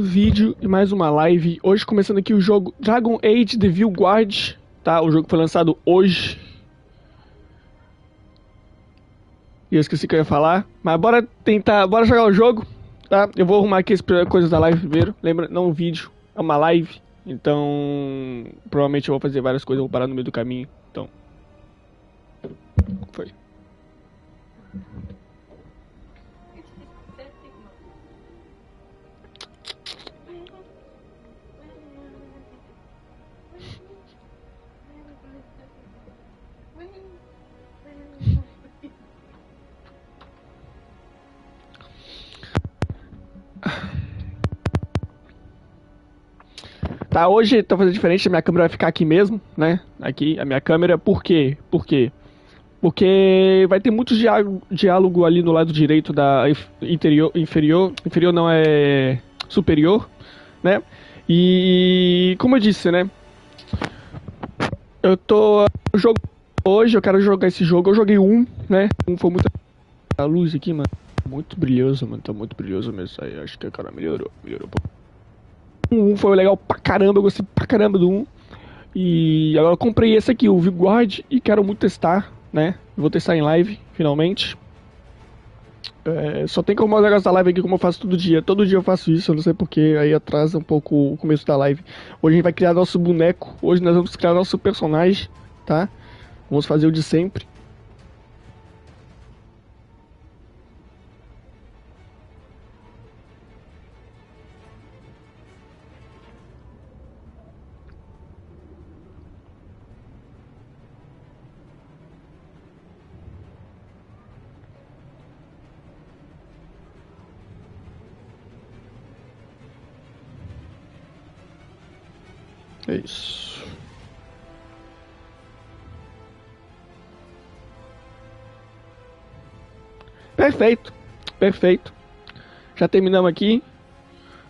Vídeo e mais uma live. Hoje começando aqui o jogo Dragon Age The Veilguard, tá? O jogo foi lançado hoje. E eu esqueci o que eu ia falar, mas bora jogar o jogo, tá? Eu vou arrumar aqui as coisas da live primeiro. Lembra, não um vídeo, é uma live. Então, provavelmente eu vou fazer várias coisas, eu vou parar no meio do caminho. Então, foi. Tá, hoje tô fazendo diferente, a minha câmera vai ficar aqui mesmo, né? Aqui, a minha câmera, por quê? Porque vai ter muito diálogo ali no lado direito da inferior não é superior, né? E como eu disse, né? Eu tô jogando hoje, eu quero jogar esse jogo, eu joguei né? Foi muito a luz aqui, mano. Muito brilhoso, mano, tá muito brilhoso mesmo. Aí acho que o cara melhorou um pouco. O 1 foi legal pra caramba, eu gostei pra caramba do 1. E agora eu comprei esse aqui, o Veilguard, e quero muito testar, né? Vou testar em live, finalmente. Só tem que arrumar o negócio da live aqui como eu faço todo dia. Todo dia eu faço isso, eu não sei porque, aí atrasa um pouco o começo da live. Hoje a gente vai criar nosso boneco, hoje nós vamos criar nosso personagem, tá? Vamos fazer o de sempre. É isso. Perfeito, perfeito. Já terminamos aqui.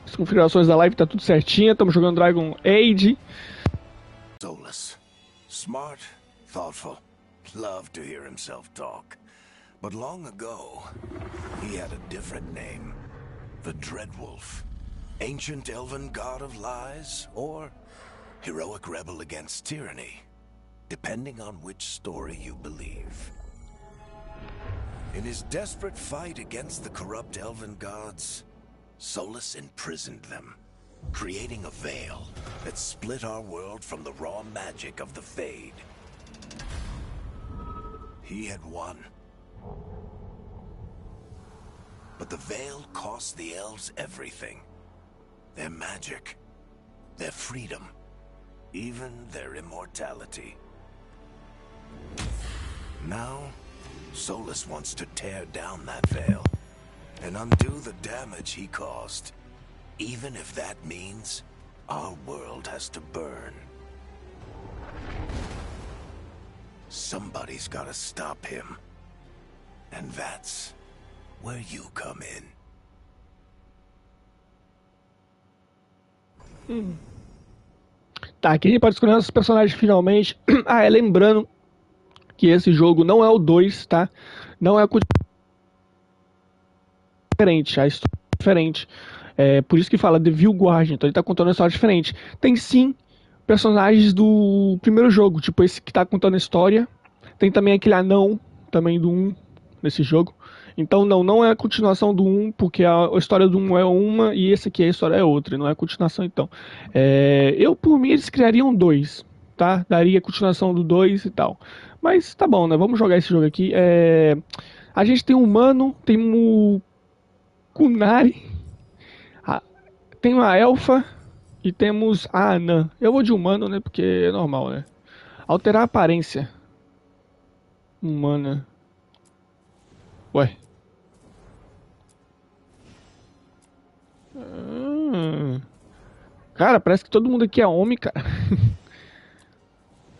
As configurações da live tá tudo certinho. Estamos jogando Dragon Age. Soulless, smart, thoughtful, loved to hear himself talk. But long ago, he had a different name. The Dreadwolf. Ancient elven god of lies, or heroic rebel against tyranny, depending on which story you believe. In his desperate fight against the corrupt elven gods, Soulless imprisoned them, creating a veil that split our world from the raw magic of the Fade. He had won. But the veil cost the elves everything. Their magic, their freedom, even their immortality. Now, Soulless wants to tear down that veil and undo the damage he caused, even if that means our world has to burn. Somebody's gotta stop him, and that's where you come in. Tá, aqui a gente pode escolher nossos personagens finalmente. Lembrando que esse jogo não é o 2, tá? Não é a diferente, a história é diferente. Por isso que fala The Veilguard, então ele tá contando uma história diferente. Tem sim personagens do primeiro jogo, tipo esse que tá contando a história. Tem também aquele anão, também do 1, nesse jogo. Então não é a continuação do 1, porque a história do 1 é uma e esse aqui a história é outra, não é a continuação então. Por mim, eles criariam 2, tá? Daria a continuação do 2 e tal. Mas tá bom, né? Vamos jogar esse jogo aqui. A gente tem um humano, tem um Kunari, tem uma elfa e temos a anã. Eu vou de humano, né? Porque é normal, né? Alterar a aparência. Humana. Ué. Cara, parece que todo mundo aqui é homem, cara.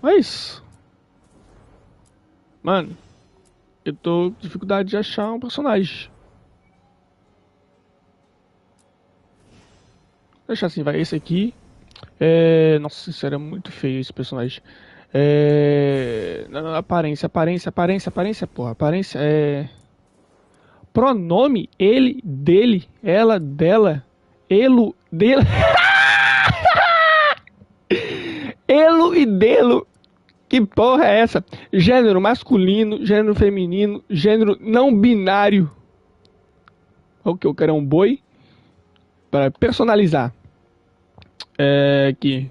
Mas... Mano, eu tô com dificuldade de achar um personagem. Vou deixar assim, vai. Esse aqui. Nossa, isso era muito feio esse personagem. Aparência, porra. Aparência é... Pronome, ele, dele, ela, dela. Elo, delo. Elo e delo. Que porra é essa? Gênero masculino, gênero feminino, gênero não binário. O que eu quero é um boi. Para personalizar. Aqui.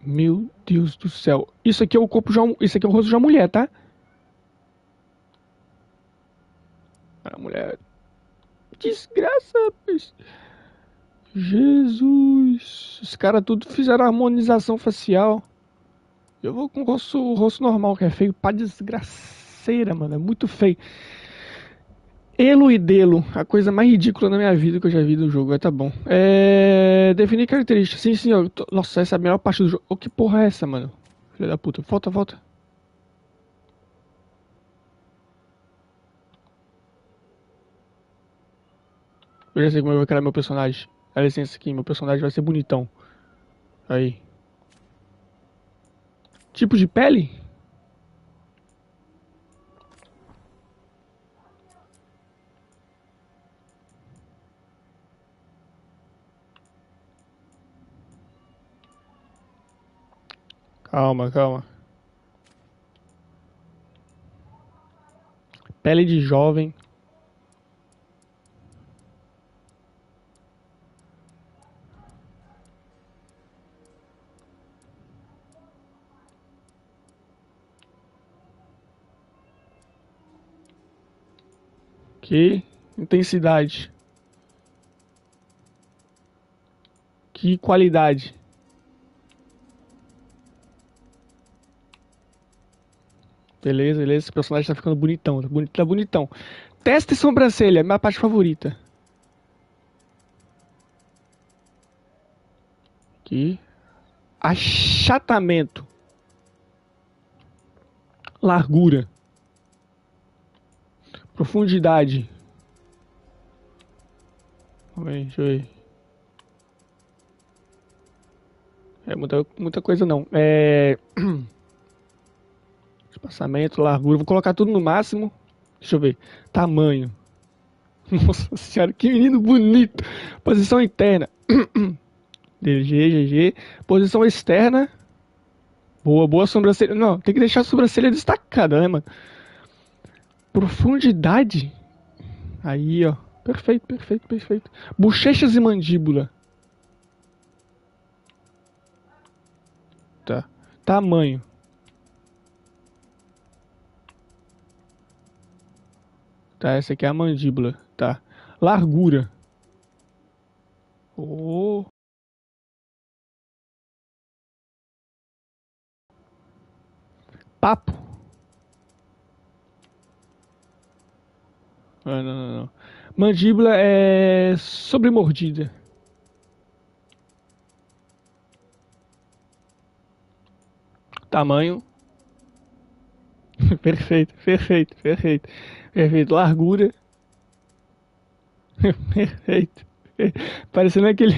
Meu Deus do céu. Isso aqui é o corpo de uma, isso aqui é o rosto de uma mulher, tá? A mulher. Desgraça, rapaz. Jesus. Os caras tudo fizeram harmonização facial. Eu vou com o rosto normal, que é feio pra desgraceira, mano. É muito feio. Elo e delo. A coisa mais ridícula na minha vida que eu já vi no jogo. Tá bom. Definir características. Sim, senhor. Nossa, essa é a melhor parte do jogo. Oh, que porra é essa, mano? Filha da puta. Volta, volta. Eu já sei como eu vou criar meu personagem. Dá licença aqui, meu personagem vai ser bonitão. Aí. Tipo de pele? Calma, calma. Pele de jovem. Que intensidade. Que qualidade. Beleza, beleza. Esse personagem tá ficando bonitão. Tá bonito, tá bonitão. Testa e sobrancelha. Minha parte favorita. Aqui. Achatamento. Largura. Profundidade. Calma aí, deixa eu ver. Muita coisa não. Espaçamento, largura. Vou colocar tudo no máximo. Deixa eu ver. Tamanho. Nossa senhora, que menino bonito. Posição interna. DG, GG. Posição externa. Boa, boa sobrancelha. Não, tem que deixar a sobrancelha destacada, né, mano? Profundidade. Aí, ó. Perfeito, perfeito, perfeito. Bochechas e mandíbula. Tá. Tamanho. Tá, essa aqui é a mandíbula. Tá. Largura. Oh. Papo. Ah, não, não, não. Mandíbula é sobremordida. Tamanho. Perfeito, perfeito, perfeito. Perfeito. Largura. Perfeito. Parecendo aquele.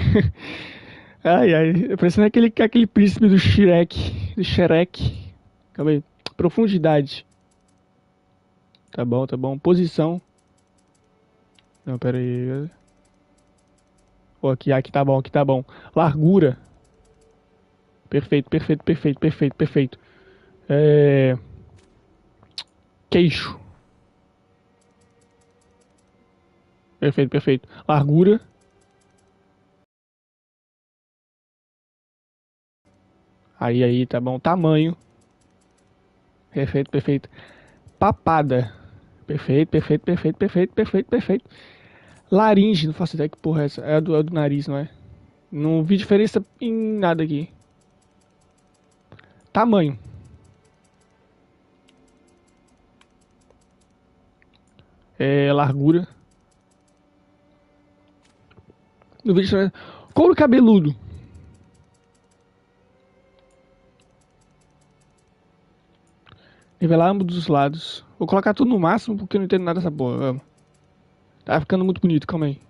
Ai, ai. Parecendo aquele príncipe do Shrek. Do Shrek. Calma aí. Profundidade. Tá bom, tá bom. Posição. Não, pera aí. Pô, aqui tá bom, aqui tá bom. Largura. Perfeito, perfeito, perfeito, perfeito, perfeito. Queixo. Perfeito, perfeito. Largura. Aí, tá bom. Tamanho. Perfeito, perfeito. Papada. Perfeito, perfeito, perfeito, perfeito, perfeito, perfeito. Laringe, não faço ideia que porra é essa. É do nariz, não é? Não vi diferença em nada aqui. Tamanho. Largura. Não vi diferença. Couro cabeludo. Nivelar ambos dos lados. Vou colocar tudo no máximo porque eu não entendo nada dessa porra. Tá ficando muito bonito, calma aí.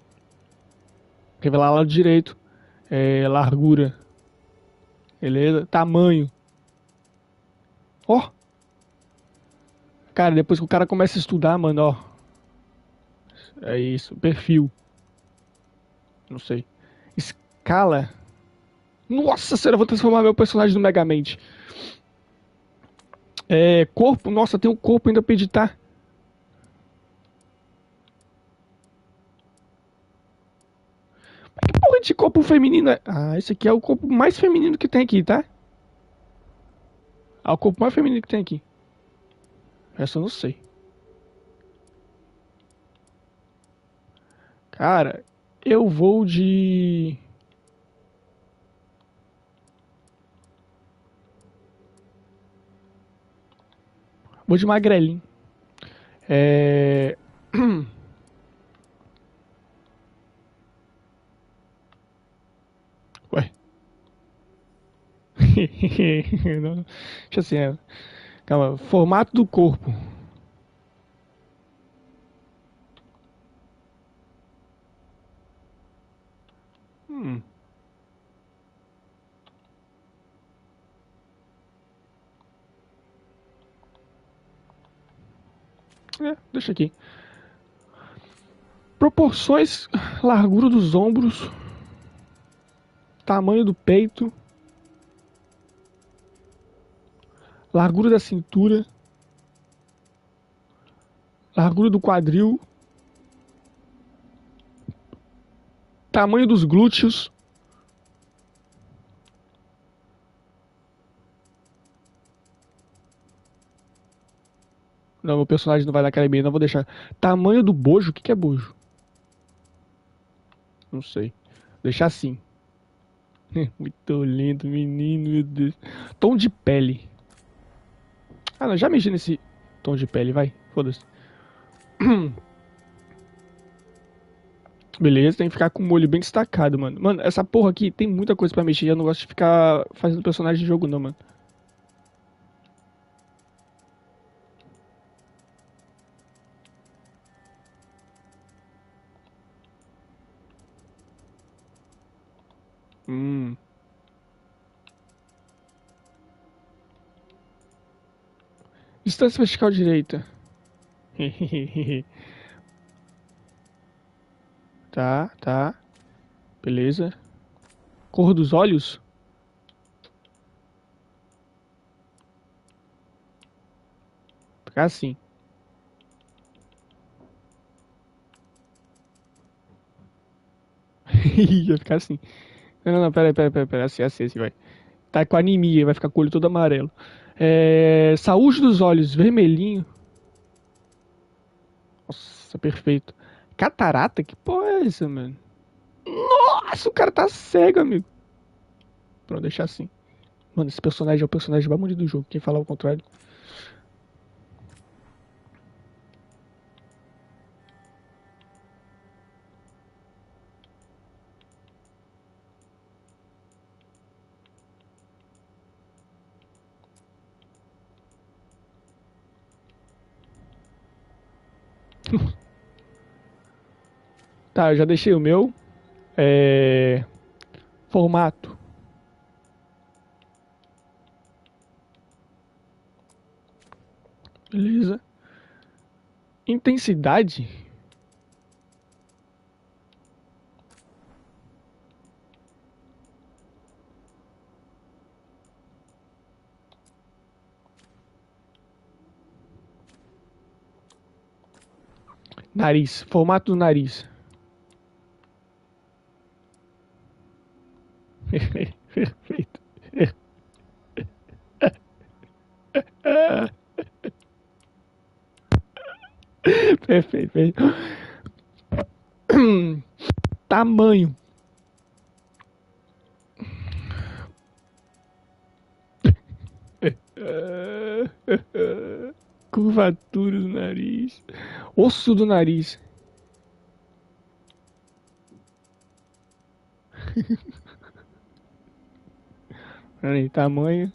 Revelar lado direito. Largura. Beleza. Tamanho. Ó. Cara, depois que o cara começa a estudar, mano, ó. É isso. Perfil. Não sei. Escala. Nossa senhora, eu vou transformar meu personagem no Megamente. É, corpo. Nossa, tem um corpo ainda pra editar. Que porra de corpo feminino é? Ah, esse aqui é o corpo mais feminino que tem aqui, tá? Ah, o corpo mais feminino que tem aqui. Essa eu não sei. Cara, eu vou de... Vou de magrelinho. É... Ué. Não, deixa assim, calma. Formato do corpo. Hum. É, deixa aqui. Proporções, largura dos ombros, tamanho do peito, largura da cintura, largura do quadril, tamanho dos glúteos. Não, meu personagem não vai dar aquela e-mail, não vou deixar. Tamanho do bojo, o que que é bojo? Não sei. Vou deixar assim. Muito lindo, menino, meu Deus. Tom de pele. Ah, não, já mexi nesse tom de pele, vai. Foda-se. Beleza, tem que ficar com o olho bem destacado, mano. Mano, essa porra aqui tem muita coisa pra mexer. Eu não gosto de ficar fazendo personagem de jogo, não, mano. Hum. Distância vertical direita. Tá, tá. Beleza. Cor dos olhos? Ficar assim. Vai ficar assim. Não, não, não, pera. Assim, vai. Tá com anemia, vai ficar com o olho todo amarelo. É... Saúde dos olhos, vermelhinho. Nossa, perfeito. Catarata? Que porra é essa, mano? Nossa, o cara tá cego, amigo. Pronto, deixar assim. Mano, esse personagem é o personagem mais bonito do jogo. Quem falar o contrário. Tá, eu já deixei o meu. É... Formato. Beleza. Intensidade. Nariz. Formato do nariz. Perfeito. Perfeito. Tamanho. Curvatura do nariz. Osso do nariz. Peraí, tamanho.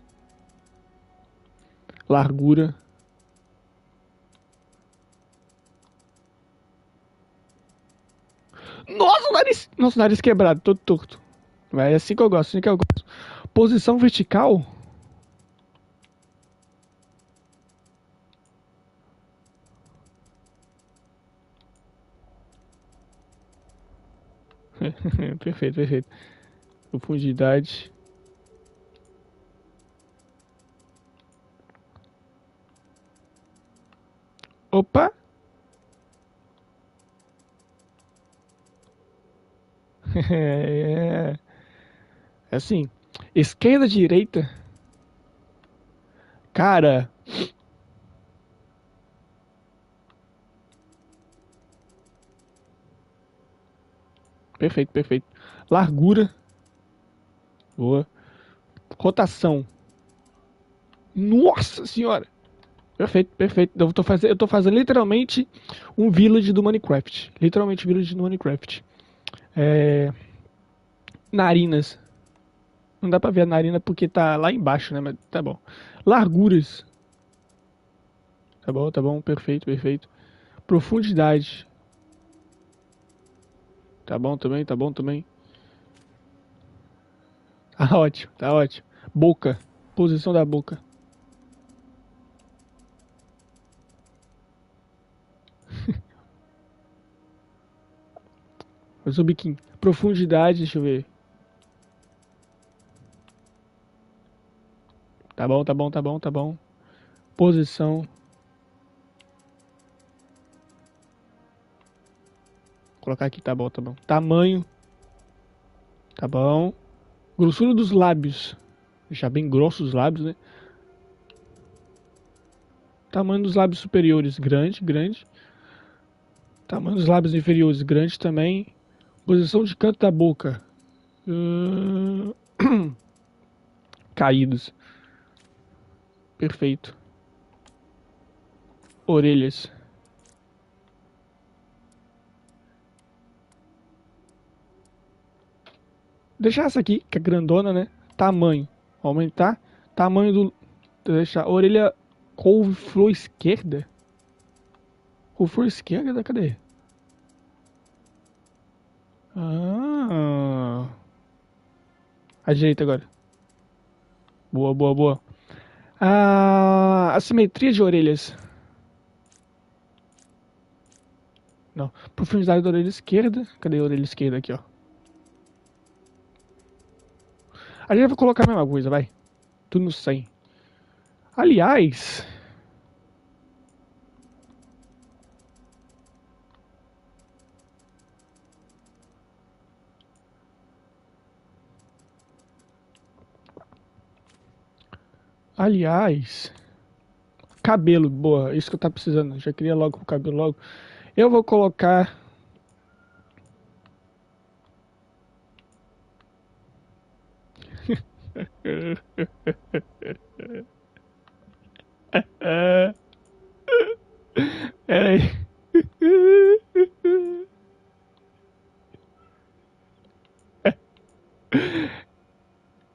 Largura. Nossa, o nariz! Nossa, o nariz quebrado, todo torto. É assim que eu gosto, assim que eu gosto. Posição vertical. Perfeito, perfeito. Profundidade. Opa! É assim. Esquerda, direita. Cara. Perfeito, perfeito. Largura. Boa. Rotação. Nossa senhora! Perfeito, perfeito. Eu tô fazendo literalmente um village do Minecraft. Literalmente um village do Minecraft. É... Narinas. Não dá pra ver a narina porque tá lá embaixo, né? Mas tá bom. Larguras. Tá bom, perfeito, perfeito. Profundidade. Tá bom também, tá bom também. Tá ótimo, tá ótimo. Boca. Posição da boca. Faz o biquinho. Profundidade, deixa eu ver. Tá bom, tá bom, tá bom, tá bom. Posição. Vou colocar aqui, tá bom, tá bom. Tamanho. Tá bom. Grossura dos lábios. Deixar bem grossos os lábios, né? Tamanho dos lábios superiores, grande, grande. Tamanho dos lábios inferiores, grande também. Posição de canto da boca. Hum, Caídos. Perfeito. Orelhas. Deixar essa aqui, que é grandona, né? Tamanho. Aumentar. Tamanho do. Deixar. Orelha. Couve-flor esquerda? Couve-flor esquerda? Cadê? Ah. A direita agora. Boa, boa, boa. A simetria de orelhas. Não. Profundidade da orelha esquerda. Cadê a orelha esquerda aqui, ó? A gente vai colocar a mesma coisa, vai. Tudo no 100. Aliás. Aliás. Cabelo, boa. Isso que eu tava precisando. Já queria logo o cabelo logo. Eu vou colocar. Pera aí.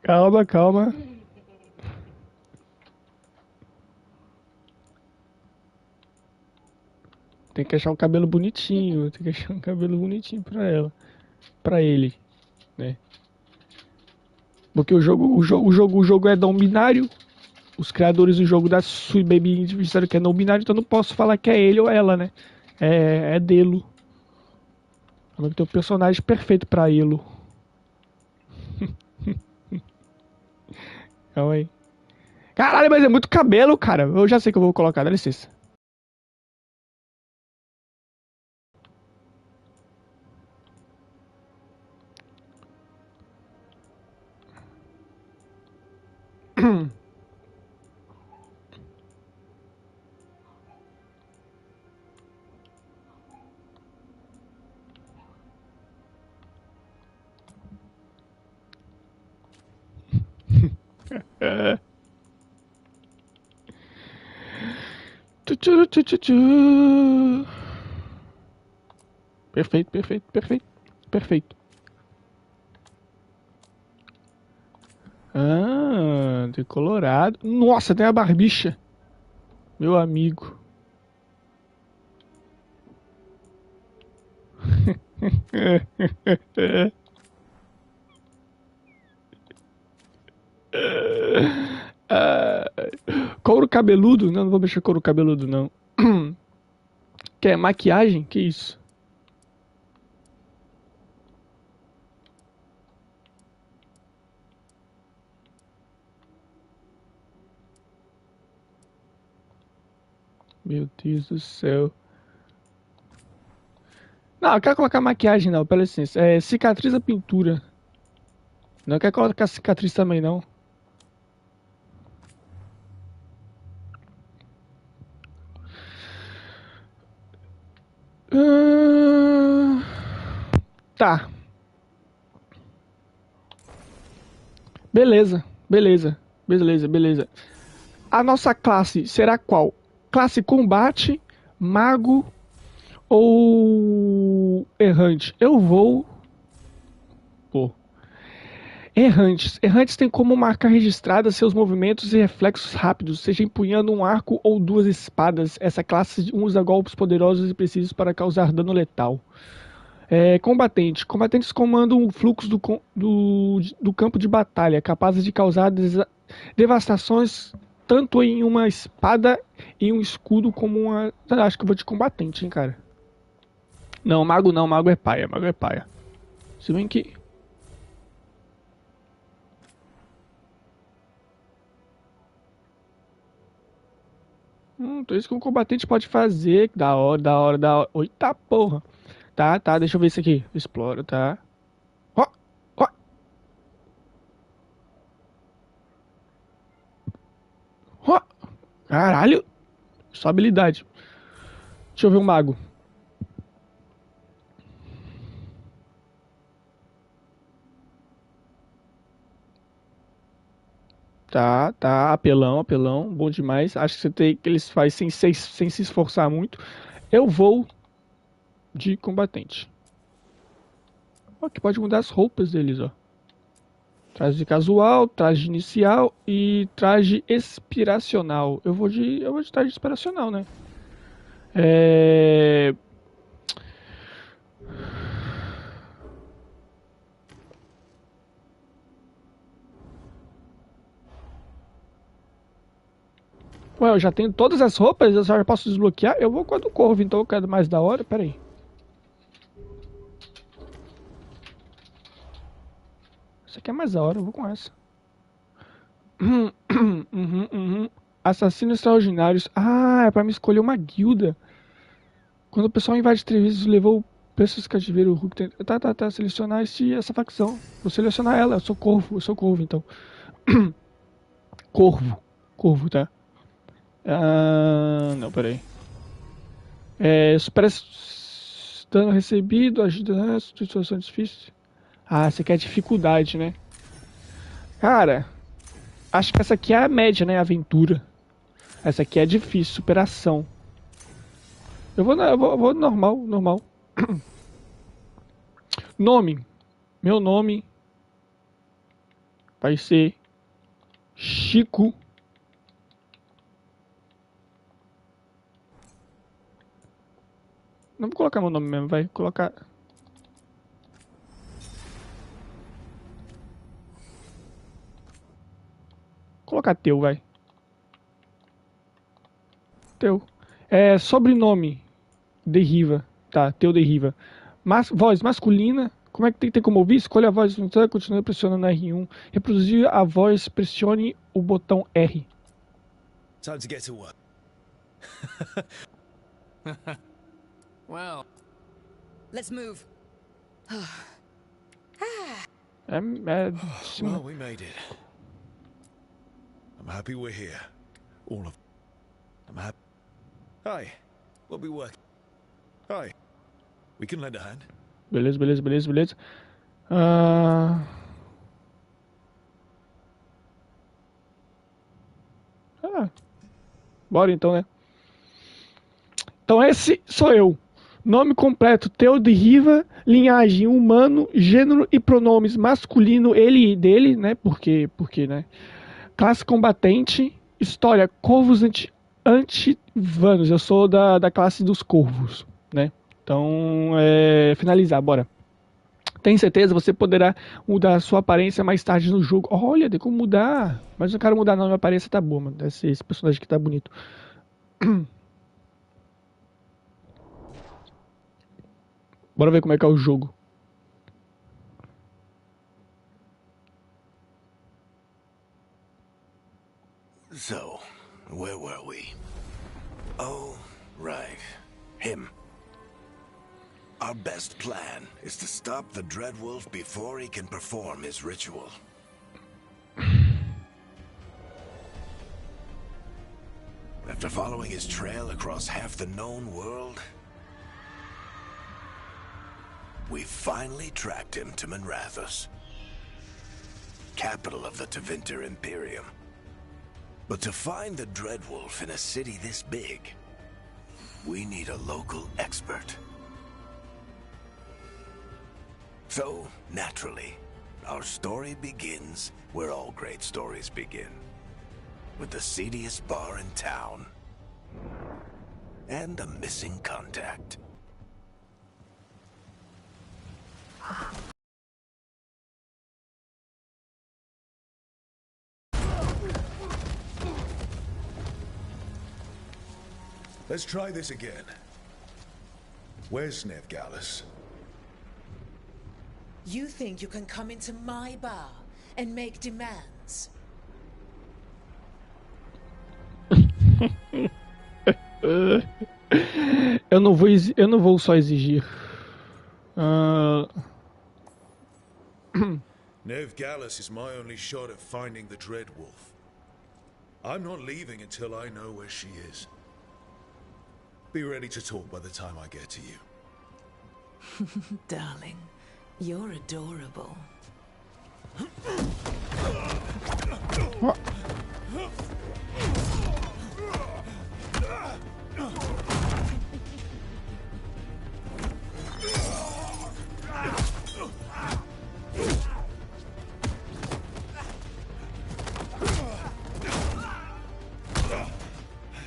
Calma, calma. Tem que achar um cabelo bonitinho. Tem que achar um cabelo bonitinho pra ela. Pra ele, né? Porque o jogo é não binário. Os criadores do jogo da Sui Baby disseram que é não binário, então eu não posso falar que é ele ou ela, né? É dele. Tem um personagem perfeito pra ele. Calma aí. Caralho, mas é muito cabelo, cara. Eu já sei que eu vou colocar, dá licença. Perfeito, perfeito, perfeito, perfeito. Ah, decolorado. Nossa, tem a barbicha. Meu amigo. Ah, couro cabeludo? Não, não vou mexer com couro cabeludo, não. Que é maquiagem? Que isso? Meu Deus do céu. Não, eu quero colocar maquiagem não, pela licença. É cicatriz a pintura. Não quero colocar cicatriz também não. Ah, tá. Beleza, beleza, beleza, beleza. A nossa classe será qual? Classe combate, mago ou errante? Eu vou. Pô. Errantes. Errantes têm como marca registrada seus movimentos e reflexos rápidos, seja empunhando um arco ou duas espadas. Essa classe usa golpes poderosos e precisos para causar dano letal. Combatente. Combatentes comandam o fluxo do campo de batalha, capazes de causar devastações tanto em uma espada e um escudo como uma. Acho que eu vou de combatente, hein, cara. Não, mago não, mago é paia, mago é paia. Se bem que. Então isso que um combatente pode fazer. Da hora, da hora, da hora. Eita porra. Tá, tá, deixa eu ver isso aqui. Explora, tá. Ó, ó, ó. Caralho. Só habilidade. Deixa eu ver o mago. Tá, tá, apelão, apelão, bom demais. Acho que você tem que eles fazem sem se esforçar muito. Eu vou de combatente. Ó, que pode mudar as roupas deles, ó. Traje casual, traje inicial e traje inspiracional. Eu vou de traje inspiracional, né? É... Ué, eu já tenho todas as roupas, eu só já posso desbloquear. Eu vou com a do corvo, então eu quero mais da hora. Pera aí. Essa aqui é mais da hora, eu vou com essa. Uhum. Assassinos extraordinários. Ah, é pra me escolher uma guilda. Quando o pessoal invade entrevistas, levou preços cativeiro. Tá. Selecionar essa facção. Vou selecionar ela. Eu sou corvo, então. Corvo. Corvo, tá? Ah, não, peraí. Dano recebido, ajuda, situação difícil. Ah, essa aqui é dificuldade, né? Cara, acho que essa aqui é a média, né? Aventura. Essa aqui é difícil, superação. Eu vou normal, normal. Nome. Meu nome vai ser Chico. Não vou colocar meu nome mesmo, vai colocar. Colocar teu, vai. Teu. Sobrenome. Deriva. Tá, teu deriva. Voz masculina. Como é que tem como ouvir? Escolha a voz, continue pressionando R1. Reproduzir a voz, pressione o botão R. Time to get to work. Well, let's move. Well, we made it. I'm happy we're here. All of. I'm happy. Hi. We'll be working. Hi. We can lend a hand. Beleza. Ah... Bora então, né? Então esse sou eu. Nome completo, Theo de Riva, linhagem humano, gênero e pronomes masculino, ele e dele, né? Porque, né? Classe combatente, história, corvos antivanos. Eu sou da classe dos corvos, né? Então, finalizar, bora. Tem certeza? Você poderá mudar a sua aparência mais tarde no jogo. Olha, tem como mudar. Mas não quero mudar não, minha aparência tá boa, mano. Esse personagem aqui tá bonito. Bora ver como é que é o jogo. So, where were we? Oh, right. Him. Our best plan is to stop the Dreadwolf before he can perform his ritual. After following his trail across half the known world, we finally tracked him to Minrathous, capital of the Tevinter Imperium. But to find the Dreadwolf in a city this big, we need a local expert. So, naturally, our story begins where all great stories begin. With the seediest bar in town. And a missing contact. Let's try this again. Where's Nevgalis? You think you can come into my bar and make demands? Eu não vou só exigir. Nevgalis is my only shot at finding the Dreadwolf. I'm not leaving until I know where she is. Be ready to talk by the time I get to you. Darling, you're adorable. What?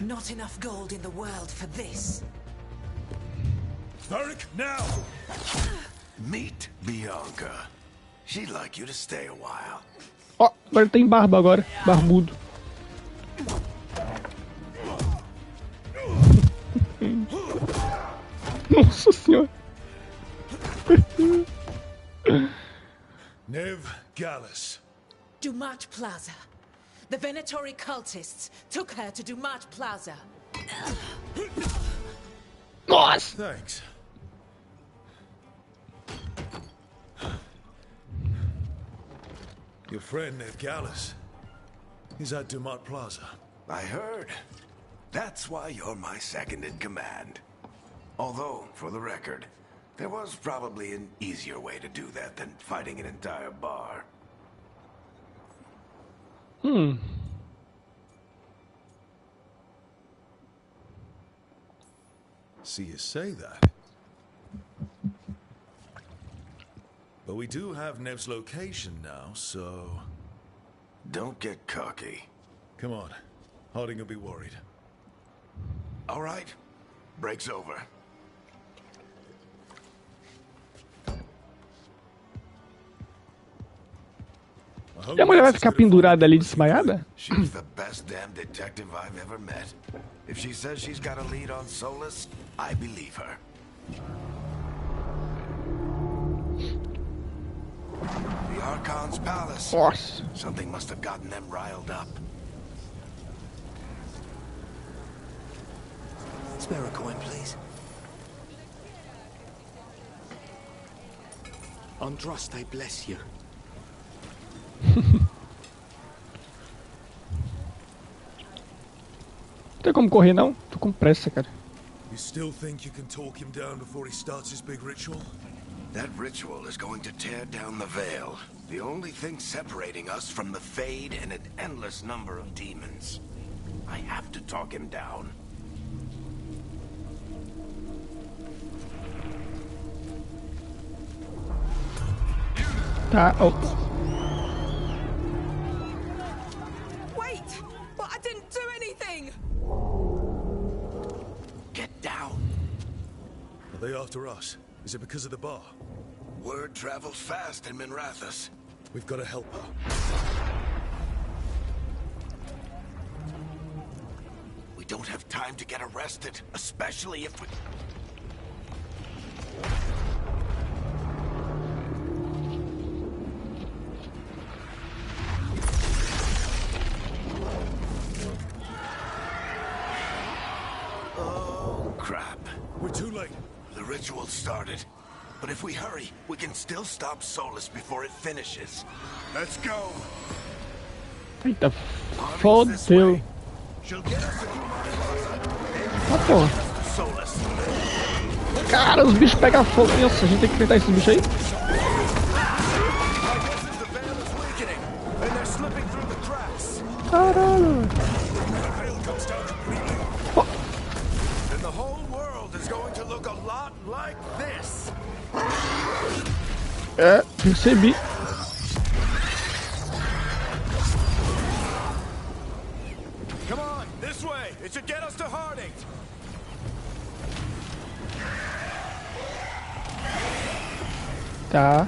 Not enough gold in the world for this. Varric, now! Meet Bianca. She'd like you to stay a while. Ó, agora ele tem barba agora, barbudo. Nossa senhora. Nevgalis. Dumat Plaza. The Venatori cultists took her to Dumat Plaza. Nossa! Thanks. Your friend Nevgalis is at Dumat Plaza. I heard. That's why you're my second in command. Although, for the record, there was probably an easier way to do that than fighting an entire bar. See you say that. But we do have Nev's location now, so... Don't get cocky. Come on. Harding will be worried. All right. Break's over. E a mulher vai ficar pendurada ali desmaiada? She's the best damn detective I've ever met. If she says she's got a lead on Solus, I believe her. The Archon's palace. Nossa. Something must have gotten them riled up. Spare a coin, please. Andraste, bless you. Não tem como correr não? Tô com pressa, cara. You still think you can talk him down before he starts his big ritual? That ritual is going to tear down the veil. The only thing separating us from the Fade and an endless number of demons. I have to talk him down. Tá, oh. Wait! But I didn't do anything! Get down. Are they after us? Is it because of the bar? Word travels fast in Minrathous. We've got to help her. We don't have time to get arrested, especially if we... ritual started. But if we hurry, we can still stop Solus before it finishes. Let's go. Eita, fodeu. Ah, porra. Cara, os bichos pegam fogo. Nossa, a gente tem que enfrentar esses bichos aí. Caralho. Oh. É, percebi. Come on, this way. It should get us to Harding. Tá.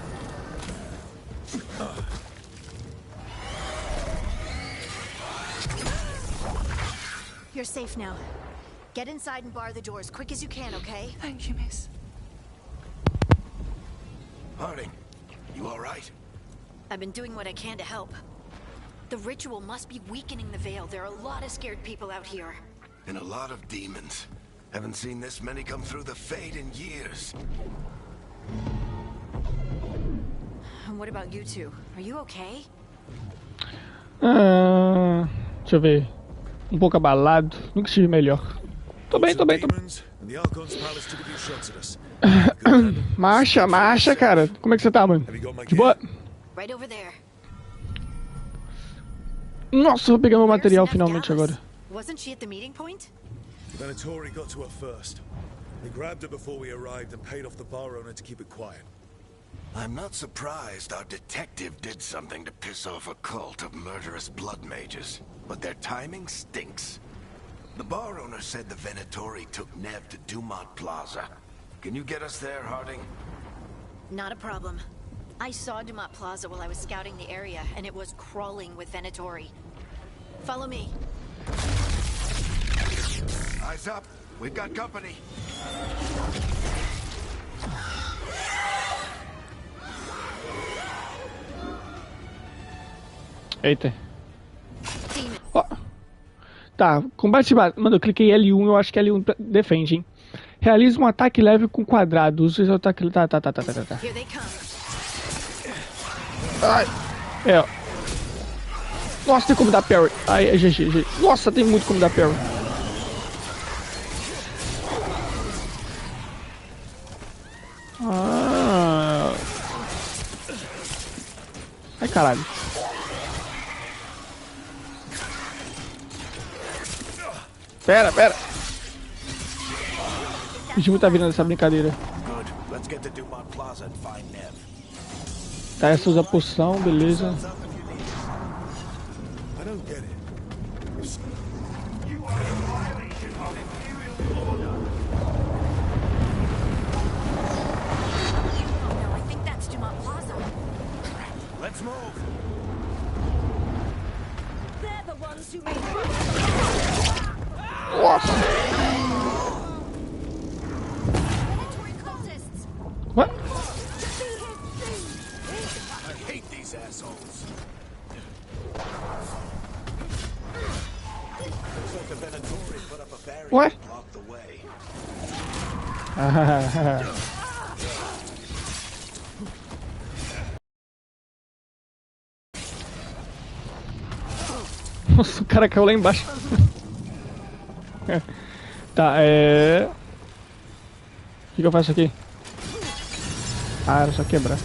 You're safe now. Get inside and bar the doors quick as you can, okay? Thank you, miss. Harding, you all right? I've been doing what I can to help. The ritual must be weakening the veil. There are a lot of scared people out here. And a lot of demons. Haven't seen this many come through the Fade in years. And what about you two? Are you okay? Deixa eu ver. Um pouco abalado. Nunca estive melhor. Tô bem, tô bem, tô bem. Marcha, cara. Como é que você tá, mano? De boa? Right over there. Nossa, vou pegar meu material Where's finalmente Gallus? agora. Wasn't she at the meeting point? The Venatori got to her first. They grabbed her before we arrived and paid off the bar owner to keep it quiet. I'm not surprised our detective did something to piss off a cult of murderous blood mages. But their timing stinks. The bar owner said the Venatori took Nev to Dumont Plaza. Can you get us there, Harding? Not a problem. I saw Dumont Plaza while I was scouting the area, and it was crawling with Venatori. Follow me. Eyes up. We've got company. Eita. Ó. Tá, combate básico. Mano, eu cliquei L1, eu acho que L1 defende, hein? Realiza um ataque leve com quadrado. Usa esse ataque... Tá. Here they come. Ai. É, ó. Nossa, tem como dar parry. Ai, é GG. Nossa, tem muito como dar parry. Ah. Ai, caralho. Pera. O time tá virando essa brincadeira. Tá, essa usa poção, beleza. I don't get it. No, I think that's Dumont Plaza. Let's move. They're the ones who made Nossa. Venatori cultists. What? I hate these assholes. Looks like the Venatori put up a barrier What? to block the way. Nossa, o cara caiu lá embaixo. Tá, O que eu faço aqui? Ah, era só quebrar.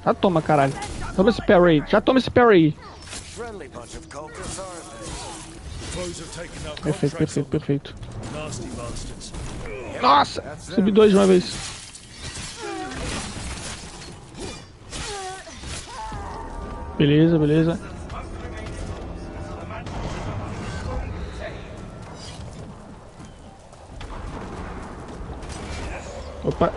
Já toma, caralho. Toma esse parry aí. Já toma esse parry aí. Friendly bunch of cultists, aren't they? Foes have taken up Perfeito, contracts perfeito, perfeito. on them. Nasty bastards. Nossa! Subi dois de uma vez. Beleza. Opa.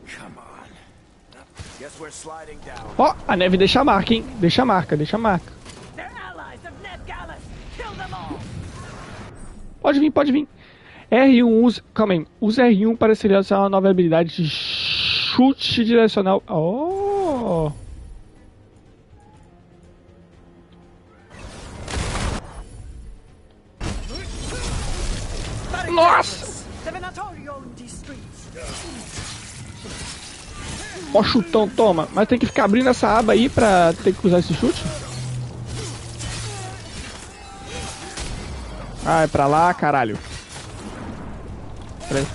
Come on. Guess we're sliding down. Ó, a neve deixa a marca, hein? Deixa a marca. They're allies of Ned Gallus. Kill them all. Pode vir. R1 usa... Calma aí. Usa R1 para selecionar uma nova habilidade de chute direcional. Oh! Nossa! Ó chutão, toma. Mas tem que ficar abrindo essa aba aí pra ter que usar esse chute? Ah, é pra lá, caralho. Pera aí.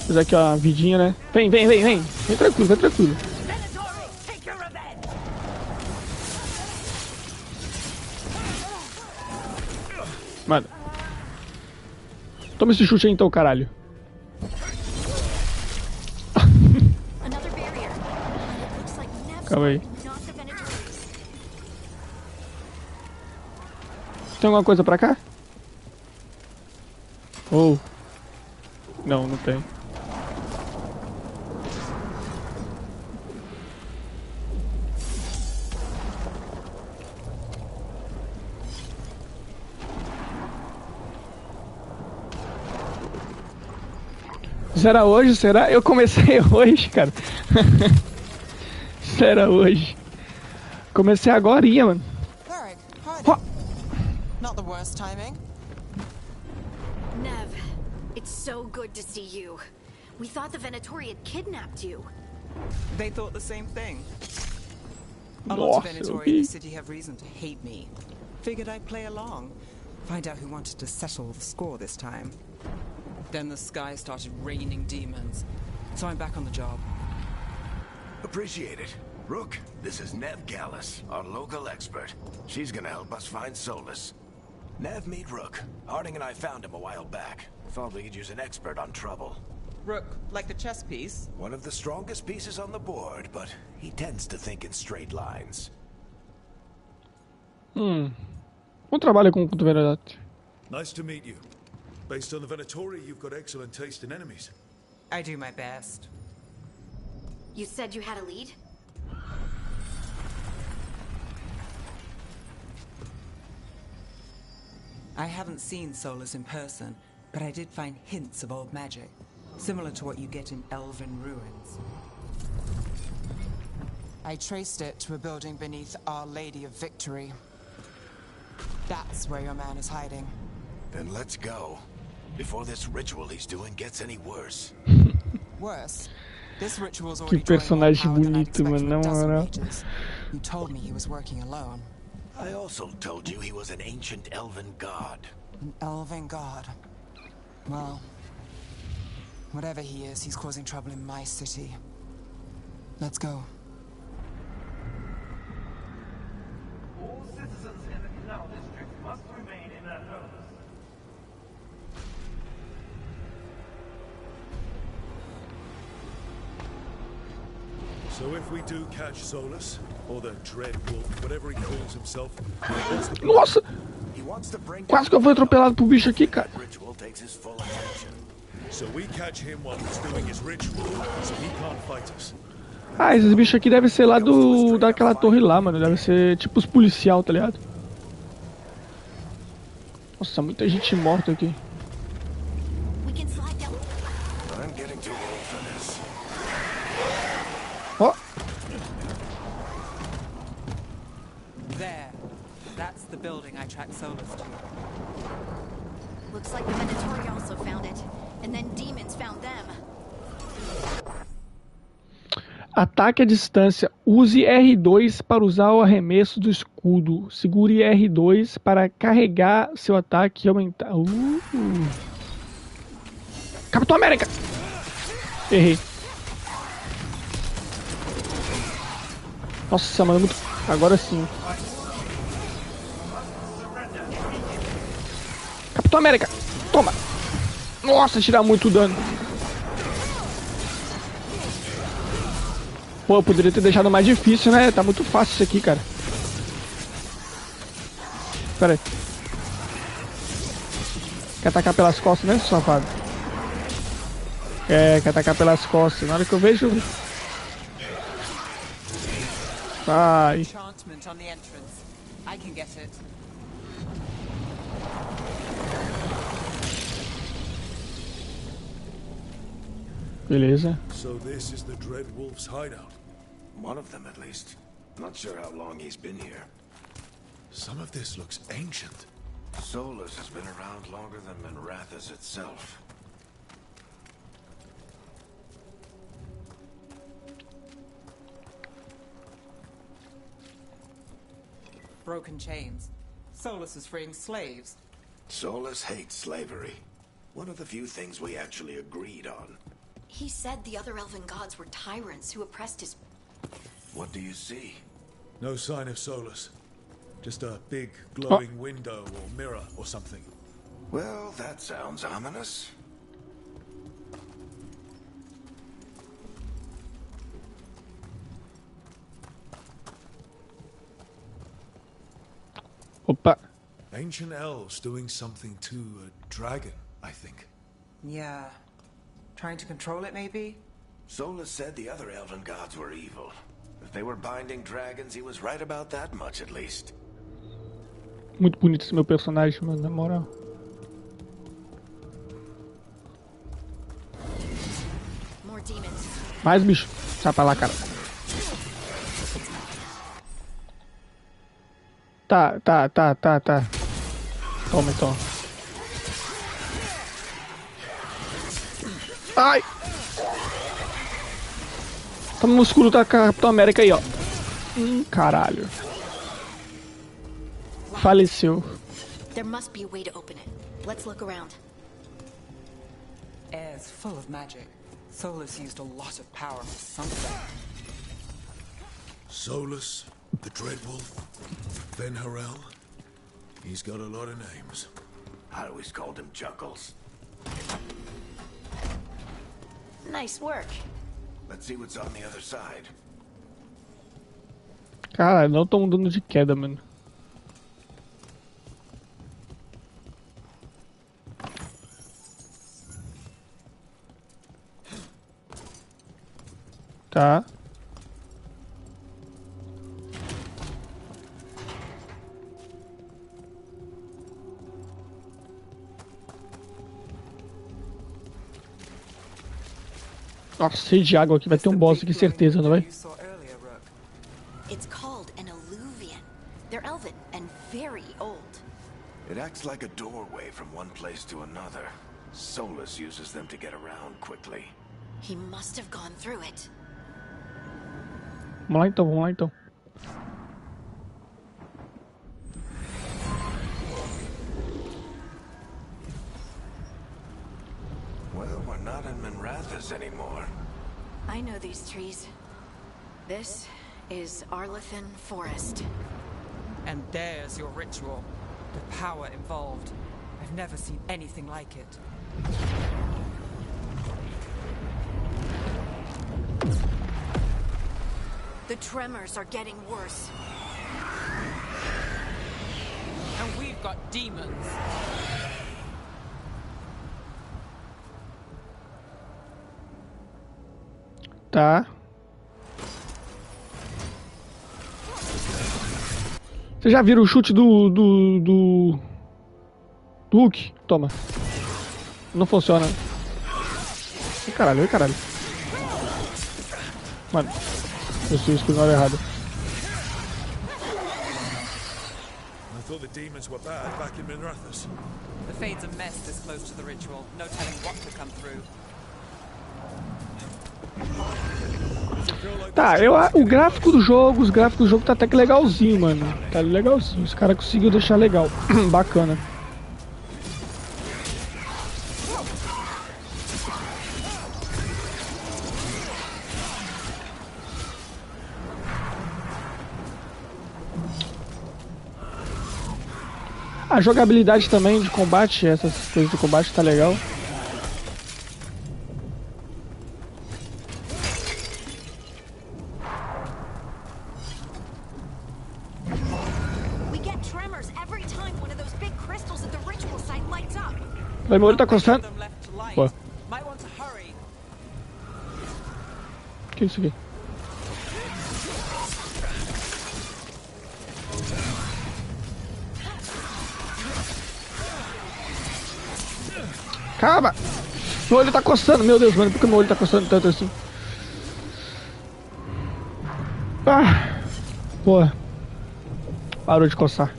Fiz aqui, ó, a vidinha, né? Vem, vem, vem, vem. Vem tranquilo, vem tranquilo. Mano. Toma esse chute aí então, caralho. Calma aí. Tem alguma coisa pra cá? Oh. Não, não tem. Será hoje? Será? Eu comecei hoje, cara. Será hoje? Comecei agorinha, mano. Oh. Not the worst timing. Nev, it's so good to see you. We thought the Venatori had kidnapped you. They thought the same thing. A lot of Nossa, Venatori in the city have reason to hate me. Figured I'd play along. Find out who wanted to settle the score this time. Then the sky started raining demons. So I'm back on the job. Appreciate it. Rook, this is Nev Gallus, our local expert. She's gonna help us find Solus. Nev, meet Rook. Harding and I found him a while back. Thought we could use an expert on trouble. Rook, like the chess piece? One of the strongest pieces on the board, but he tends to think in straight lines. Bom trabalho com o cotovelo. Nice to meet you. Based on the Venatori, you've got excellent taste in enemies. I do my best. You said you had a lead? I haven't seen Solus in person, but I did find hints of old magic, similar to what you get in elven ruins. I traced it to a building beneath Our Lady of Victory. That's where your man is hiding. Then let's go. Before this ritual he's doing gets any worse. Worse. This ritual's Que already drawing more personagem power than I'd bonito, expect from mano, a na dozen moral. mages. You told me he was working alone. I also told you he was an ancient elven god. An elven god. Well, whatever he is, he's causing trouble in my city. Let's go. All citizens in the Canal District must remain in their homes. So if we do catch Solus, or the Dread Wolf, whatever he calls himself, what's the Nossa! He wants to bring Quase que eu fui atropelado pro bicho aqui, cara. ritual takes his full attention. So we catch him while he's doing his ritual, so he can't fight us. Ah, esses bichos aqui devem ser lá daquela torre lá, mano. Deve ser tipo os policial, tá ligado? Nossa, muita gente morta aqui. We can slide down. I'm getting too old for this. Ó, There. That's the building I tracked Solus to. Looks like the Venatori also found it. And then demons found them. ataque à distância. Use R2 para usar o arremesso do escudo. Segure R2 para carregar seu ataque e aumentar. Capitão América! Errei. Nossa, mano, muito... agora sim. Capitão América! Toma! Nossa, tirar muito dano. Pô, eu poderia ter deixado mais difícil, né? Tá muito fácil isso aqui, cara. Pera aí. Quer atacar pelas costas, né, safado? Quer atacar pelas costas. Na hora que eu vejo... Ai. Enchantment on the entrance. I can get it. Beleza. So this is the Dread Wolf's hideout. One of them, at least. Not sure how long he's been here. Some of this looks ancient. Solus has been around longer than Minrathous itself. Broken chains. Solus is freeing slaves. Solus hates slavery. One of the few things we actually agreed on. He said the other elven gods were tyrants who oppressed his... What do you see? No sign of Solus. Just a big glowing window or mirror or something. Well, that sounds ominous. Opa. Ancient elves doing something to a dragon, I think. Yeah. Trying to control it, maybe? Solus said the other elven gods were evil. If they were binding dragons, he was right about that much, at least. Muito bonito esse meu personagem, mano, na moral. More demons. Mais bicho. Sai pra lá, cara. Tá. Toma, então. Ai! Toma no escuro da Capitão América aí, ó. Caralho. Faleceu. There must be a way to open it. Let's look around. Air's full of magic. Solus used a lot of power for something. Solus, the Dreadwolf, Ben Harel. He's got a lot of names. I always called him Chuckles. Nice work. Let's see what's on the other side. Caralho, não tô mudando de queda, mano. Tá. Nossa, cheio de água aqui, vai ter um boss aqui, certeza, não vai? It's called an alluvian. They're elven and very old. It acts like a doorway from one place to another. Solus uses them to get around quickly. He must have gone through it. Vamos lá então. Well, we're not in Minrathous anymore. I know these trees. This is Arlethan Forest. And there's your ritual. The power involved. I've never seen anything like it. The tremors are getting worse. And we've got demons. Tá. Vocês já viram o chute do Hulk? Toma. Não funciona. Ai, caralho. Mano, eu sei isso na hora errada. I thought the demons were bad back in Minrathous. The Fade's a mess this close to the ritual. No telling what could come through. Tá, o gráfico do jogo, os gráficos do jogo tá até que legalzinho, mano. Tá legalzinho, os caras conseguiram deixar legal. Bacana. A jogabilidade também de combate, essas coisas de combate tá legal. Meu olho tá coçando. Pô. Que é isso aqui? Calma! Meu olho tá coçando, meu Deus, mano, por que meu olho tá coçando tanto assim? Ah! Pô. Parou de coçar.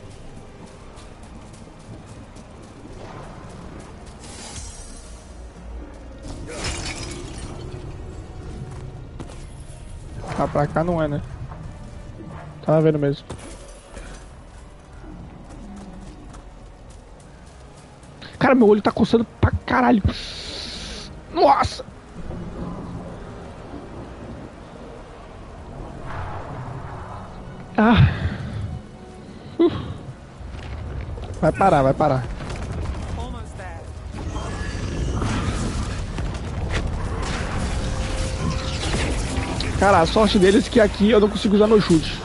Tá pra cá não é, né? Tava vendo mesmo. Cara, meu olho tá coçando pra caralho. Nossa! Ah. Vai parar, vai parar. Almost there. Cara, a sorte deles é que aqui eu não consigo usar meu chute.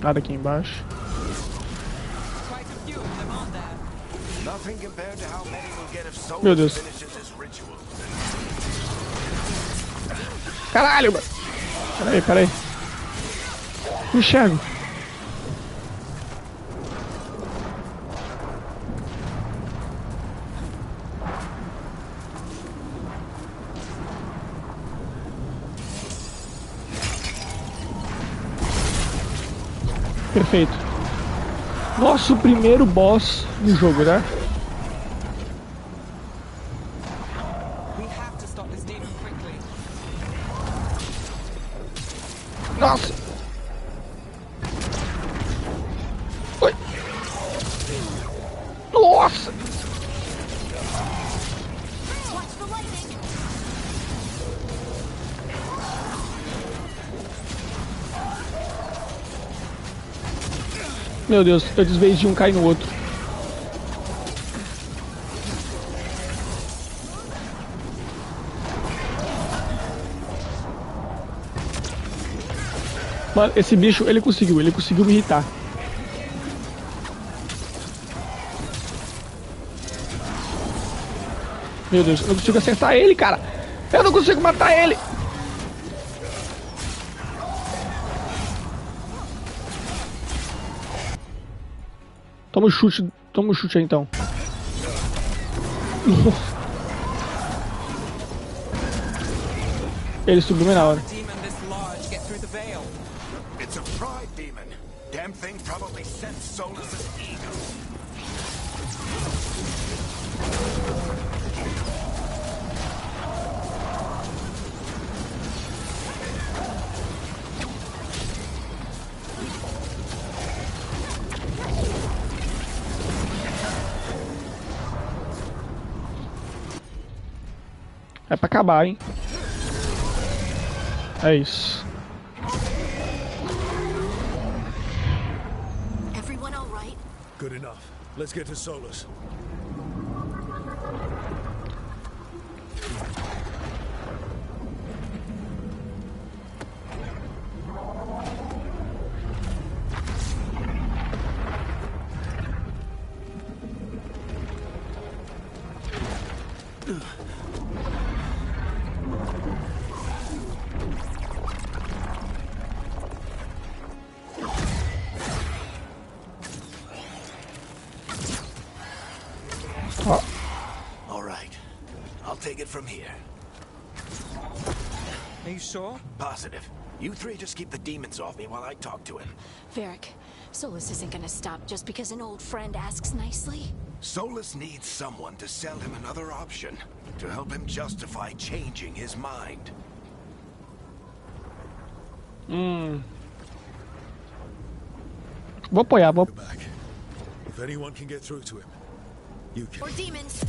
Nada aqui embaixo. Quite a few of them, aren't there? Nothing compared to how many we'll get if Meu Solus Deus. finishes his ritual. Caralho, mano. Peraí. Não enxergo. Perfeito. Nosso primeiro boss no jogo, né? We have to stop this demon quickly. Nossa! Oi! Nossa! Watch the lightning. Meu Deus, eu desviei de um, cai no outro. Mano, esse bicho, ele conseguiu me irritar. Meu Deus, eu não consigo acertar ele, cara. Eu não consigo matar ele. Toma o chute aí então. Ele subiu na hora. Demon this large get through the veil. It's a pride demon. Damn thing probably sensed Solus's ego. É pra acabar, hein? É isso. Everyone all right? Good enough. Let's get to Solus. All right. I'll take it from here. Are you sure? Positive. You three just keep the demons off me while I talk to him. Varric, Solus isn't gonna stop just because an old friend asks nicely. Solus needs someone to sell him another option, to help him justify changing his mind. Vou apoiar, Go back. If anyone can get through to him, you can. Or demons.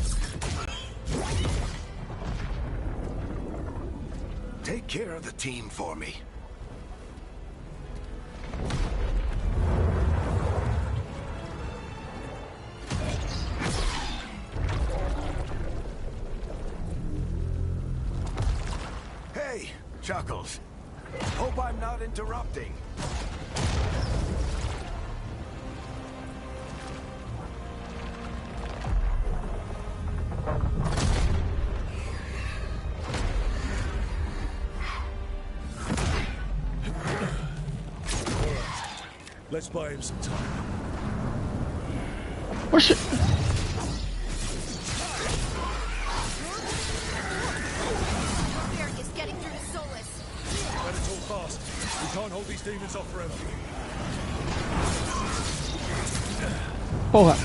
Take care of the team for me. Hey, Chuckles. Hope I'm not interrupting. Let's buy him some time. Oxi. Varric is getting through to Solus. Better talk can't hold these demons off forever. Porra.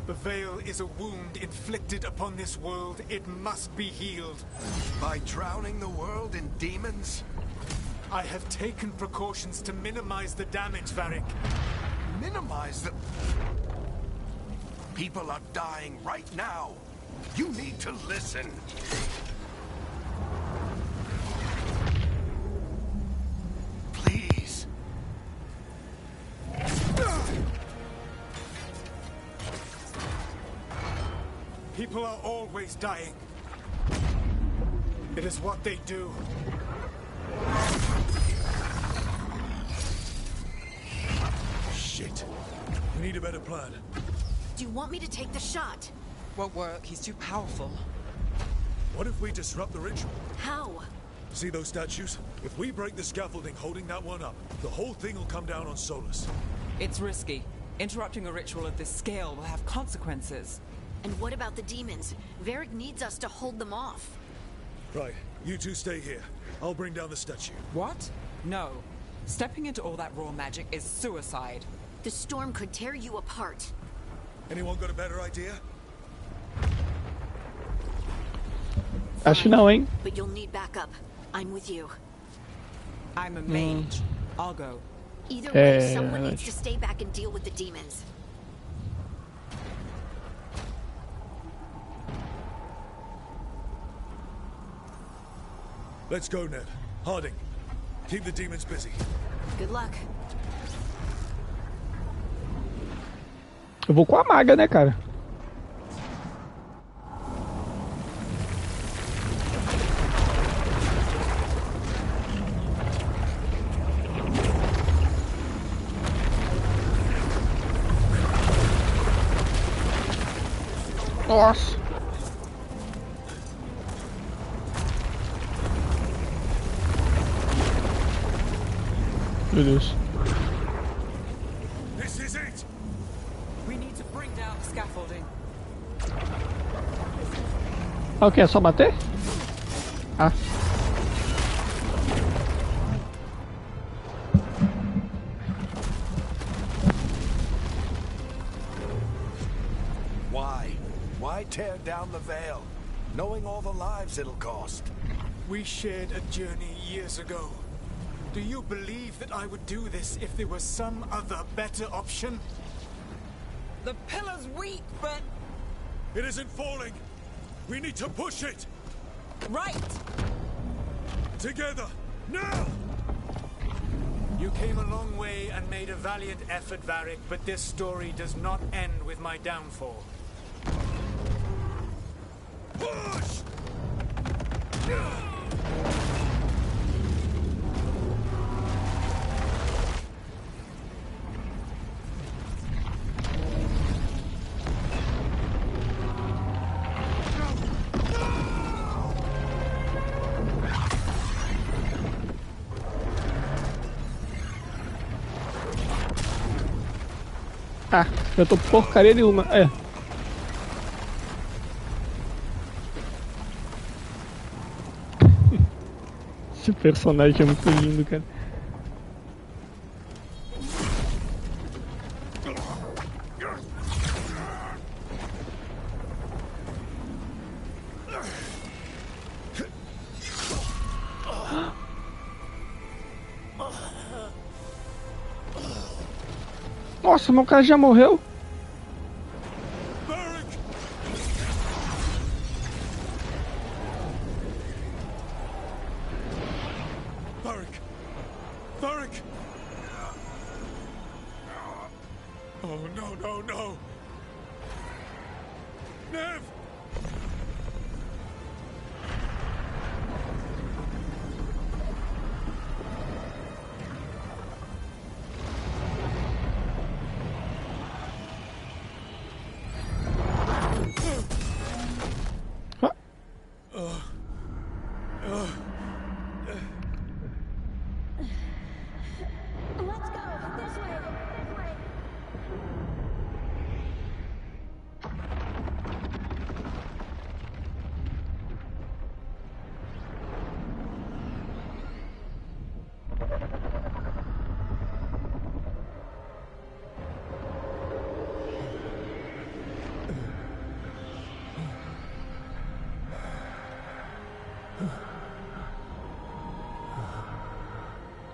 The veil is a wound inflicted upon this world. It must be healed. By drowning the world in demons? I have taken precautions to minimize the damage, Varric. Minimize the... People are dying right now. You need to listen. Please. People are always dying. It is what they do. Shit. We need a better plan. Do you want me to take the shot? Won't work. He's too powerful. What if we disrupt the ritual? How? See those statues? If we break the scaffolding holding that one up, the whole thing will come down on Solus. It's risky. Interrupting a ritual of this scale will have consequences. And what about the demons? Varric needs us to hold them off. Right, you two stay here. I'll bring down the statue. What? No. Stepping into all that raw magic is suicide. The storm could tear you apart. Anyone got a better idea? Acho que não, hein? But you'll need backup. I'm with you. I'm a mage. I'll go. Either way, someone needs to stay back and deal with the demons. Let's go, Ned. Harding, keep the demons busy. Good luck. Eu vou com a maga, né, cara? Nossa. Meu Deus. This is it. We need to bring down the scaffolding. Ah, o que? É só bater? Ah. Why tear down the veil, knowing all the lives it'll cost? We shared a journey years ago. Do you believe that I would do this if there was some other better option? The pillar's weak, but... It isn't falling. We need to push it. Right! Together, now! You came a long way and made a valiant effort, Varric, but this story does not end with my downfall. Push! Ah, eu tô porcaria nenhuma. É. Esse personagem é muito lindo, cara. Nossa, meu cara já morreu. Varric! Oh, no, no, no! Nev!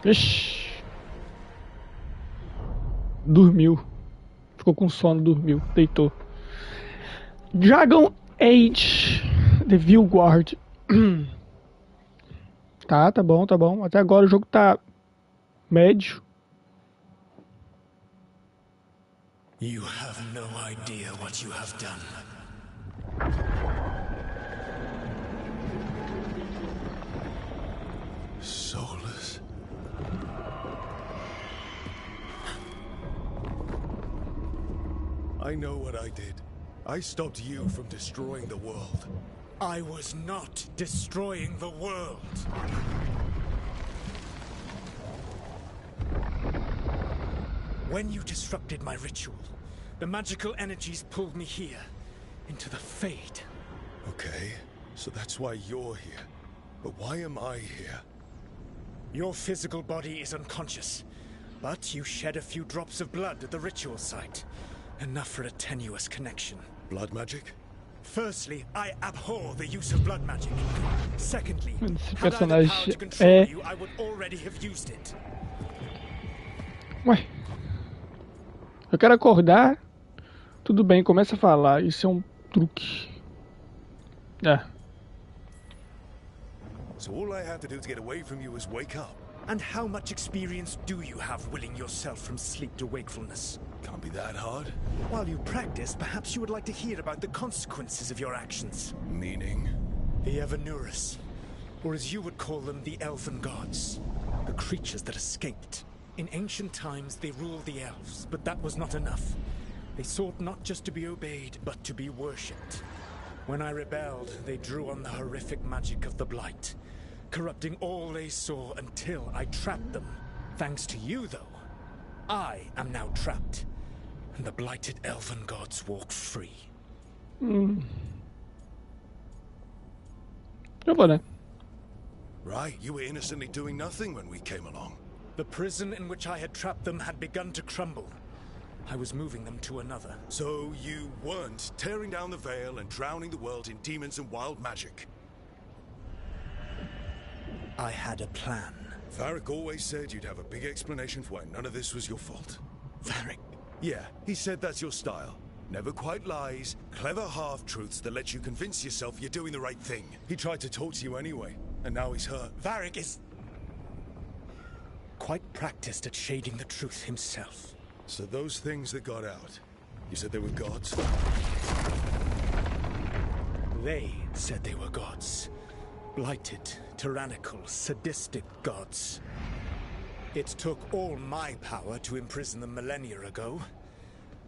Ixi. Dormiu. Ficou com sono, dormiu, deitou. Dragon AGE THE VEILGUARD. Tá bom, tá bom. Até agora o jogo tá médio. You have no idea what you have done. Soulless. I know what I did. I stopped you from destroying the world. I was not destroying the world. When you disrupted my ritual, the magical energies pulled me here, into the Fade. Okay, so that's why you're here. But why am I here? Your physical body is unconscious, but you shed a few drops of blood at the ritual site. Enough for a tenuous connection. Blood magic? Firstly, I abhor the use of blood magic. Secondly, Esse had I the power personagem to control é... you, I would already have used it. Ué. Eu quero acordar. Tudo bem, começa a falar. Isso é um truque. É. So all I have to do to get away from you is wake up. And how much experience do you have willing yourself from sleep to wakefulness? Can't be that hard. While you practice, perhaps you would like to hear about the consequences of your actions. Meaning? The Evanurus, or as you would call them, the Elven Gods. The creatures that escaped. In ancient times, they ruled the elves, but that was not enough. They sought not just to be obeyed, but to be worshipped. When I rebelled, they drew on the horrific magic of the Blight, corrupting all they saw until I trapped them. Thanks to you, though, I am now trapped, and the blighted elven gods walk free. Eu vou, né? Right, you were innocently doing nothing when we came along. The prison in which I had trapped them had begun to crumble. I was moving them to another. So you weren't tearing down the veil and drowning the world in demons and wild magic. I had a plan. Varric always said you'd have a big explanation for why none of this was your fault. Varric? Yeah, he said that's your style. Never quite lies, clever half-truths that let you convince yourself you're doing the right thing. He tried to talk to you anyway, and now he's hurt. Varric is quite practiced at shading the truth himself. So those things that got out, you said they were gods? They said they were gods. Blighted, tyrannical, sadistic gods. It took all my power to imprison them millennia ago,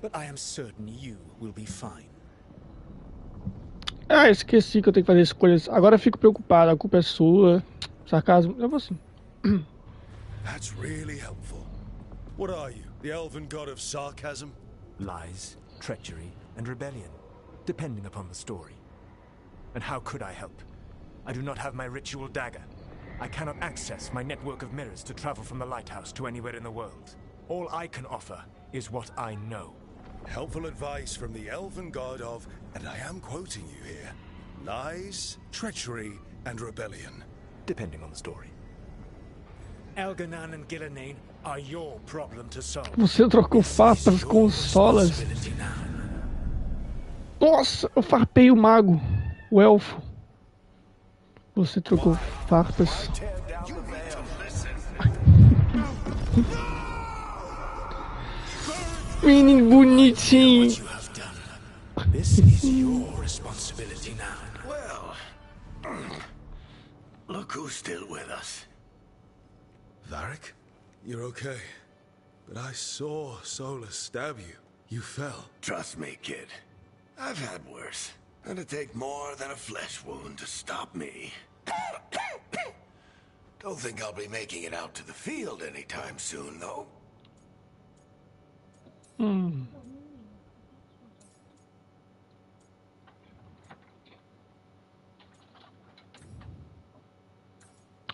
but I am certain you will be fine. Ah, esqueci que eu tenho que fazer escolhas. Agora eu fico preocupado, a culpa é sua. Sarcasmo, eu vou assim. That's really helpful. What are you, the elven god of sarcasm? Lies, treachery, and rebellion, depending upon the story. And how could I help? I do not have my ritual dagger. I cannot access my network of mirrors to travel from the lighthouse to anywhere in the world. All I can offer is what I know. Helpful advice from the elven god of, and I am quoting you here, lies, treachery, and rebellion. Depending on the story. Elganan and Gillenane are your problem to solve. Você trocou farpas com solas. Nossa, eu farpei o mago, o elfo. Você trocou farpas. Menino bonitinho. This is your responsibility now. Well, look who's still with us. Varric, you're okay. But I saw Solus stab you. You fell. Trust me, kid. I've had worse. It'll take more than a flesh wound to stop me. Don't think I'll be making it out to the field anytime soon, though.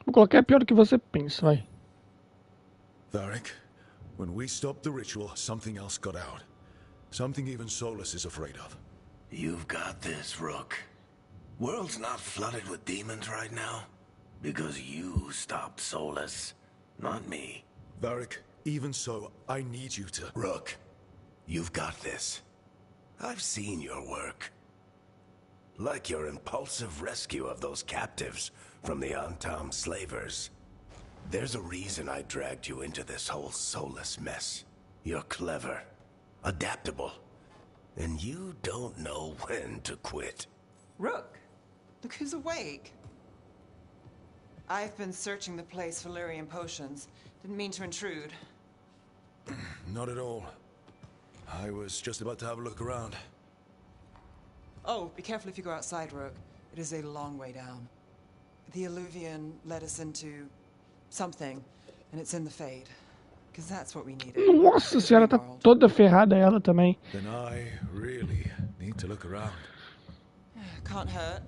Vou colocar pior do que você pensa, vai. Varric, when we stopped the ritual, something else got out. Something even Solus is afraid of. You've got this, Rook. World's not flooded with demons right now because you stopped Solus. not me. Varric, even so, I need you to... Rook, you've got this. I've seen your work. Like your impulsive rescue of those captives from the Antam slavers. There's a reason I dragged you into this whole soulless mess. You're clever, adaptable, and you don't know when to quit. Rook, look who's awake. I've been searching the place for Lyrian potions. Didn't mean to intrude. Not at all. I was just about to have a look around. Oh, be careful if you go outside, Rook. It is a long way down. The Alluvian led us into something, and it's in the Fade. Because that's what we needed. Nossa senhora, tá toda ferrada ela também. Then I really need to look around. Can't hurt,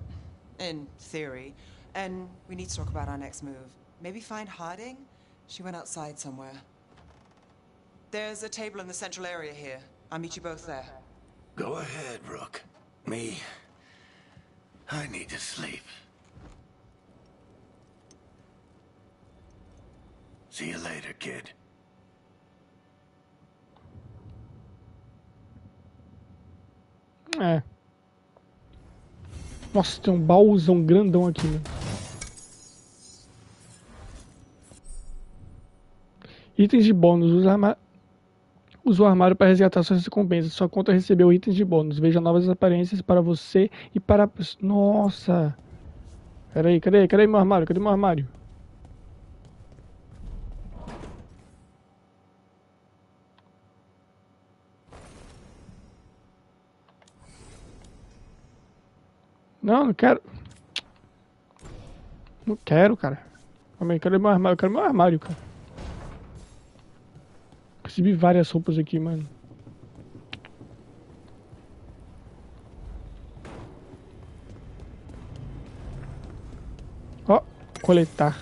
in theory. And we need to talk about our next move. Maybe find Harding? She went outside somewhere. There's a table in the central area here. I'll meet you both there. Go ahead, Rook. Me, I need to sleep. See you later, kid. É. Nossa, tem um baúzão grandão aqui, né? Itens de bônus. Usa o armário para resgatar suas recompensas. Sua conta recebeu itens de bônus. Veja novas aparências para você e para... Nossa! Peraí, cadê meu armário? Cadê meu armário? Não quero. Não quero, cara. Calma aí, cadê meu armário? Eu quero meu armário, cara. Recebi várias roupas aqui, mano. Ó, coletar.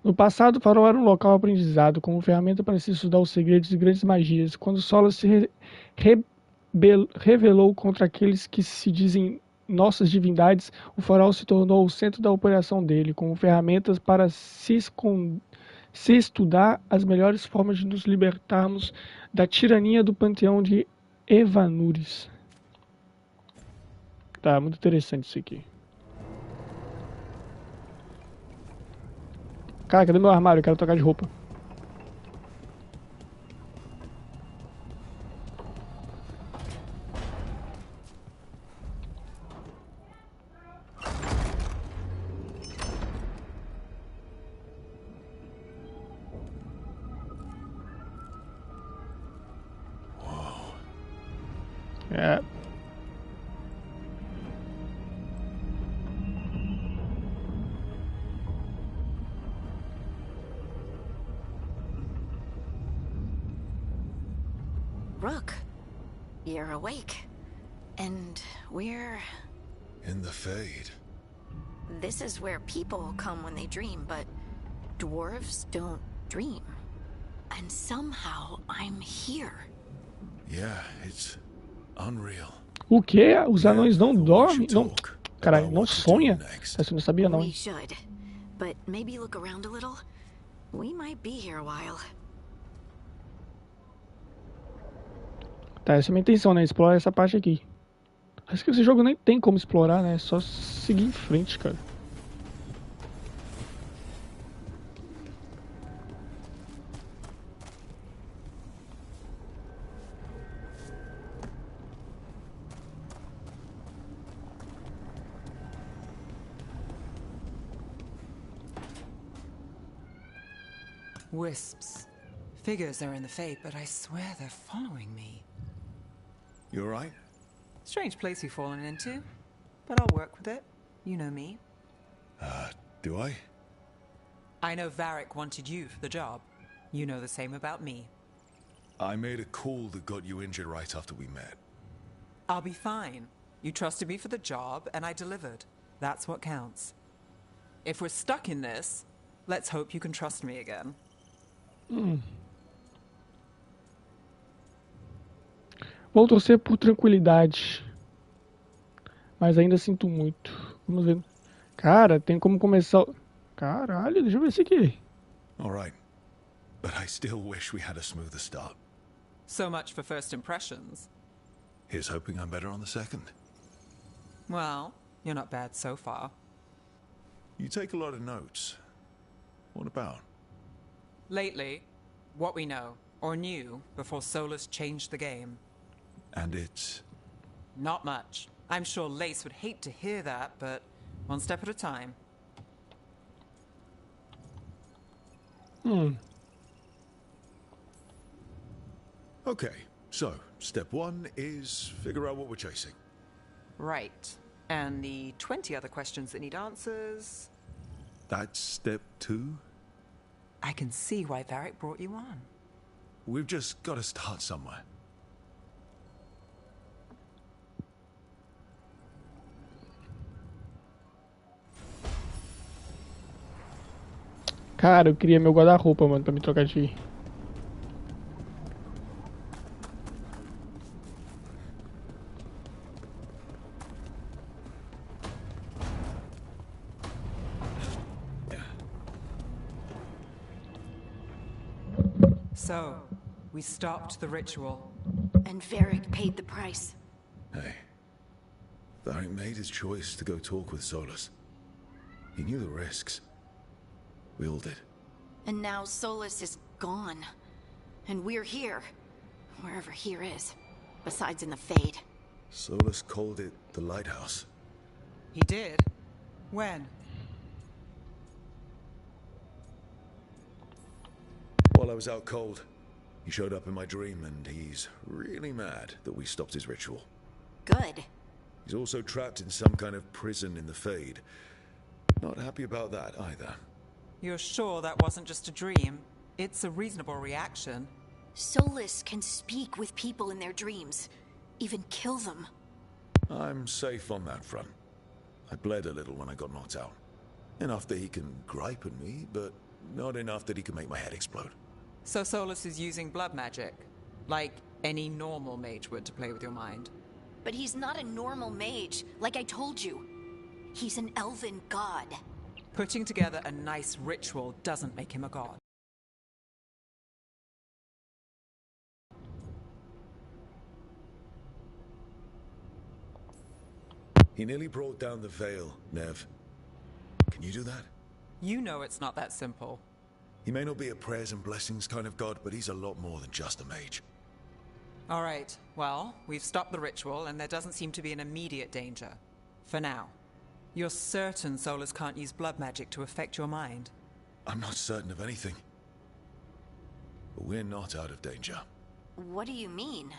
No passado, o farol era um local aprendizado, como ferramenta para se estudar os segredos de grandes magias. Quando Sola se revelou contra aqueles que se dizem nossas divindades, o farol se tornou o centro da operação dele, como ferramentas para se estudar as melhores formas de nos libertarmos da tirania do panteão de Evanures. Tá, muito interessante isso aqui. Cara, cadê meu armário? Eu quero trocar de roupa. É. Rook, you're awake. And we're... In the Fade. This is where people come when they dream, but dwarves don't dream. And somehow I'm here. Yeah, it's unreal. O quê? Os anões não dormem? Não, caralho, não sonha? Essa eu não sabia não. We should, but maybe look around a little. We might be here a while. Tá, essa é a minha intenção, né? Explorar essa parte aqui. Acho que esse jogo nem tem como explorar, né? É só seguir em frente, cara. Wisps. Figures are in the Fade, but I swear they're following me. You alright? Strange place you've fallen into, but I'll work with it. You know me. Do I? I know Varric wanted you for the job. You know the same about me. I made a call that got you injured right after we met. I'll be fine. You trusted me for the job, and I delivered. That's what counts. If we're stuck in this, let's hope you can trust me again. Vou torcer por tranquilidade. mas ainda sinto muito. Vamos ver. Cara, tem como começar... Caralho, deixa eu ver isso aqui. All right. But I still wish we had a smoother start. So much for first impressions. Here's hoping I'm better on the second. Well, you're not bad so far. You take a lot of notes. What about? Lately, what we know, or knew, before Solus changed the game. And it's... Not much. I'm sure Lace would hate to hear that, but one step at a time. Okay, so step 1 is figure out what we're chasing. Right. And the 20 other questions that need answers... That's step 2? I can see why Varric brought you on. We've just got to start somewhere. Cara, eu queria meu guarda-roupa, mano, pra me trocar de... So, we stopped the ritual. And Varric paid the price. Hey, Varric made his choice to go talk with Solus. He knew the risks. We all did. And now Solus is gone. And we're here. Wherever here is. Besides in the Fade. Solus called it the lighthouse. He did? When? While I was out cold, he showed up in my dream and he's really mad that we stopped his ritual. Good. He's also trapped in some kind of prison in the Fade. Not happy about that either. You're sure that wasn't just a dream? It's a reasonable reaction. Solus can speak with people in their dreams. Even kill them. I'm safe on that front. I bled a little when I got knocked out. Enough that he can gripe at me, but not enough that he can make my head explode. So Solus is using blood magic, like any normal mage would to play with your mind. But he's not a normal mage, like I told you. He's an elven god. Putting together a nice ritual doesn't make him a god. He nearly brought down the veil, Nev. Can you do that? You know it's not that simple. He may not be a prayers and blessings kind of god, but he's a lot more than just a mage. All right, well, we've stopped the ritual and there doesn't seem to be an immediate danger. For now. You're certain Solus can't use blood magic to affect your mind? I'm not certain of anything. But we're not out of danger. What do you mean?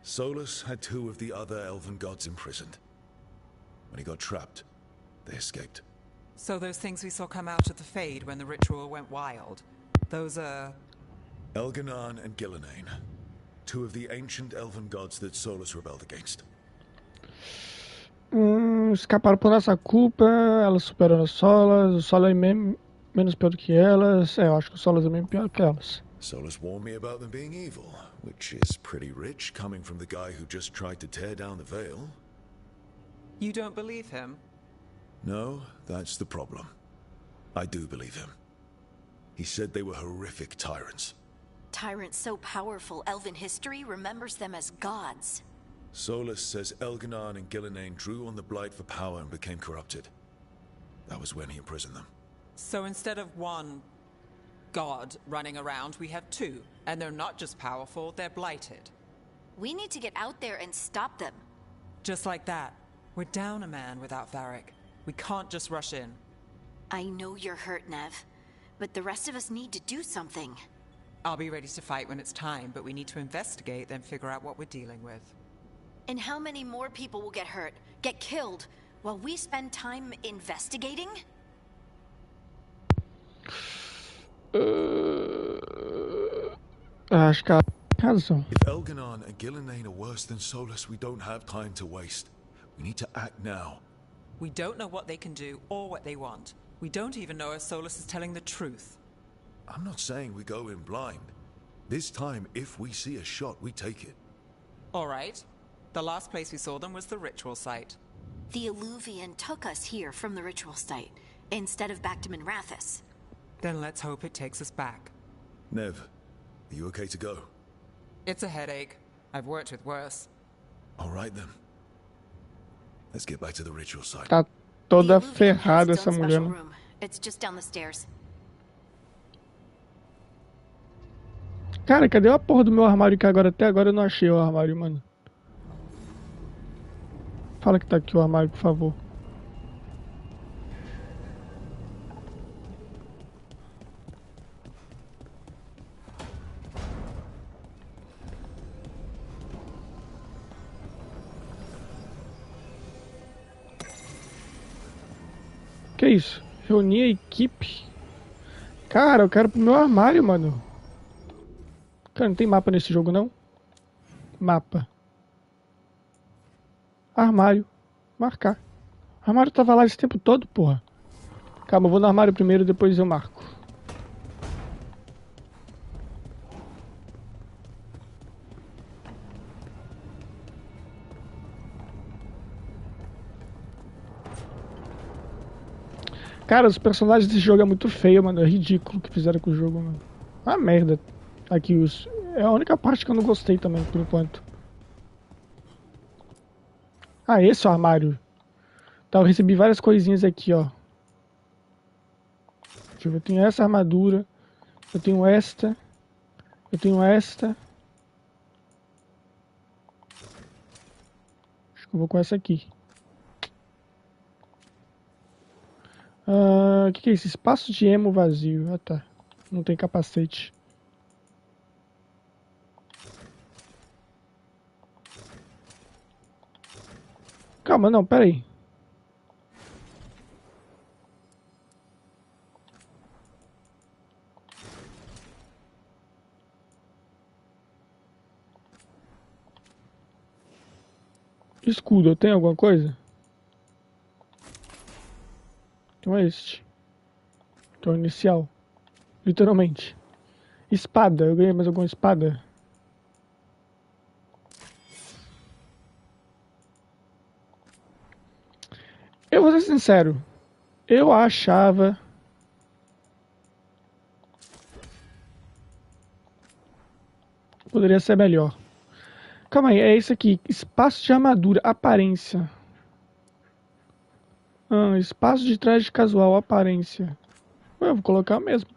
Solus had 2 of the other elven gods imprisoned. When he got trapped, they escaped. So those things we saw come out of the Fade when the ritual went wild, those are... Elganan and Gillenane. 2 of the ancient elven gods that Solus rebelled against. Escaparam por nossa culpa, elas superaram as Solas, o Solas é menos pior do que elas. Eu acho que o Solas é bem pior que elas. Solus warned me about them being evil, which is pretty rich coming from the guy who just tried to tear down the veil. You don't believe him? No, that's the problem. I do believe him. He said they were horrific tyrants. Tyrants so powerful, elven history remembers them as gods. Solus says Elganan and Gillenane drew on the Blight for power and became corrupted. That was when he imprisoned them. So instead of one god running around, we have 2. And they're not just powerful, they're blighted. We need to get out there and stop them. Just like that. We're down a man without Varric. We can't just rush in. I know you're hurt, Nev. But the rest of us need to do something. I'll be ready to fight when it's time, but we need to investigate, then figure out what we're dealing with. And how many more people will get hurt, get killed, while we spend time investigating? Acho que ela tem razão. If Elganan and Gillenane are worse than Solus, we don't have time to waste. We need to act now. We don't know what they can do or what they want. We don't even know if Solus is telling the truth. I'm not saying we go in blind. This time, if we see a shot, we take it. All right. The last place we saw them was the ritual site. The Illuvian took us here from the ritual site, instead of back to Minrathous. Then let's hope it takes us back. Nev, are you okay to go? It's a headache. I've worked with worse. All right then. Let's get back to the ritual site. Tá toda ferrada essa mulher, né? It's just down the stairs. Cara, cadê a porra do meu armário que agora até agora eu não achei o armário, mano? Fala que tá aqui o armário, por favor. Que isso? Reunir a equipe? Cara, eu quero pro meu armário, mano. Cara, não tem mapa nesse jogo, não? Mapa. Armário. Marcar. O armário tava lá esse tempo todo, porra. Calma, eu vou no armário primeiro, depois eu marco. Cara, os personagens desse jogo é muito feio, mano. É ridículo o que fizeram com o jogo, mano. Ah, merda. Aqui, é a única parte que eu não gostei também, por enquanto. Ah, esse é o armário. Tá, eu recebi várias coisinhas aqui, ó. Deixa eu ver, eu tenho essa armadura. Eu tenho esta. Eu tenho esta. Acho que eu vou com essa aqui. O que é isso? Espaço de emo vazio. Ah, tá. Não tem capacete. Calma, não, peraí. Escudo, eu tenho alguma coisa? Então é este. Então inicial. Literalmente. Espada, eu ganhei mais alguma espada? Eu vou ser sincero. Eu achava... Poderia ser melhor. Calma aí, é isso aqui. Espaço de armadura, aparência. Espaço de traje casual, aparência. Eu vou colocar mesmo.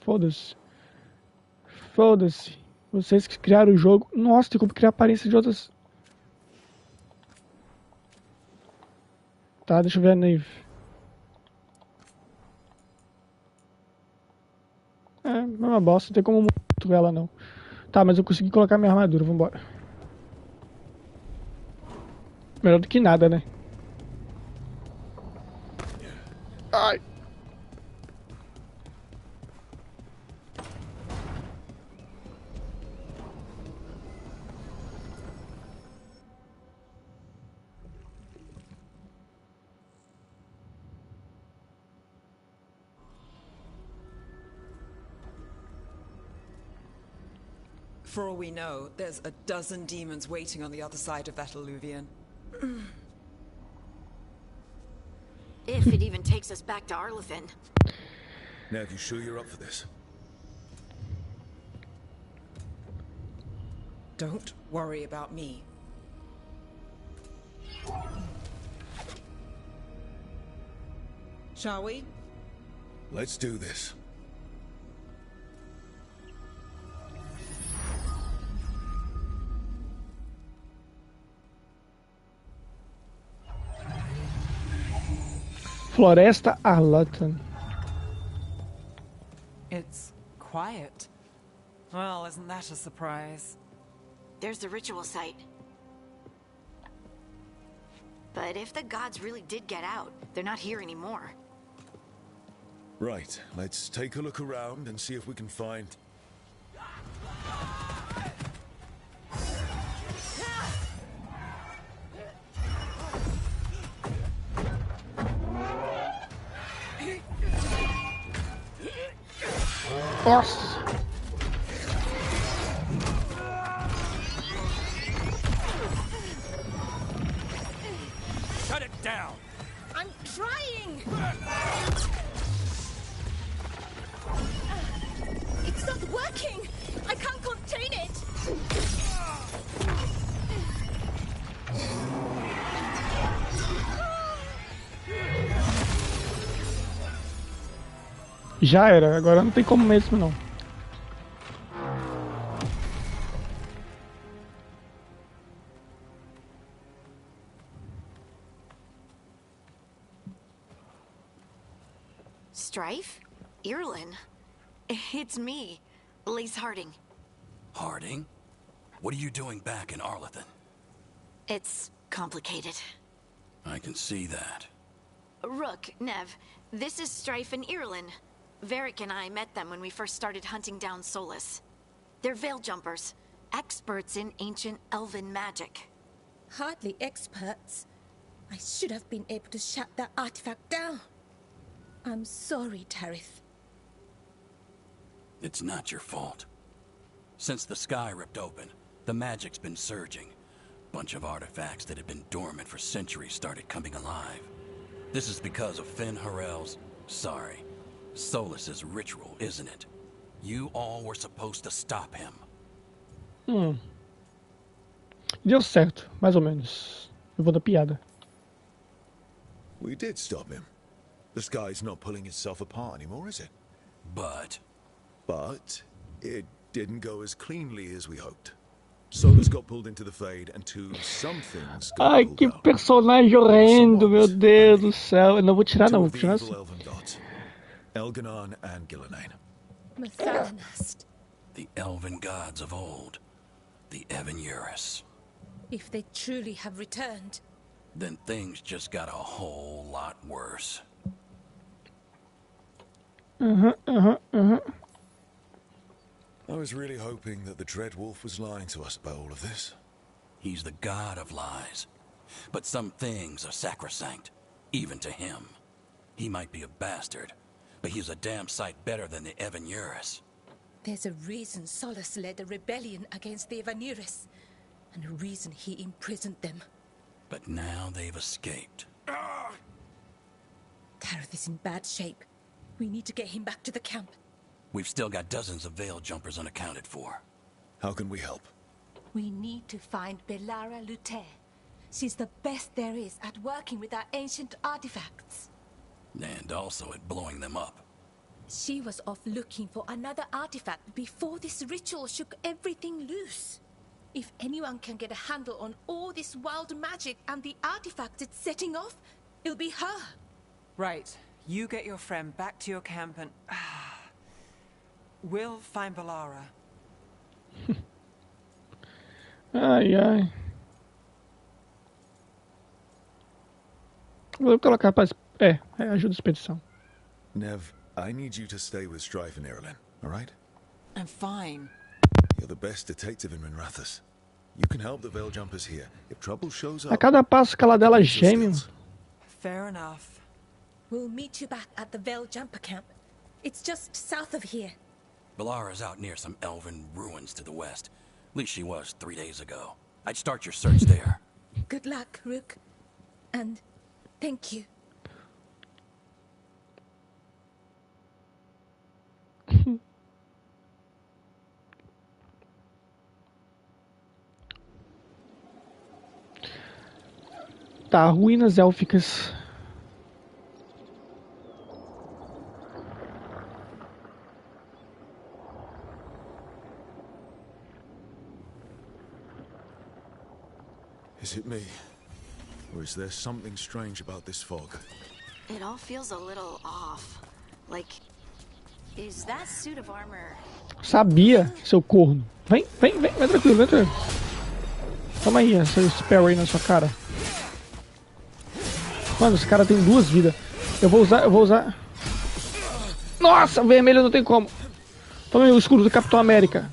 Foda-se. Foda-se. Vocês que criaram o jogo. Nossa, tem como criar aparência de outras. Tá, deixa eu ver a Nave. É, uma bosta, não tem como muito ela não. Tá, mas eu consegui colocar minha armadura, vambora. Melhor do que nada, né? Ai. For all we know, there's a dozen demons waiting on the other side of that Illuvian. If it even takes us back to Arlithin. Nev, you sure you're up for this? Don't worry about me. Shall we? Let's do this. Floresta Arlatan. It's quiet. Well, isn't that a surprise? There's the ritual site. But if the gods really did get out, they're not here anymore. Right, let's take a look around and see if we can find... Nossa. Shut it down. I'm trying. It's not working. I can't contain it. Já era, agora não tem como mesmo não. Strife? Irlin? It's me, Lace Harding. Harding? What are you doing back in Arlington? It's complicated. I can see that. Rook, Nev, this is Strife and Irlin. Varric and I met them when we first started hunting down Solus. They're veil jumpers, experts in ancient elven magic. Hardly experts. I should have been able to shut that artifact down. I'm sorry, Tarith. It's not your fault. Since the sky ripped open, the magic's been surging. Bunch of artifacts that had been dormant for centuries started coming alive. This is because of Finn Harel's... sorry. Solus's ritual, isn't it? You all were supposed to stop him. Deu certo, mais ou menos. Eu vou dar piada. We did stop him. The sky's not pulling itself apart anymore, is it? But it didn't go as cleanly as we hoped. Solus got pulled into the Fade, and some things got Ai, pulled que out. personagem horrendo, meu Deus do céu. Eu não vou tirar não, vou tirar assim. Elganon and Gillenane. Mathalanast. the elven gods of old, the Evan-Eurus. If they truly have returned, Then things just got a whole lot worse. I was really hoping that the Dread Wolf was lying to us about all of this. He's the god of lies. But some things are sacrosanct, even to him. He might be a bastard, but he's a damn sight better than the Evan-Eurus. there's a reason Solus led a rebellion against the Evan-Eurus, and a reason he imprisoned them. But now they've escaped. Tarith is in bad shape. We need to get him back to the camp. We've still got dozens of veil jumpers unaccounted for. How can we help? We need to find Belara Luther. She's the best there is at working with our ancient artifacts. And also at blowing them up. She was off looking for another artifact before this ritual shook everything loose. If anyone can get a handle on all this wild magic and the artifacts it's setting off, it'll be her. Right. You get your friend back to your camp and... we'll find Belara. Ai, ai. Vou colocar para... ajuda a expedição. Nev, I need you to stay with Strife and Irulan, alright? I'm fine. You're the best detective in Minrathous. You can help the Veil Jumpers here. If trouble shows A up... cada passo que ela dela geme. Fair enough. We'll meet you back at the Veil Jumper camp. It's just south of here. Belara's out near some elven ruins to the west. At least she was 3 days ago. I'd start your search there. Good luck, Rook. And thank you. Tá, ruínas élficas. Is it me? Or is there something strange about this fog? It all feels a little off. Like, is that suit of armor? Sabia, seu corno. Vem tranquilo, vem tranquilo. Toma aí, essa spell aí na sua cara. Mano, esse cara tem 2 vidas. Eu vou usar. Nossa, vermelho não tem como. Toma aí o escudo do Capitão América.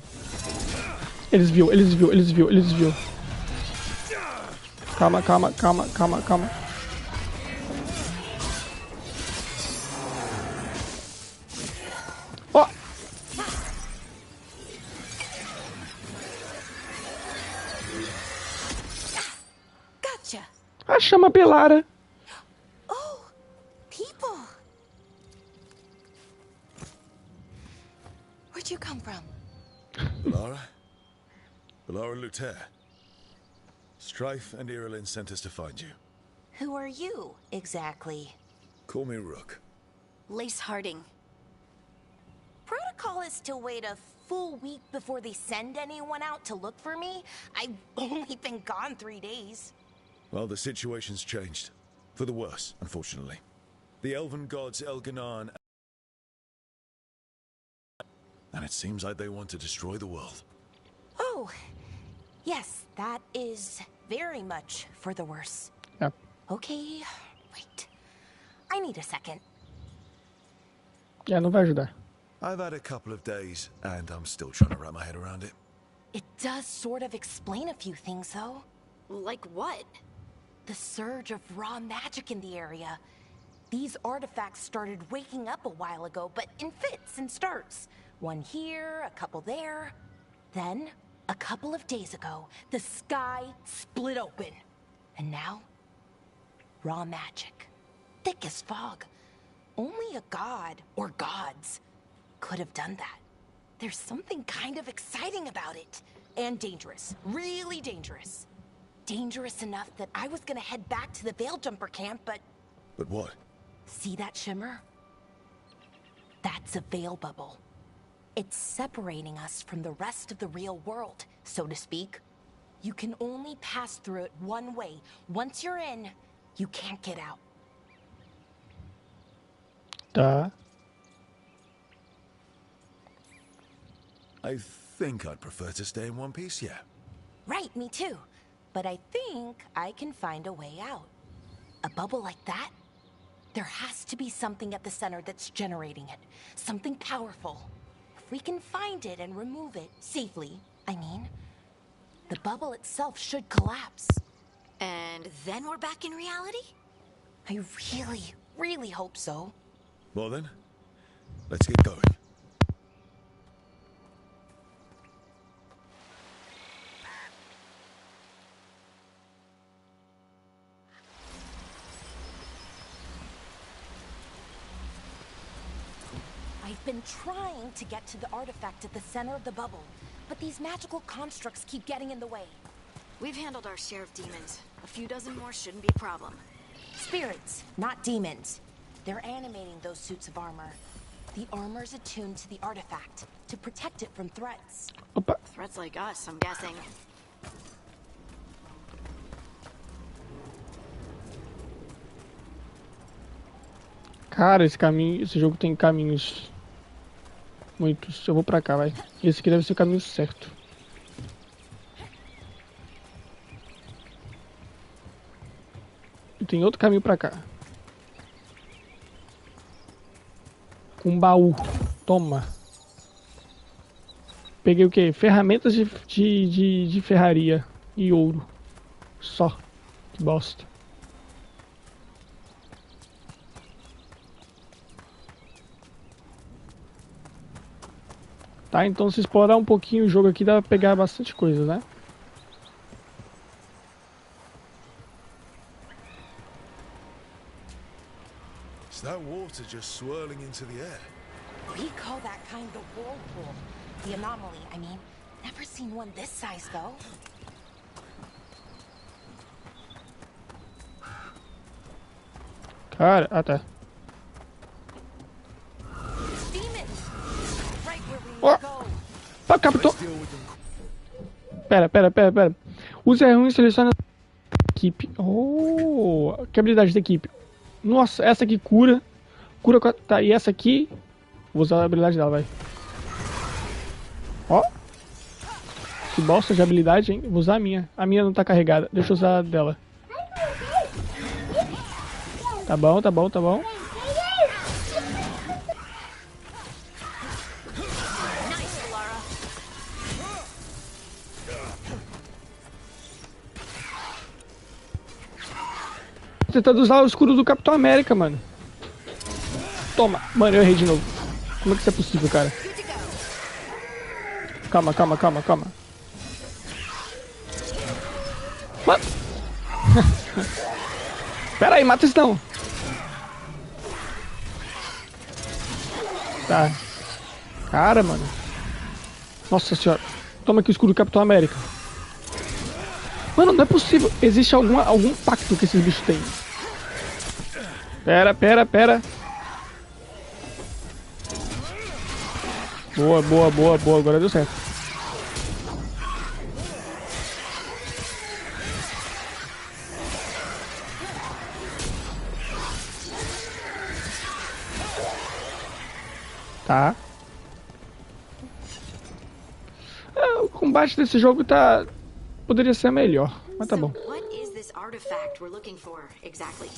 Eles viu. Calma. Ó. A chama Belara. Oh, people. Where'd you come from? Belara? Belara Luther. Strife and Irulan sent us to find you. Who are you, exactly? Call me Rook. Lace Harding. Protocol is to wait a full week before they send anyone out to look for me. I've only been gone 3 days. Well, the situation's changed. For the worse, unfortunately. The elven gods Elganar and it seems like they want to destroy the world. Oh, yes, that is very much for the worse. Yep. Okay, wait. I need a second. É, não vai ajudar. I've had a couple of days, and I'm still trying to wrap my head around it. It does sort of explain a few things, though. Like what? The surge of raw magic in the area. These artifacts started waking up a while ago, but in fits and starts. One here, a couple there. Then, a couple of days ago, the sky split open. And now, raw magic. Thick as fog. Only a god, or gods, could have done that. There's something kind of exciting about it. And dangerous. Really dangerous. Dangerous enough that I was gonna head back to the Veil Jumper camp, but... But what? See that shimmer? That's a veil bubble. It's separating us from the rest of the real world, so to speak. You can only pass through it one way. Once you're in, you can't get out. Tá. I think I'd prefer to stay in one piece, yeah. Right, me too. But I think I can find a way out. A bubble like that? There has to be something at the center that's generating it. Something powerful. If we can find it and remove it, safely, I mean, the bubble itself should collapse. And then we're back in reality? I really, really hope so. Well then, let's get going. I've been trying to get to the artifact at the center of the bubble, but these magical constructs keep getting in the way. We've handled our share of demons. A few dozen more shouldn't be a problem. Spirits, not demons. They're animating those suits of armor. The armor's attuned to the artifact, to protect it from threats. Opa. Threats like us, I'm guessing. Cara, esse jogo tem caminhos muitos. Eu vou pra cá, vai. Esse aqui deve ser o caminho certo. E tem outro caminho pra cá. Com baú. Toma. Peguei o que? Ferramentas de ferraria e ouro. Só. Que bosta. Tá, então se explorar um pouquinho o jogo aqui dá pra pegar bastante coisa, né? Is that water just swirling into the air? We call that kind of whirlpool. The anomaly, I mean. Never seen one this size, though. Cara, ah tá. Ó, captou. Pera. Use R1 e selecione a equipe. Oh, que habilidade da equipe. Nossa, essa aqui cura. Tá, e essa aqui. Vou usar a habilidade dela, vai. Ó. Que bosta de habilidade, hein? Vou usar a minha. A minha não tá carregada. Deixa eu usar a dela. Tá bom. Tô tentando usar o escudo do Capitão América, mano. Toma. Mano, eu errei de novo. Como é que isso é possível, cara? Calma. Mano. Pera aí, mata isso não. Tá. Cara, mano. Nossa senhora. Toma aqui o escudo do Capitão América. Mano, não é possível. Existe algum pacto que esses bichos têm. Pera. Boa. Agora deu certo. Tá. O combate desse jogo tá... poderia ser melhor, mas tá bom. What is this artifact we're looking for exactly?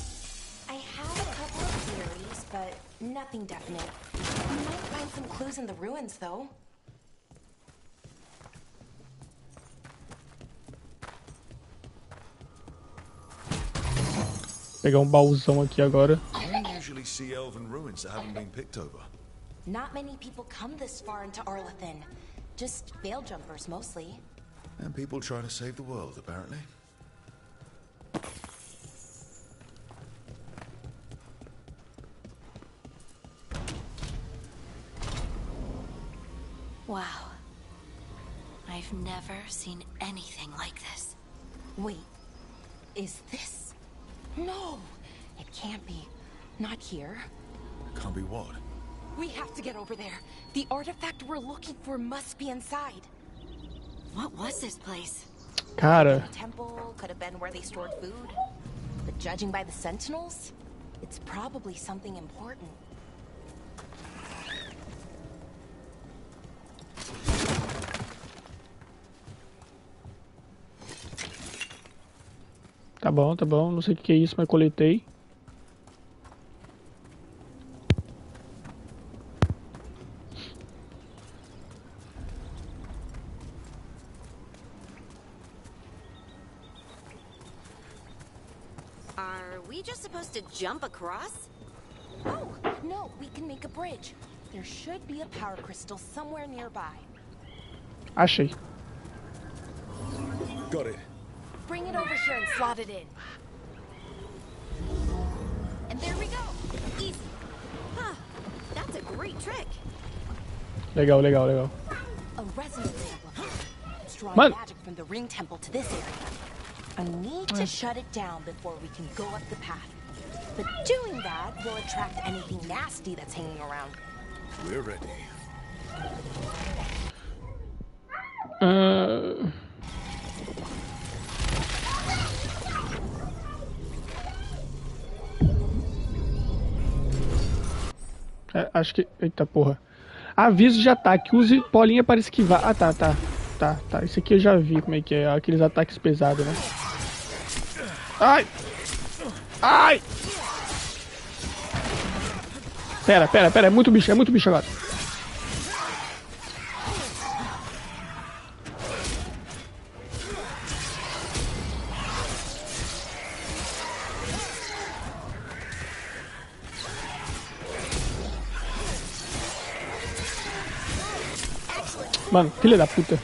I have a couple of theories, but nothing definite. We might find some clues in the ruins, though. Pegar baúzão aqui agora. You usually see elven ruins that haven't been picked over. Not many people come this far into Arlathan. Just veil jumpers, mostly. And people trying to save the world, apparently. Wow. I've never seen anything like this. Wait, is this? No, it can't be. Not here. Can't be what? We have to get over there. The artifact we're looking for must be inside. What was this place? Cara. A temple, could have been where they stored food. But judging by the sentinels, it's probably something important. Tá bom. Não sei o que é isso, mas coletei. Are we just supposed to jump across? Oh, no, we can make a bridge. There should be a power crystal somewhere nearby. Achei. Got it. Bring it over here and slot it in. And there we go. Easy. Huh. That's a great trick. Legal. A resonance amplifier. It's drawing Man. magic from the ring temple to this area. I need to shut it down before we can go up the path. But doing that will attract anything nasty that's hanging around. We're ready. Acho que... Eita porra. Aviso de ataque. Use bolinha para esquivar. Ah, tá. Isso aqui eu já vi como é que é. Aqueles ataques pesados, né? Ai! Pera. É muito bicho agora. Mano, filha da puta.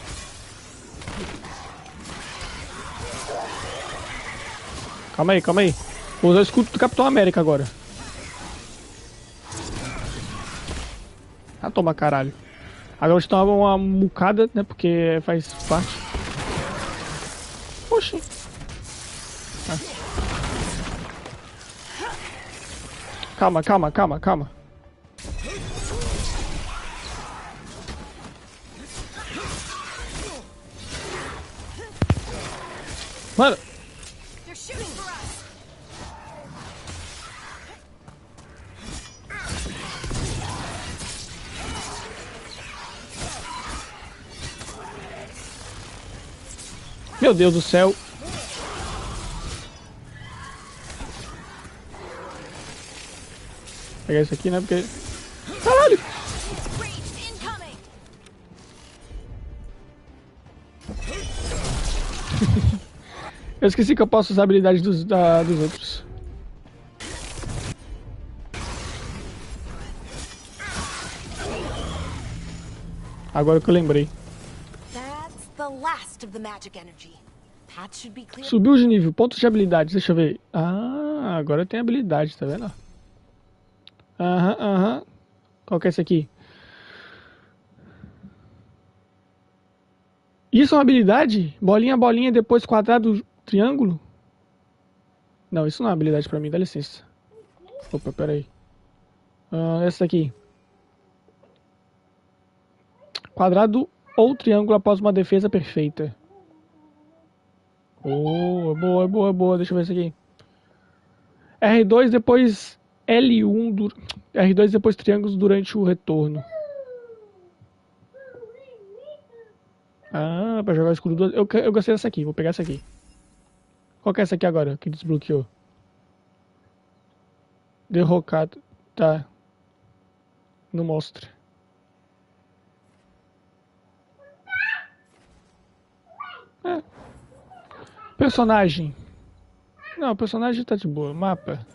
Calma aí. Vou usar o escudo do Capitão América agora. Ah, toma caralho. Agora está uma mucada, né? Porque faz parte. Oxi. Calma. Mano. Meu Deus do céu. Vou pegar isso aqui, né? Porque... Caralho! Eu esqueci que eu posso usar a habilidade dos outros. Agora que eu lembrei. That's the last of the magic energy. That should be clear. Subiu de nível. Pontos de habilidade. Deixa eu ver. Ah, agora tem habilidade, tá vendo? Aham. Qual que é esse aqui? Isso é uma habilidade? Bolinha, bolinha, depois quadrado, triângulo? Não, isso não é uma habilidade pra mim, dá licença. Opa, pera aí. Essa aqui. Quadrado ou triângulo após uma defesa perfeita. Oh, boa. Deixa eu ver isso aqui. R2 depois L1. R2 depois triângulos durante o retorno. Ah, pra jogar o escudo 2. Eu gostei dessa aqui, vou pegar essa aqui. Qual que é essa aqui agora que desbloqueou? Derrocado. Tá. Não mostra. Personagem. Não, o personagem tá de boa. Mapa.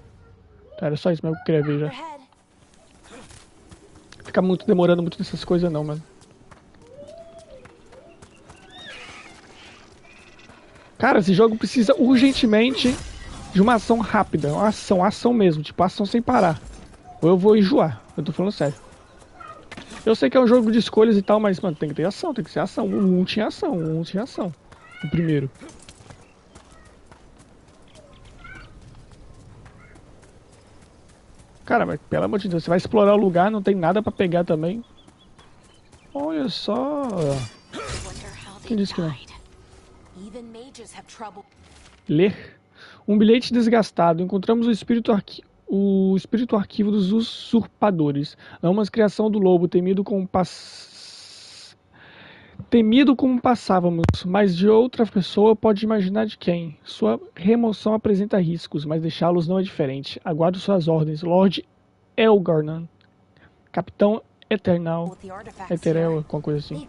Tá, era só isso mesmo que eu queria ver já. Fica muito demorando muito nessas coisas não, mano. Cara, esse jogo precisa urgentemente de uma ação rápida. Uma ação mesmo. Tipo, ação sem parar. Ou eu vou enjoar. Eu tô falando sério. Eu sei que é um jogo de escolhas e tal, mas, mano, tem que ter ação, tem que ser ação. O 1 tinha ação, o primeiro. Cara, mas pelo amor de Deus, você vai explorar o lugar, não tem nada pra pegar também. Olha só. Quem disse que não? Ler. Um bilhete desgastado. Encontramos o espírito arquivo dos usurpadores. Amamos criação do lobo, temido como passávamos, mas de outra pessoa pode imaginar de quem. Sua remoção apresenta riscos, mas deixá-los não é diferente. Aguardo suas ordens, Lord Elgarnan, Capitão Eternal, Eterel, alguma coisa assim.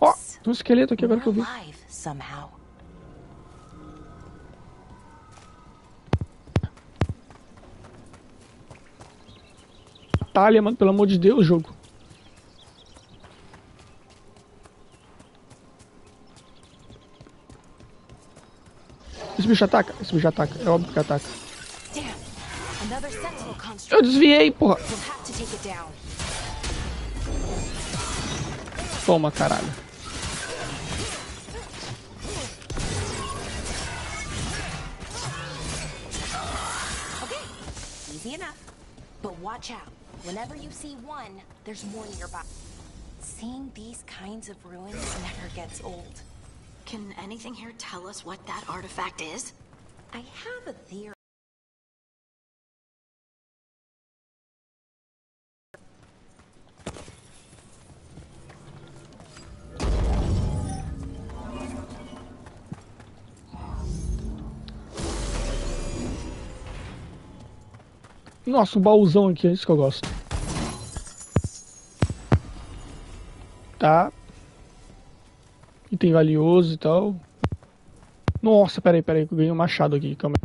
Ó, tem um esqueleto aqui agora que eu vi. Batalha, mano, pelo amor de Deus, jogo. Esse bicho ataca? Esse bicho ataca, é óbvio que ataca. Eu desviei, porra. Toma, caralho. Easy enough. But watch out. Whenever you see one, there's more nearby. Seeing these kinds of ruins never gets old. Can anything here tell us what that artifact is? I have a theory. Nossa, um baúzão aqui, é isso que eu gosto. Tá. Item valioso e tal. Nossa, peraí, que eu ganhei um machado aqui, calma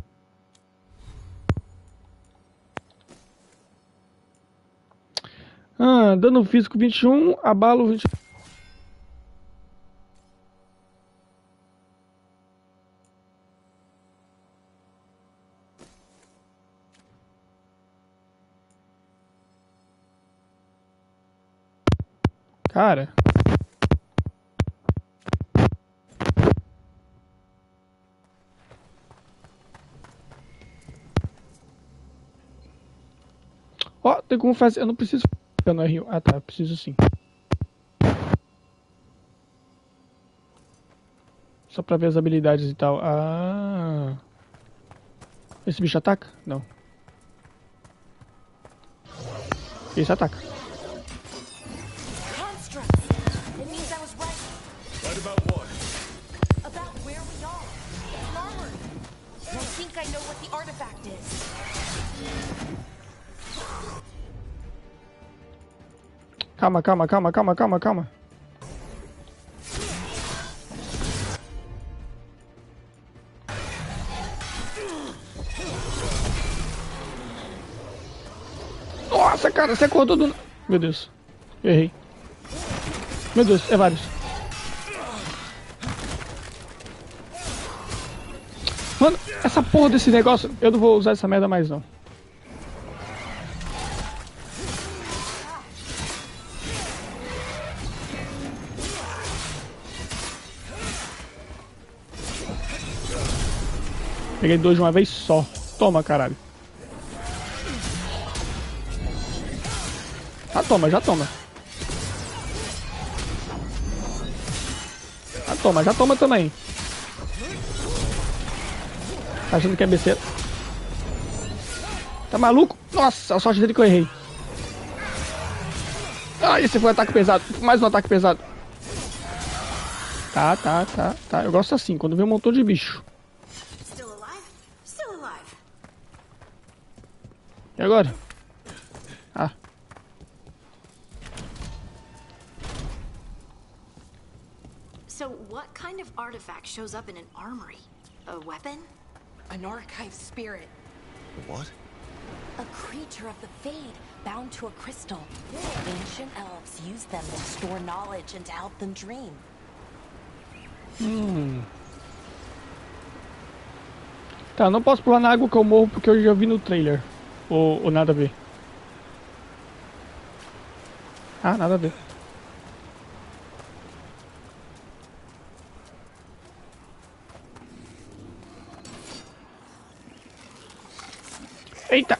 aí. Dano físico 21, abalo 20. Cara. Ó, tem como fazer. Eu não preciso. Eu não R1. Ah tá, eu preciso sim. Só pra ver as habilidades e tal. Ah. Esse bicho ataca? Não. Esse ataca. Calma. Nossa, cara, você acordou do... Meu Deus. Errei. Meu Deus, é vários. Mano, essa porra desse negócio... Eu não vou usar essa merda mais, não. Peguei 2 de uma vez só. Toma, caralho. Já toma, já toma. Já toma também. Tá achando que é besteira? Tá maluco? Nossa, a sorte dele que eu errei. Ah, esse foi um ataque pesado. Mais um ataque pesado. Tá. Eu gosto assim, quando vem um montão de bicho. E agora? Ah. So what kind of artifact shows up in an armory? A weapon? An archive spirit. What? A creature of the Fade, bound to a crystal. Ancient elves use them to store knowledge and to help them dream. Tá, não posso pular na água que eu morro porque eu já vi no trailer. Ou nada a ver? Ah, nada a ver. Eita!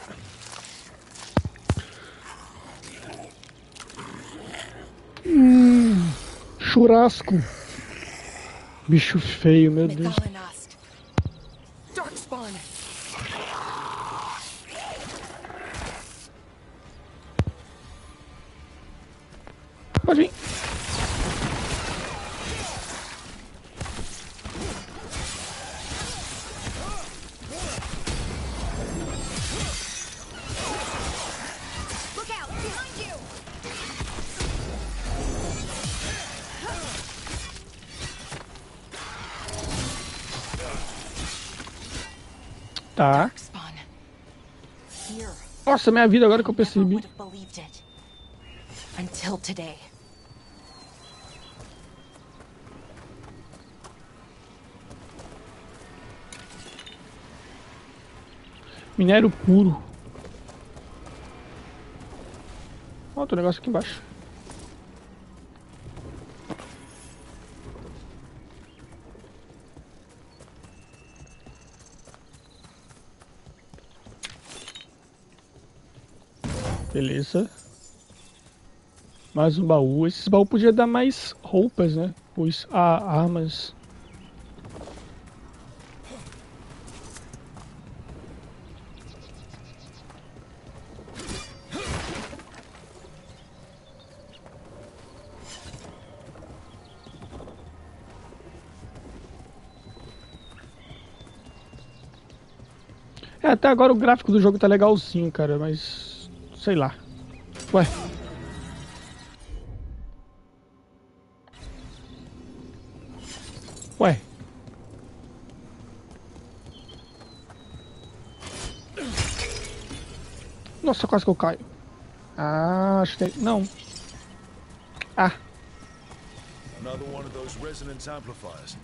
Churrasco. Bicho feio, meu Deus. Pode vir. Tá. Nossa, minha vida agora que eu percebi. Until today. Minério puro. Ó, tem um negócio aqui embaixo. Beleza. Mais um baú. Esses baús podiam dar mais roupas, né? Pois armas. É, até agora o gráfico do jogo tá legalzinho, cara, mas... sei lá. Ué. Ué. Nossa, quase que eu caio. Ah, acho que... não. Ah. Another one of those resonance amplifiers.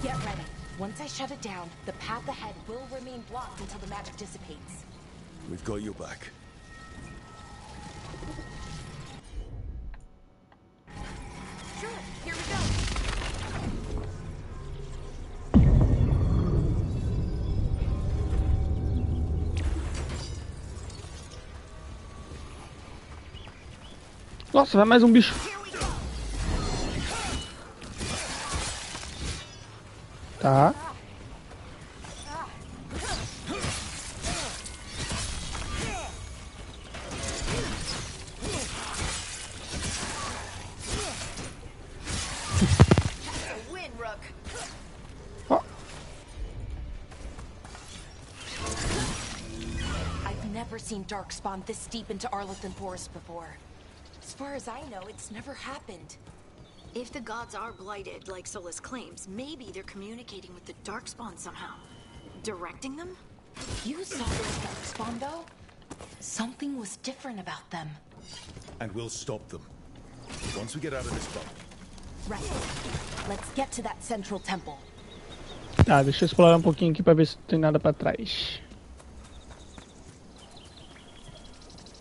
Get ready. Once I shut it down, the path ahead will remain blocked until the magic dissipates. We've got your back. Sure, here we go. Nossa, vai mais um bicho. Tá. Ó. I've never seen Darkspawn this deep into Arlington Forest before. As far as I know, it's never happened. If the gods are blighted, like Solus claims, maybe they're communicating with the Darkspawn somehow. Directing them? You saw those Darkspawn, though? Something was different about them. And we'll stop them. Once we get out of this bubble. Right. Let's get to that central temple. Tá, deixa eu explorar um pouquinho aqui pra ver se não tem nada pra trás.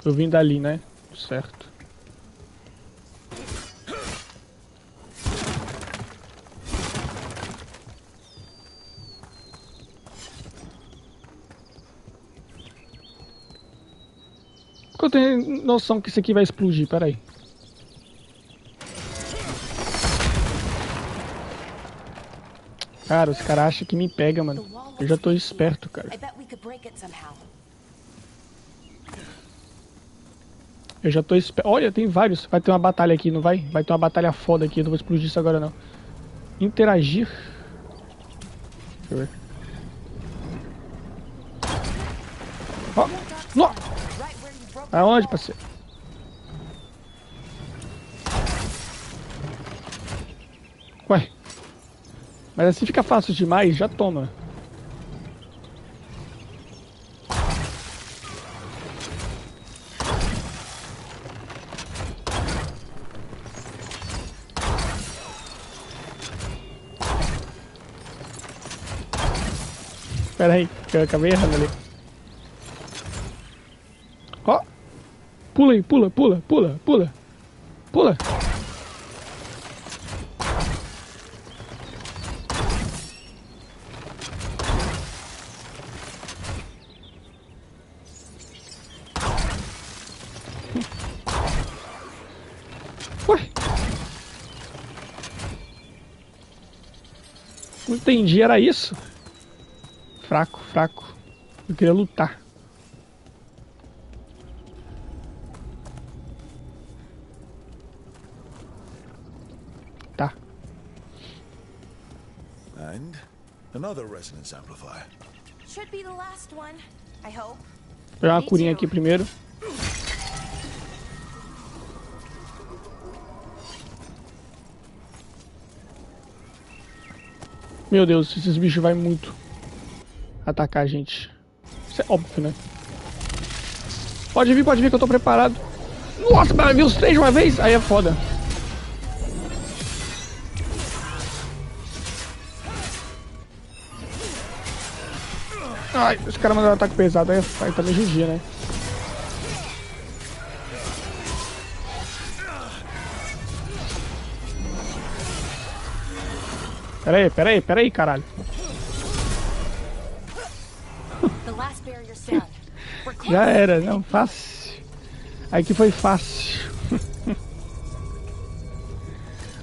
Eu vim dali, né? Certo. Porque eu tenho noção que isso aqui vai explodir, peraí. Cara, os caras acham que me pega, mano. Eu já tô esperto, cara. Eu já tô esperto. Olha, tem vários. Vai ter uma batalha aqui, não vai? Vai ter uma batalha foda aqui. Eu não vou explodir isso agora, não. Interagir. Deixa eu ver. Ó. Nó. Aonde, parceiro? Ué. Mas assim fica fácil demais, já toma. Pera aí, que eu acabei errando ali. Ó! Pula aí, pula, pula, pula, pula. Pula! Ué! Não entendi, era isso? Fraco, fraco. Eu queria lutar. Tá. And another resonance amplifier. Should be the last one, I hope. Vou pegar uma curinha aqui primeiro. Meu Deus, esses bichos vai muito atacar a gente. Isso é óbvio, né? Pode vir que eu tô preparado. Nossa, para vir os três de uma vez? Aí é foda. Ai, os caras mandaram um ataque pesado. Aí tá meio judia, né? Pera aí, caralho. Já era, não, fácil. Aí que foi fácil.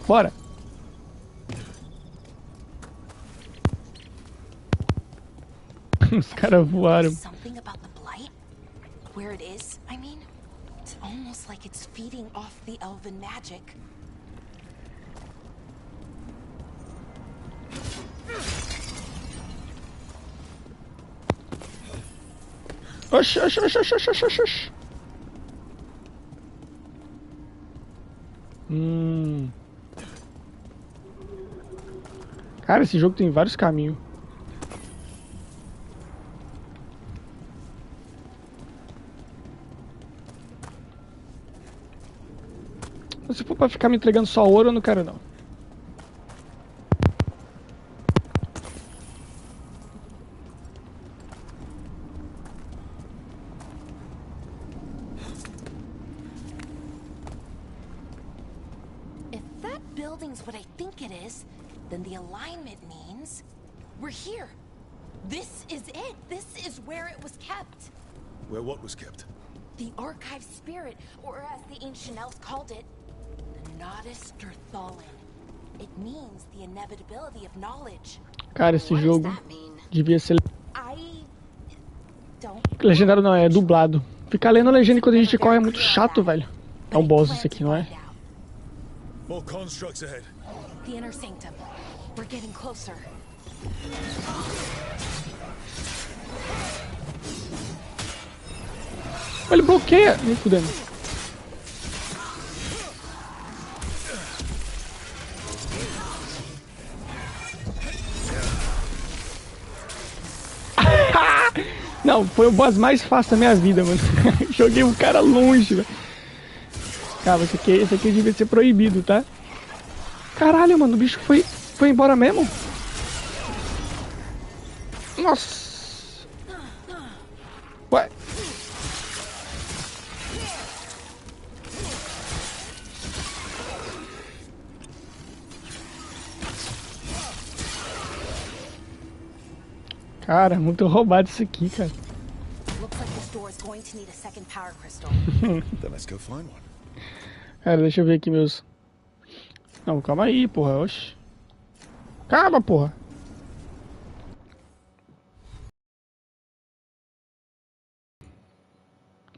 Bora. Os caras voaram. Something about the blight? Where it is, I mean? It's almost like it's feeding off the elven magic. Oxi, oxi, oxi, oxi, oxi, oxi, oxi. Cara, esse jogo tem vários caminhos. Se for pra ficar me entregando só ouro, eu não quero não. What I think it is, then the alignment means we're here. This is it. This is where it was kept. Where what was kept? The archive spirit, or as the ancient elves called it, the Nodus Derthalin. It means the inevitability of knowledge. Cara, esse jogo devia ser legendado, não, é dublado. Ficar lendo a legenda enquanto a gente corre é muito chato, velho. É um boss esse aqui, não é? More constructs ahead. The inner sanctum. We're getting closer. Ele bloqueia. Nem fudendo. Não, foi o boss mais fácil da minha vida, mano. Joguei o cara longe, velho. Cara, esse aqui devia ser proibido, tá? Caralho, mano, o bicho foi embora mesmo? Nossa! Ué? Cara, muito roubado isso aqui, cara. Then let's go find one. Cara, deixa eu ver aqui meus... Não, calma aí, porra. Oxi. Calma, porra.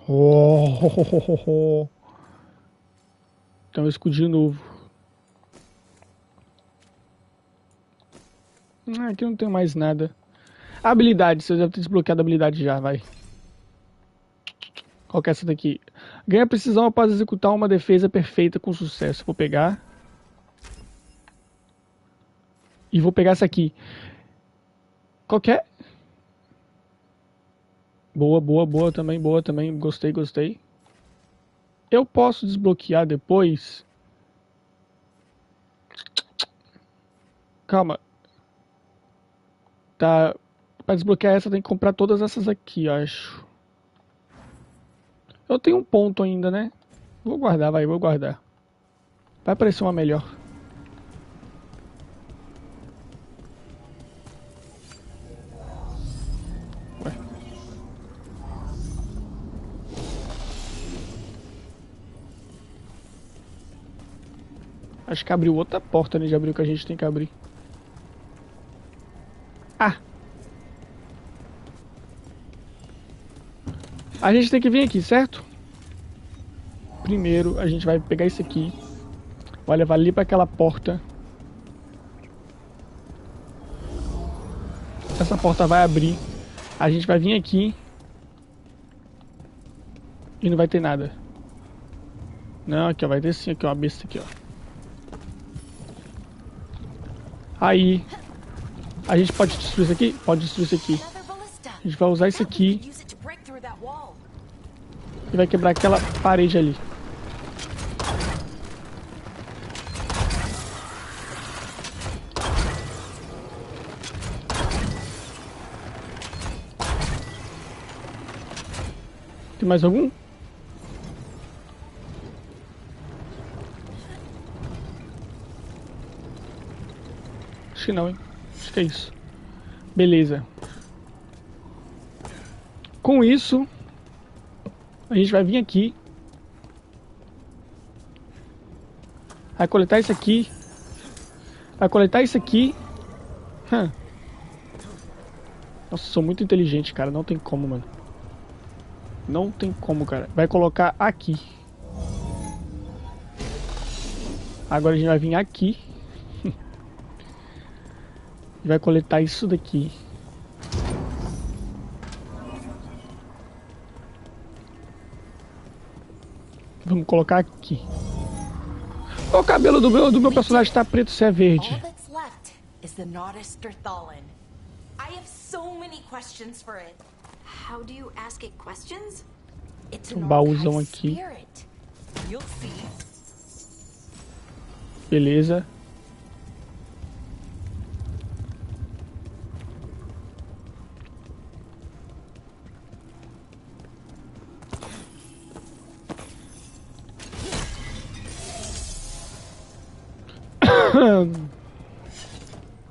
Oh. Tem um escudinho novo. Aqui não tem mais nada. Habilidade, você deve ter desbloqueado a habilidade já, vai. Qual que é essa daqui? Ganha precisão após executar uma defesa perfeita com sucesso. Vou pegar. E vou pegar essa aqui. Qual que é? Boa, boa, boa também, boa também. Gostei, gostei. Eu posso desbloquear depois? Calma. Tá. Pra desbloquear essa tem que comprar todas essas aqui, acho. Eu tenho um ponto ainda, né? Vou guardar, vai, vou guardar. Vai aparecer uma melhor. Ué. Acho que abriu outra porta, né? Já abriu o que a gente tem que abrir. Ah! A gente tem que vir aqui, certo? Primeiro a gente vai pegar isso aqui. Vai levar ali para aquela porta. Essa porta vai abrir. A gente vai vir aqui. E não vai ter nada. Não, aqui ó, vai ter sim, aqui ó, a besta aqui ó. Aí a gente pode destruir isso aqui? Pode destruir isso aqui. A gente vai usar isso aqui. E vai quebrar aquela parede ali. Tem mais algum? Acho que não, hein? Acho que é isso. Beleza. Com isso, a gente vai vir aqui. Vai coletar isso aqui. Vai coletar isso aqui. Nossa, sou muito inteligente, cara. Não tem como, mano. Não tem como, cara. Vai colocar aqui. Agora a gente vai vir aqui. E vai coletar isso daqui. Vamos colocar aqui. O cabelo do meu personagem tá preto, se é verde. Um baúzão aqui. Beleza.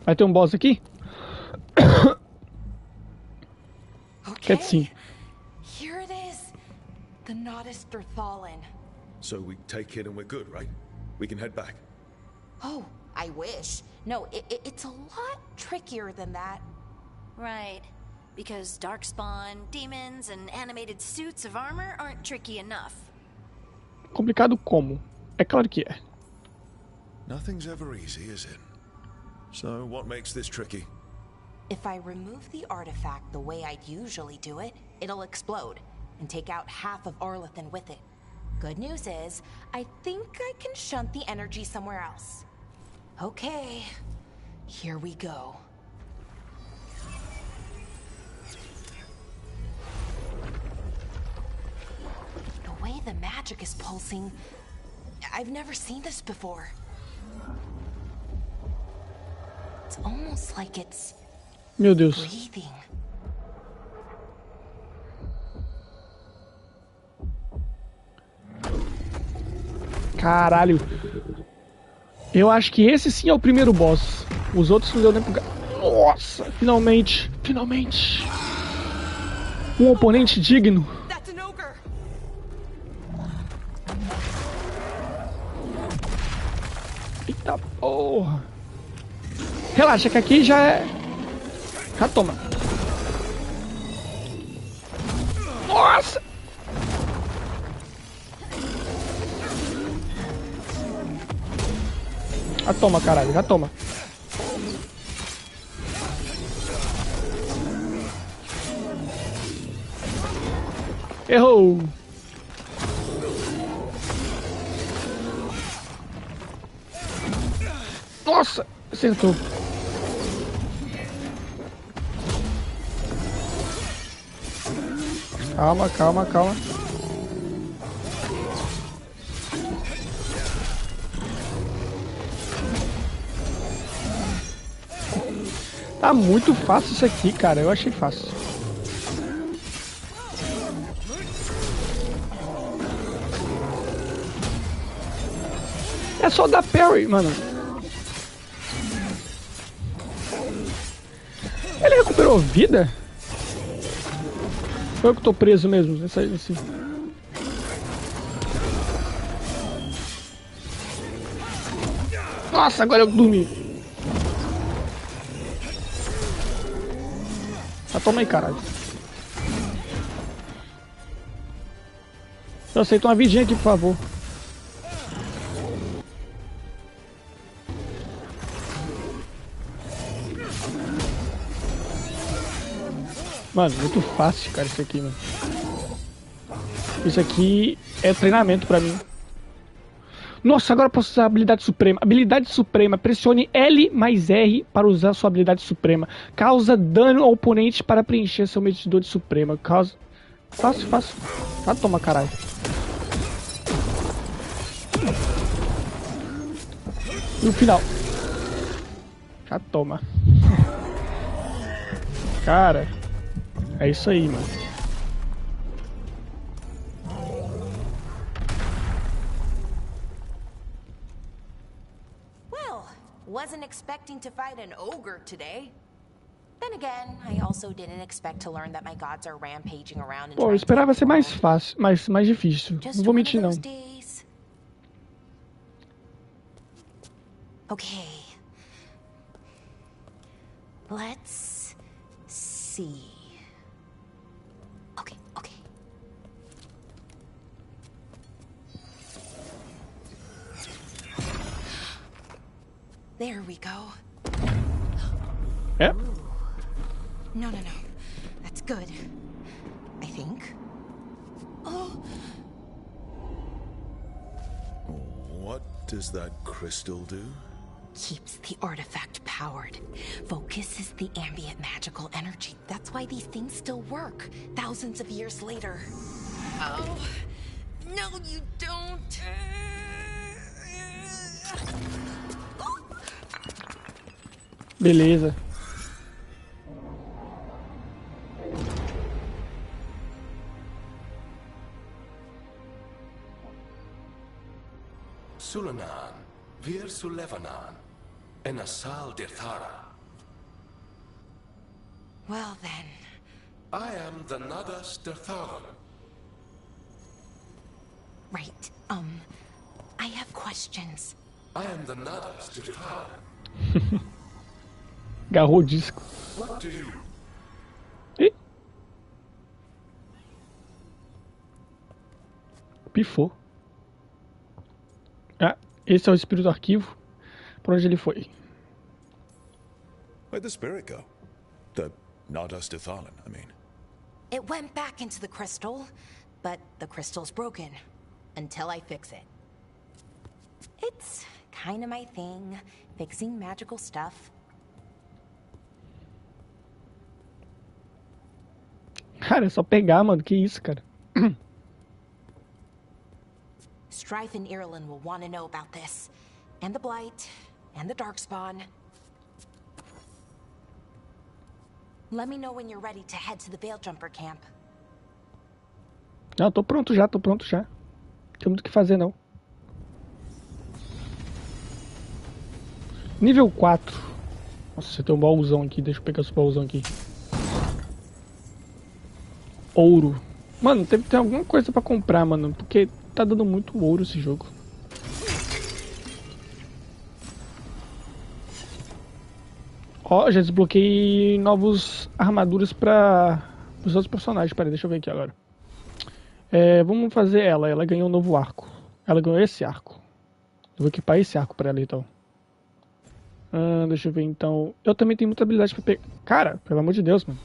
Vai ter um boss aqui? Okay. Cutscene. Here it is. The Notisterthallen. So we take it and we're good, right? We can head back. Oh, I wish. No, it's a lot trickier than that. Right. Because darkspawn, demons, and animated suits of armor aren't tricky enough. Complicado como? É claro que é. Nothing's ever easy, is it? So what makes this tricky? If I remove the artifact the way I'd usually do it, it'll explode and take out half of Arlethan with it. Good news is, I think I can shunt the energy somewhere else. Okay, here we go. The way the magic is pulsing, I've never seen this before. It's almost like it's Meu Deus. breathing. Caralho. Eu acho que esse sim é o primeiro boss. Os outros não deu nem pro... Nossa, finalmente. Finalmente. Um oponente digno. That's an ogre. Eita porra. Relaxa que aqui já é... Já toma. Nossa. Já toma, caralho. Já toma. Errou. Nossa, acertou. Calma, calma, calma. Tá muito fácil isso aqui, cara. Eu achei fácil. É só dar parry, mano. Ele recuperou vida? Ou eu que tô preso mesmo? Esse... Nossa, agora eu dormi. Ah, toma aí, caralho. Eu aceito uma vidinha aqui, por favor. Mano, muito fácil, cara, isso aqui, mano. Isso aqui é treinamento pra mim. Nossa, agora eu posso usar a habilidade suprema. Habilidade suprema. Pressione L mais R para usar sua habilidade suprema. Causa dano ao oponente para preencher seu medidor de suprema. Causa... Fácil, fácil. Ah, toma, caralho. E o final. Já toma. Cara... É isso aí, mano. Well, wasn't expecting to fight an ogre today. Then again, I also didn't expect to learn that my gods are rampaging around and Pô, eu esperava ser mais fácil, mais difícil. Não vou mentir, não. Okay. Let's see. Okay, okay. There we go. Yeah. No. That's good. I think. Oh. What does that crystal do? Keeps the artifact powered. Focuses the ambient magical energy. That's why these things still work, thousands of years later. Oh, no you don't. Beleza. Sulanan, Vir Sulevanan, Enasal Dirthara. Well then. I am the Nadas Dirtharan. Right. I have questions. I am the Nadas Dirtharan. Agarrou o disco. What do you... Ih. Pifou. Ah, esse é o espírito do arquivo. Por onde ele foi? Where'd the spirit go? The Nadas Dithalan, I mean. It went back into the crystal, but the crystal's broken. Until I fix it. It's kind of my thing, fixing magical stuff. Cara, é só pegar, mano. Que isso, cara? Strife and Ireland will want to know about this. And the Blight, and the Darkspawn. Let me know when you're ready to head to the Veiljumper camp. Não, tô pronto já, tô pronto já. Não tem muito o que fazer, não. Nível 4. Nossa, você tem um baúzão aqui. Deixa eu pegar esse baúzão aqui. Ouro. Mano, tem que ter alguma coisa pra comprar, mano. Porque tá dando muito ouro esse jogo. Ó, já desbloqueei novos armaduras pra os outros personagens. Pera aí, deixa eu ver aqui agora. Vamos fazer ela. Ela ganhou um novo arco. Ela ganhou esse arco. Eu vou equipar esse arco pra ela, então. Deixa eu ver, então. Eu também tenho muita habilidade pra pegar. Cara, pelo amor de Deus, mano.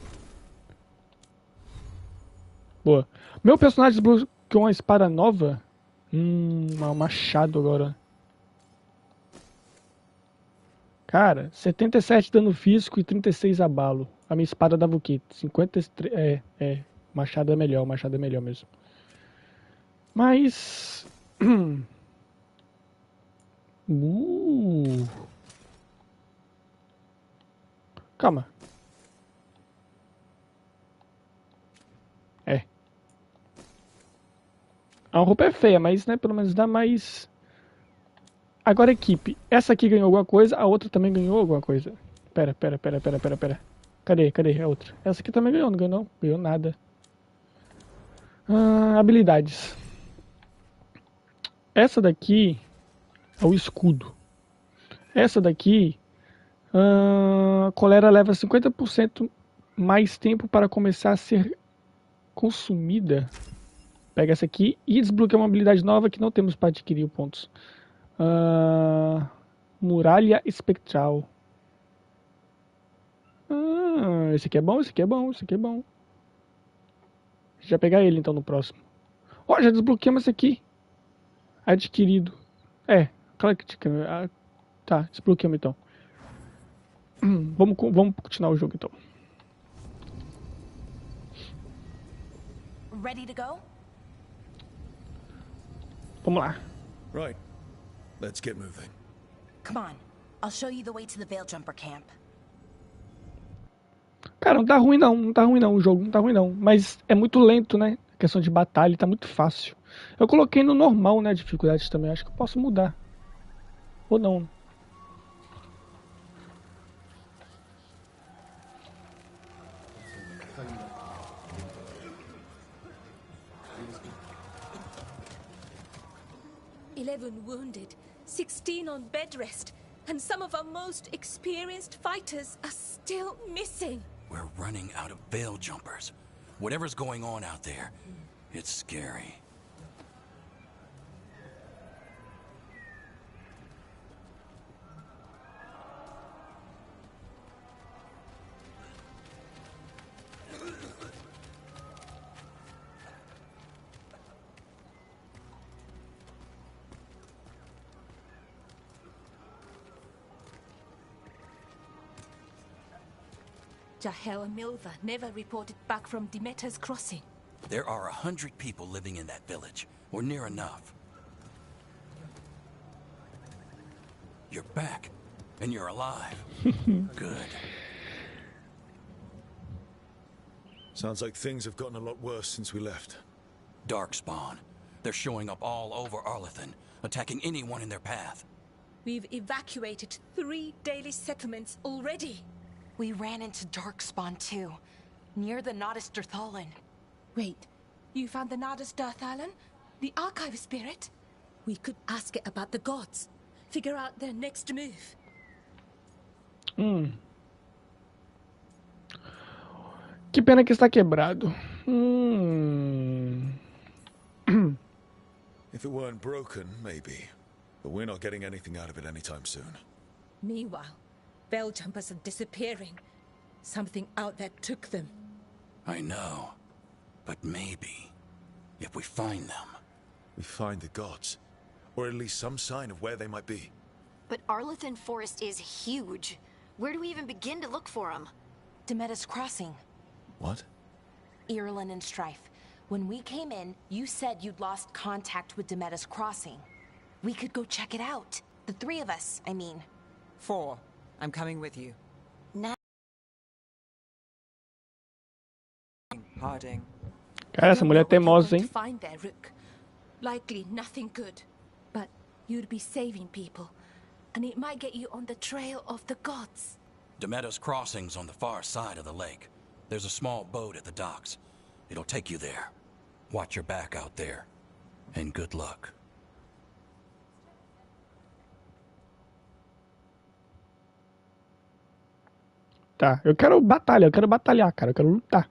Boa. Meu personagem desbloqueou uma espada nova. Um machado agora. Cara, 77 dano físico e 36 abalo. A minha espada dava o quê? 53... Machado é melhor, machado é melhor mesmo. Mas... Calma. A roupa é feia, mas né, pelo menos dá mais... Agora equipe. Essa aqui ganhou alguma coisa, a outra também ganhou alguma coisa. Pera. Cadê a outra? Essa aqui também ganhou, não ganhou não? Ganhou nada. Habilidades. Essa daqui é o escudo. Essa daqui... A colera leva 50% mais tempo para começar a ser consumida. Pega essa aqui e desbloqueia uma habilidade nova que não temos para adquirir pontos. Muralha espectral. Esse aqui é bom, esse aqui é bom, esse aqui é bom. Já pegar ele então no próximo. Ó, já desbloqueamos esse aqui. Adquirido. Claro que tá, desbloqueamos então. Vamos continuar o jogo então. Ready to go? Vamos lá. Right. Let's get moving. Come on. I'll show you the way to the Veiljumper camp. Cara, não tá ruim não o jogo, não tá ruim não. Mas é muito lento, né? A questão de batalha tá muito fácil. Eu coloquei no normal, né? Dificuldade também. Acho que eu posso mudar. Ou não. Wounded, 16 on bed rest, and some of our most experienced fighters are still missing. We're running out of Veiljumpers. Whatever's going on out there, it's scary. Jahel and Milva never reported back from Demeter's crossing. There are 100 people living in that village, or near enough. You're back, and you're alive. Good. Sounds like things have gotten a lot worse since we left. Darkspawn. They're showing up all over Arlethan, attacking anyone in their path. We've evacuated 3 daily settlements already. We ran into Darkspawn too, near the Nodus Dirthalin. Wait, you found the Nodus Dirthalin? The archive spirit? We could ask it about the gods. Figure out their next move. Que pena que está quebrado. If it weren't broken, maybe. But we're not getting anything out of it anytime soon. Meanwhile, Veiljumpers are disappearing. Something out there took them. I know. But maybe, if we find them... We find the gods. Or at least some sign of where they might be. But Arlethan Forest is huge. Where do we even begin to look for them? Demeter's crossing. What? Ireland and Strife. When we came in, you said you'd lost contact with Demeter's Crossing. We could go check it out. The three of us, I mean. 4. I'm coming with you. Harding. Cara, essa mulher é teimosa, hein? Find there, Rook. Likely nothing good. But you'd be saving people. And it might get you on the trail of the gods. Demeter's Crossing's on the far side of the lake. There's a small boat at the docks. It'll take you there. Watch your back out there. And good luck. Tá, eu quero batalhar, cara, eu quero lutar.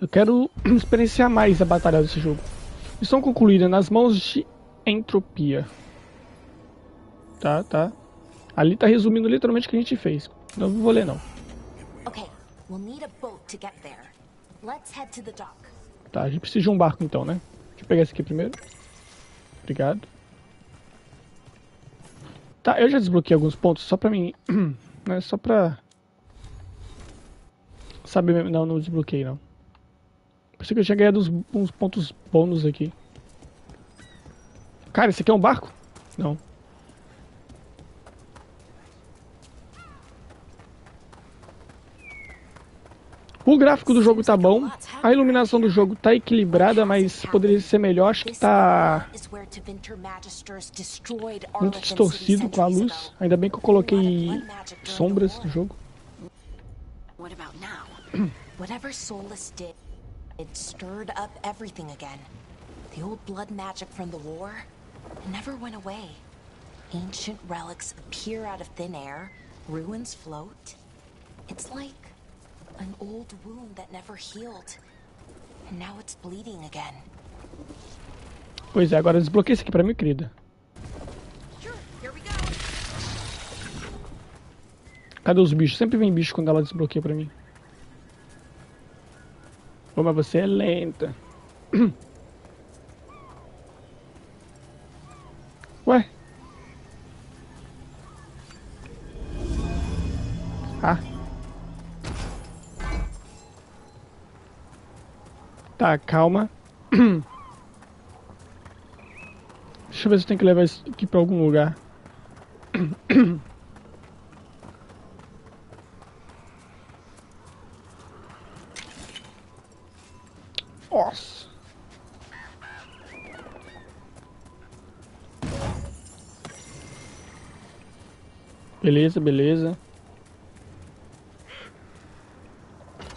Eu quero experienciar mais a batalha desse jogo. Missão concluída nas mãos de entropia. Tá. Ali tá resumindo literalmente o que a gente fez. Não vou ler não. Okay, we'll need a boat to get there. Let's head to the dock. Tá, a gente precisa de um barco então, né? Deixa eu pegar esse aqui primeiro. Obrigado. Tá, eu já desbloqueei alguns pontos só pra mim. Não é só pra saber mesmo. Não desbloqueei não. Pensei que eu tinha ganhado uns pontos bônus aqui. Cara, esse aqui é um barco? Não. O gráfico do jogo tá bom. A iluminação do jogo tá equilibrada, mas poderia ser melhor. Acho que tá muito distorcido com a luz. Ainda bem que eu coloquei sombras no jogo. Whatever Solus did, it stirred up everything again. The old blood magic from the war, it never went away. Ancient relics appear out of thin air, ruins float. It's like an old wound that never healed, and now it's bleeding again. Pois é, agora desbloqueia isso aqui pra mim, querida. Cadê os bichos? Sempre vem bicho quando ela desbloqueia pra mim. Pô, mas você é lenta. Ué? Ah. Tá, calma. Deixa eu ver se eu tenho que levar isso aqui pra algum lugar. Nossa. Beleza.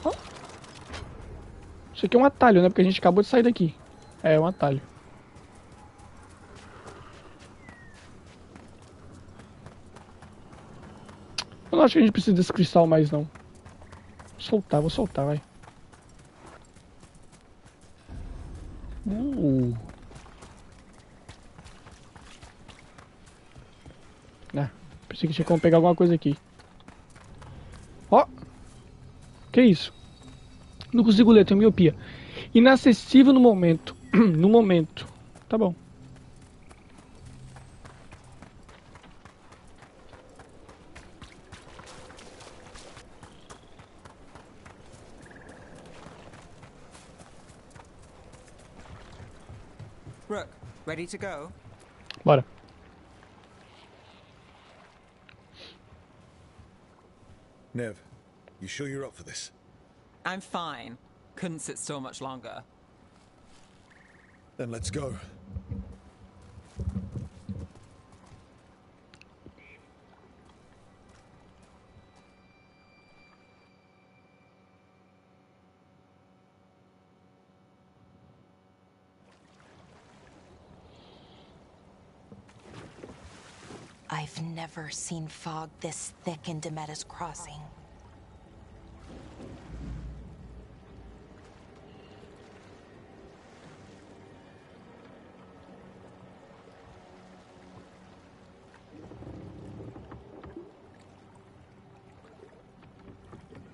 Oh. Isso aqui é um atalho, né? Porque a gente acabou de sair daqui. É um atalho. Eu não acho que a gente precisa desse cristal mais, não. Vou soltar, vai. Pensei que tinha como pegar alguma coisa aqui. Ó! Que isso? Não consigo ler, tenho miopia. Inacessível no momento. No momento. Tá bom. Rook, ready to go? Bora. Nev, you sure you're up for this? I'm fine. Couldn't sit still much longer. Then let's go. I've never seen fog this thick in Demeter's Crossing.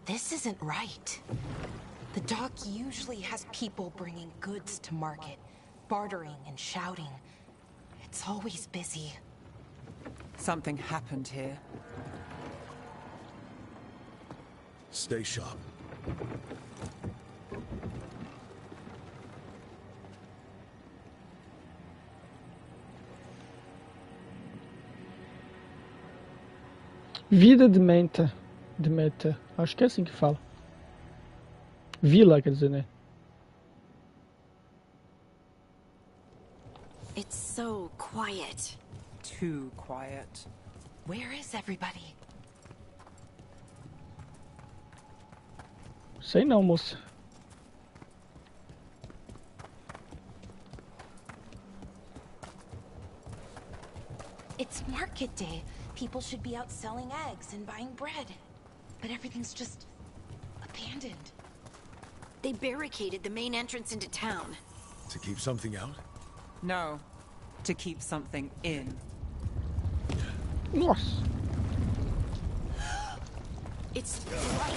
This isn't right. The dock usually has people bringing goods to market, bartering and shouting. It's always busy. Something happened here. Stay sharp. Vida de Menta. De Meta. Acho que é assim que fala. Vila, quer dizer, né? It's so quiet. Too quiet. Where is everybody? Sei não, moça. It's market day. People should be out selling eggs and buying bread. But everything's just abandoned. They barricaded the main entrance into town. To keep something out? No. To keep something in. Nossa. It's bright.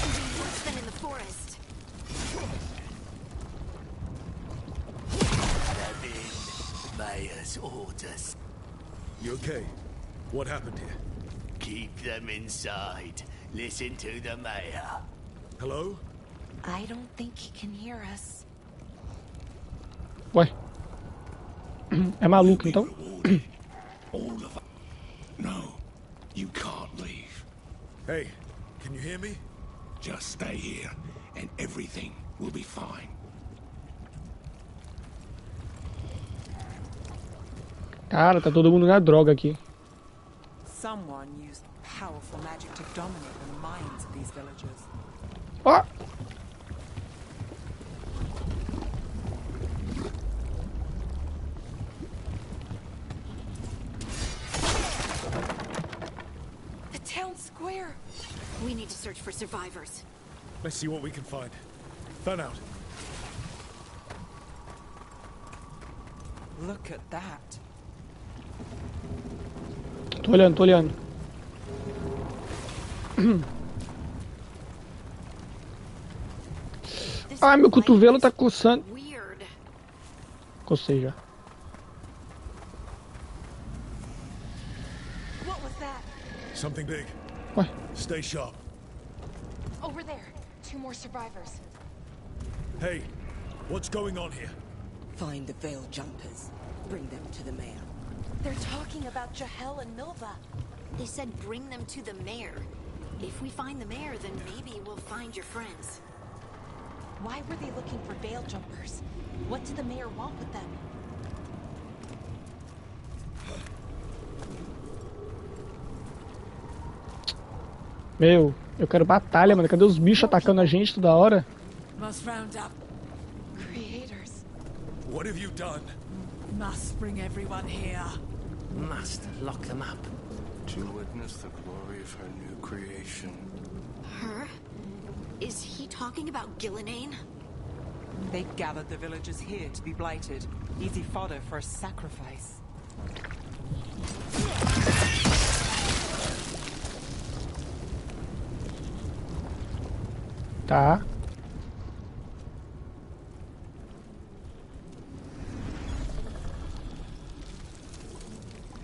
Even worse than in the forest. Mayor's orders. You okay? What happened here? Keep them inside. Listen to the mayor. Hello? I don't think he can hear us. Ué. É maluco, então? All of us. No, you can't leave. Hey, can you hear me? Just stay here, and everything will be fine. Cara, tá todo mundo na droga aqui. Someone used powerful magic to dominate the minds of these villagers. Ó! The town square. We need to search for survivors. Let's see what we can find. Fan out. Look at that. Tô olhando, tô olhando. Ai, meu cotovelo tá coçando. Weird. Cocei já. What was that? Something big. Ué, Stay sharp. Over there. 2 more survivors. Hey, what's going on here? Find the veil jumpers. Bring them to the mayor. They're talking about Jahel and Milva. They said bring them to the mayor. If we find the mayor, then maybe we'll find your friends. Why were they looking for veil jumpers? What did the mayor want with them? meu, eu quero batalha, mano. Cadê os bichos atacando a gente toda hora? Must round up. Creators. What have you done? Must bring everyone here. Must lock them up. To witness the glory of her new creation. Her? Is he talking about Gillenane? They gathered the villagers here to be blighted. Easy fodder for a sacrifice. Tá.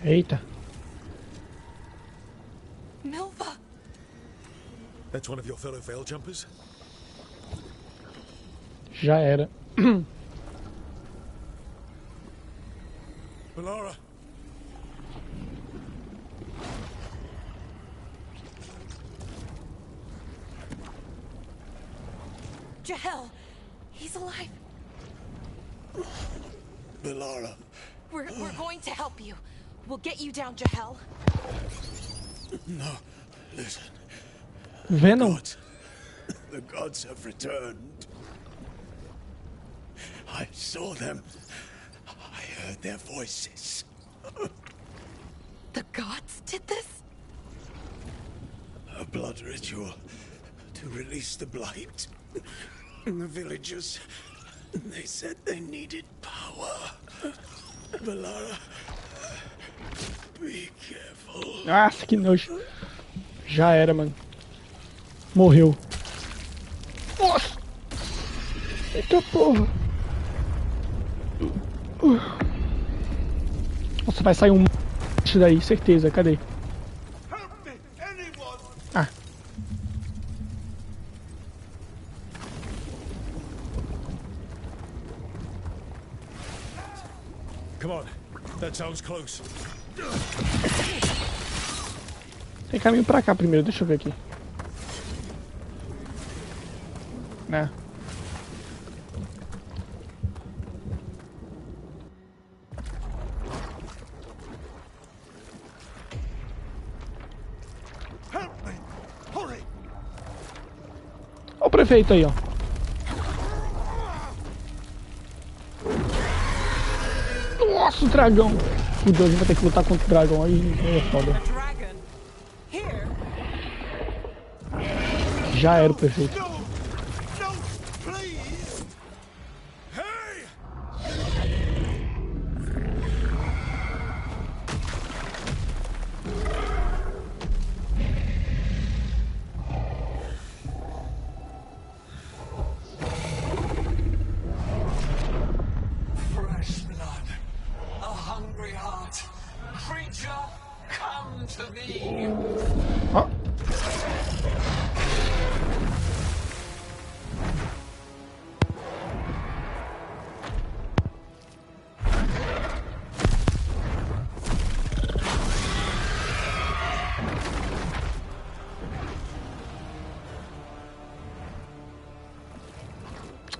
Eita. Milva! That's one of your fellow veil jumpers? Já era. Melara! Jahel! He's alive! Melara. We're going to help you. We'll get you down, Jahel. No, listen. Venom. The gods have returned. I saw them. I heard their voices. The gods did this? A blood ritual to release the blight. The villagers, they said they needed power. Melara, be careful. Nossa, que nojo. Já era, mano. Morreu. Nossa. Eita porra. Nossa, vai sair um monte daí, certeza. Cadê? Ah. Come on, that sounds close. Tem caminho pra cá primeiro, deixa eu ver aqui. Né? Olha o prefeito aí, ó. Nossa, o dragão. Meu Deus, a gente vai ter que lutar contra o dragão aí. É foda. Já era o prefeito.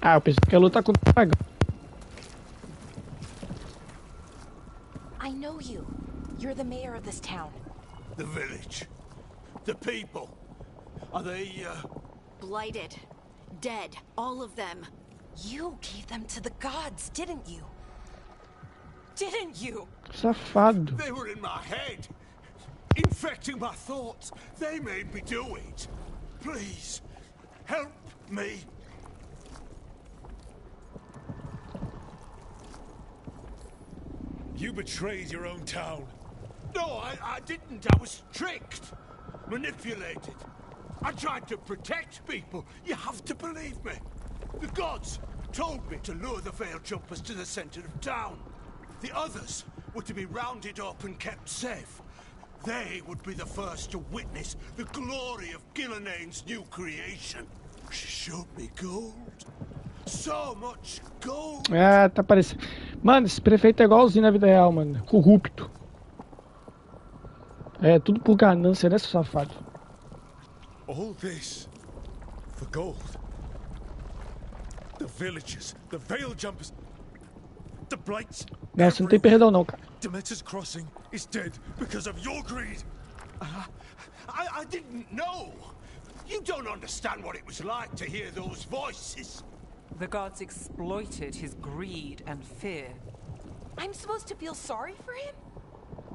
Ah, eu pensei que ia lutar contra o dragão. I know you. You're the mayor of this town. The village. The people. Are they, Blighted. Dead. All of them. You gave them to the gods, didn't you? Didn't you? Safado. They were in my head. Infecting my thoughts. They made me do it. Please, help me. You betrayed your own town. No, I didn't. I was tricked. Manipulated. I tried to protect people. You have to believe me. The gods told me to lure the veil jumpers to the center of town. The others were to be rounded up and kept safe. They would be the first to witness the glory of Gilneain's new creation. She showed me gold. So much gold. Ah, tá parecendo. Mano, esse prefeito é igualzinho na vida real, mano. Corrupto. É, tudo por ganância, né, seu safado? All this for gold. The villagers, the veil jumpers, the blights. Não, você não tem perdão não, cara. Demeter's crossing is dead because of your greed. I didn't know. You don't understand what it was like to hear those voices. The gods exploited his greed and fear. I'm supposed to feel sorry for him?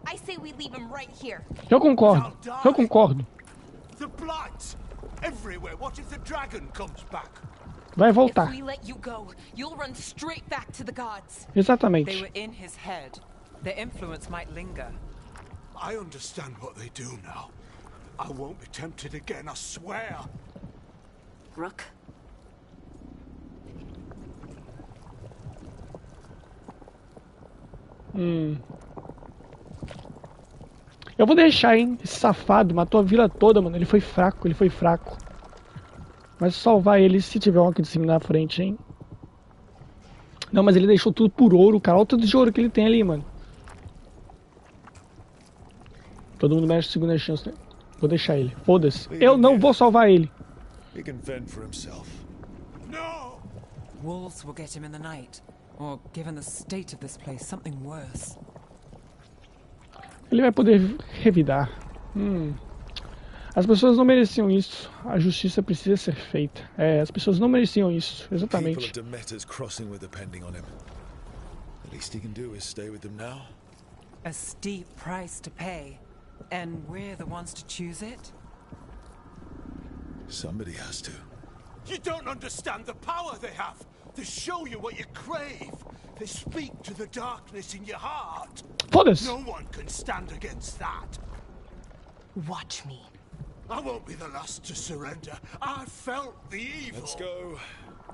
I say we leave him right here. Eu concordo. Eu concordo. The blights everywhere. What if the dragon comes back? Vai voltar. If we let you go, you'll run straight back to the gods. Exatamente. They were in his head. Their influence might linger. I understand what they do now. I won't be tempted again, I swear. Rook? Eu vou deixar, hein? Esse safado matou a vila toda, mano. Ele foi fraco, ele foi fraco. Mas salvar ele se tiver um aqui de cima na frente, hein? Não, mas ele deixou tudo por ouro, cara. Olha o tanto de ouro que ele tem ali, mano. Todo mundo mexe segunda chance, né? Vou deixar ele. Foda-se. Eu não vou salvar ele. He can fend for himself. No! Wolves will get him in the night. Or, given the state of this place, something worse. Ele vai poder revidar. As pessoas não mereciam isso. A justiça precisa ser feita. É, as pessoas não mereciam isso. Exatamente. People of Demeter's crossing were depending on him. The least he can do is stay with them now. A steep price to pay. And we're the ones to choose it? Somebody has to. You don't understand the power they have. They show you what you crave. They speak to the darkness in your heart. Foda-se. No one can stand against that. Watch me. I won't be the last to surrender. I felt the evil. Let's go.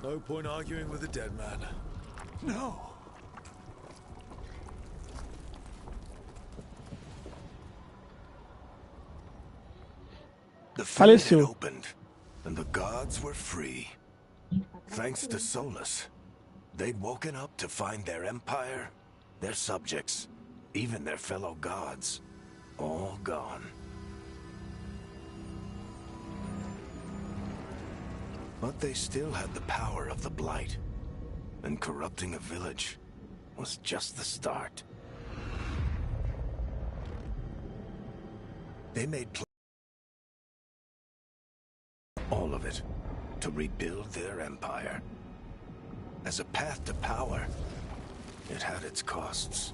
No point arguing with a dead man. No. The field had opened, and the gods were free. Thanks to Solus, they'd woken up to find their empire, their subjects, even their fellow gods, all gone. But they still had the power of the Blight. And corrupting a village was just the start. They made all of it to rebuild their empire. As a path to power, it had its costs.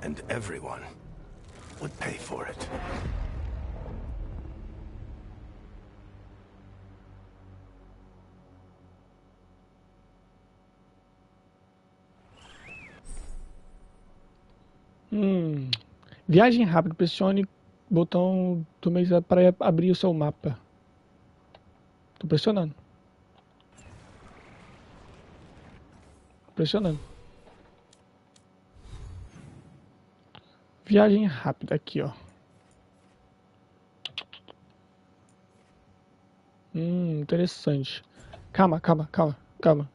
And everyone would pay for it. Viagem rápida. Pressione o botão do mês para abrir o seu mapa. Tô pressionando. Pressionando. Viagem rápida aqui, ó. Interessante. Calma.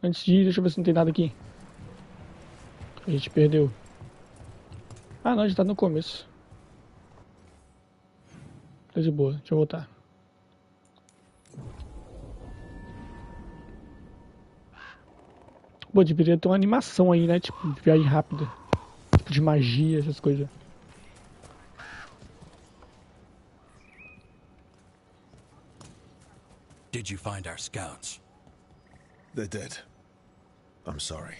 Antes de ir, deixa eu ver se não tem nada aqui. A gente perdeu. Ah, não, a gente tá no começo. Tá de boa, deixa eu voltar. Pô, deveria ter uma animação aí, né? Tipo, de viagem rápida. Tipo, de magia, essas coisas. Did you find our scouts? They're dead. I'm sorry.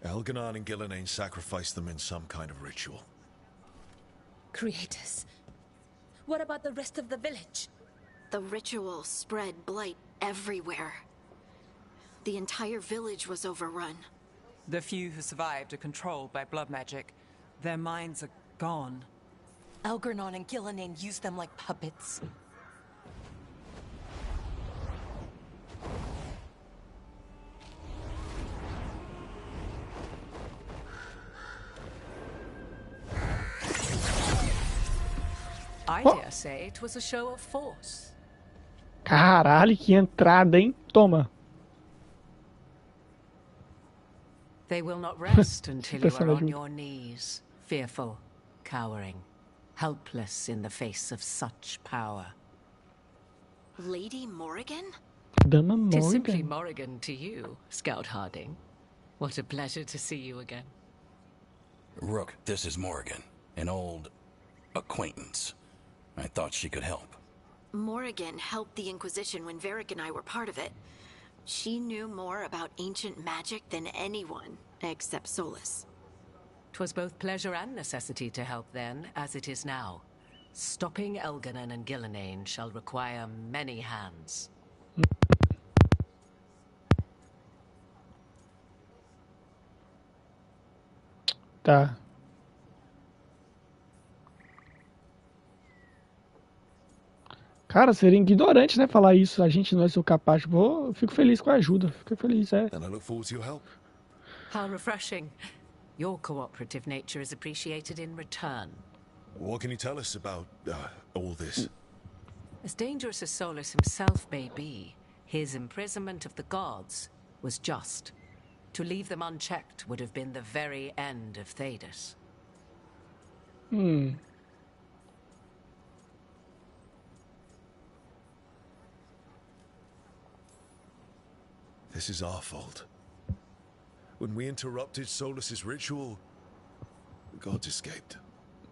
Elganon and Gillenane sacrificed them in some kind of ritual. Creators. What about the rest of the village? The ritual spread blight everywhere. The entire village was overrun. The few who survived are controlled by blood magic. Their minds are gone. Elganon and Gillenane used them like puppets. I dare say it was a show of force. Caralho, que entrada, hein? Toma. They will not rest until you are on your knees, fearful, cowering, helpless in the face of such power. Lady Morrigan? Dama Morrigan. 'Tis simply Morrigan to you, Scout Harding. What a pleasure to see you again. Rook, this is Morrigan, an old acquaintance. I thought she could help. Morrigan helped the Inquisition when Varric and I were part of it. She knew more about ancient magic than anyone, except Solus. 'Twas both pleasure and necessity to help then, as it is now. Stopping Elganon and Gillenane shall require many hands. Tá. Cara, seria ignorante, né, falar isso. A gente não é seu capaz. Eu fico feliz com a ajuda. Fico feliz, é. And I look forward to your help. How refreshing. Your cooperative nature is appreciated in return. What can you tell us about all this? As dangerous as Solus himself may be, his imprisonment of the gods was just. To leave them unchecked would have been the very end of Thedas. This is our fault. When we interrupted Solus's ritual, the gods escaped.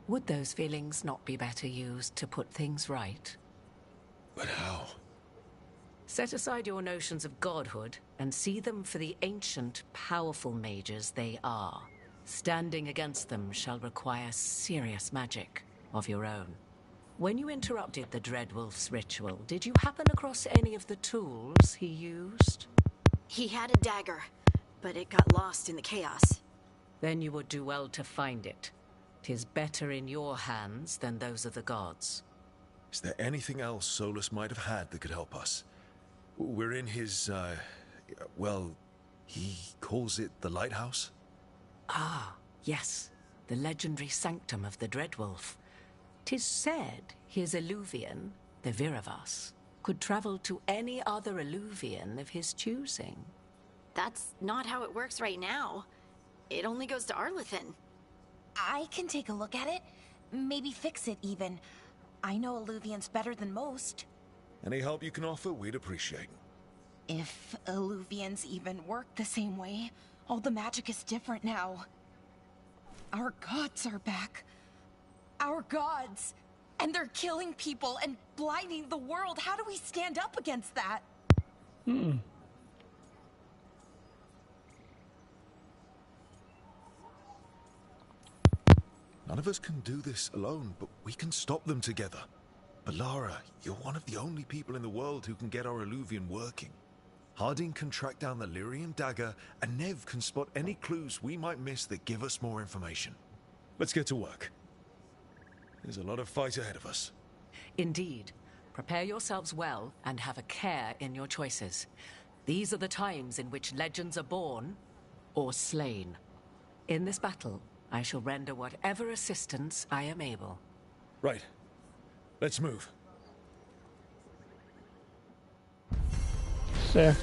Would those feelings not be better used to put things right? But how? Set aside your notions of godhood and see them for the ancient, powerful mages they are. Standing against them shall require serious magic of your own. When you interrupted the Dreadwolf's ritual, did you happen across any of the tools he used? He had a dagger, but it got lost in the chaos. Then you would do well to find it. 'Tis better in your hands than those of the gods. Is there anything else Solus might have had that could help us? We're in his, well, he calls it the lighthouse? Ah, yes. The legendary sanctum of the Dreadwolf. 'Tis said his Illuvian, the Viravas, could travel to any other Illuvian of his choosing. That's not how it works right now. It only goes to Arlethan. I can take a look at it. Maybe fix it even. I know Alluvians better than most. Any help you can offer, we'd appreciate. If Alluvians even work the same way, all the magic is different now. Our gods are back. Our gods! And they're killing people and blinding the world. How do we stand up against that? Hmm. None of us can do this alone, but we can stop them together. Alara, you're one of the only people in the world who can get our Alluvian working. Harding can track down the Lyrium dagger, and Nev can spot any clues we might miss that give us more information. Let's get to work. There's a lot of fight ahead of us. Indeed. Prepare yourselves well and have a care in your choices. These are the times in which legends are born or slain. In this battle, I shall render whatever assistance I am able. Right. Let's move. Certo.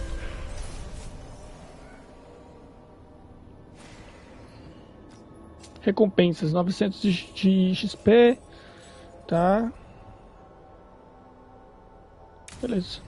Recompensas, 900 de XP. Tá. Beleza.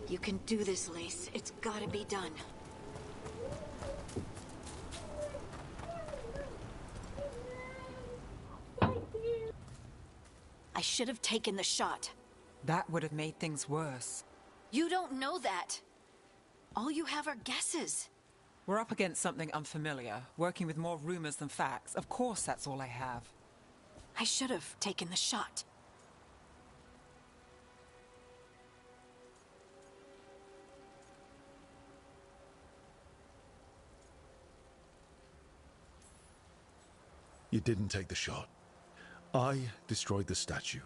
You can do this, Lace. It's gotta be done. I should have taken the shot. That would have made things worse. You don't know that. All you have are guesses. We're up against something unfamiliar, working with more rumors than facts. Of course that's all I have. I should have taken the shot. You didn't take the shot. I destroyed the statue.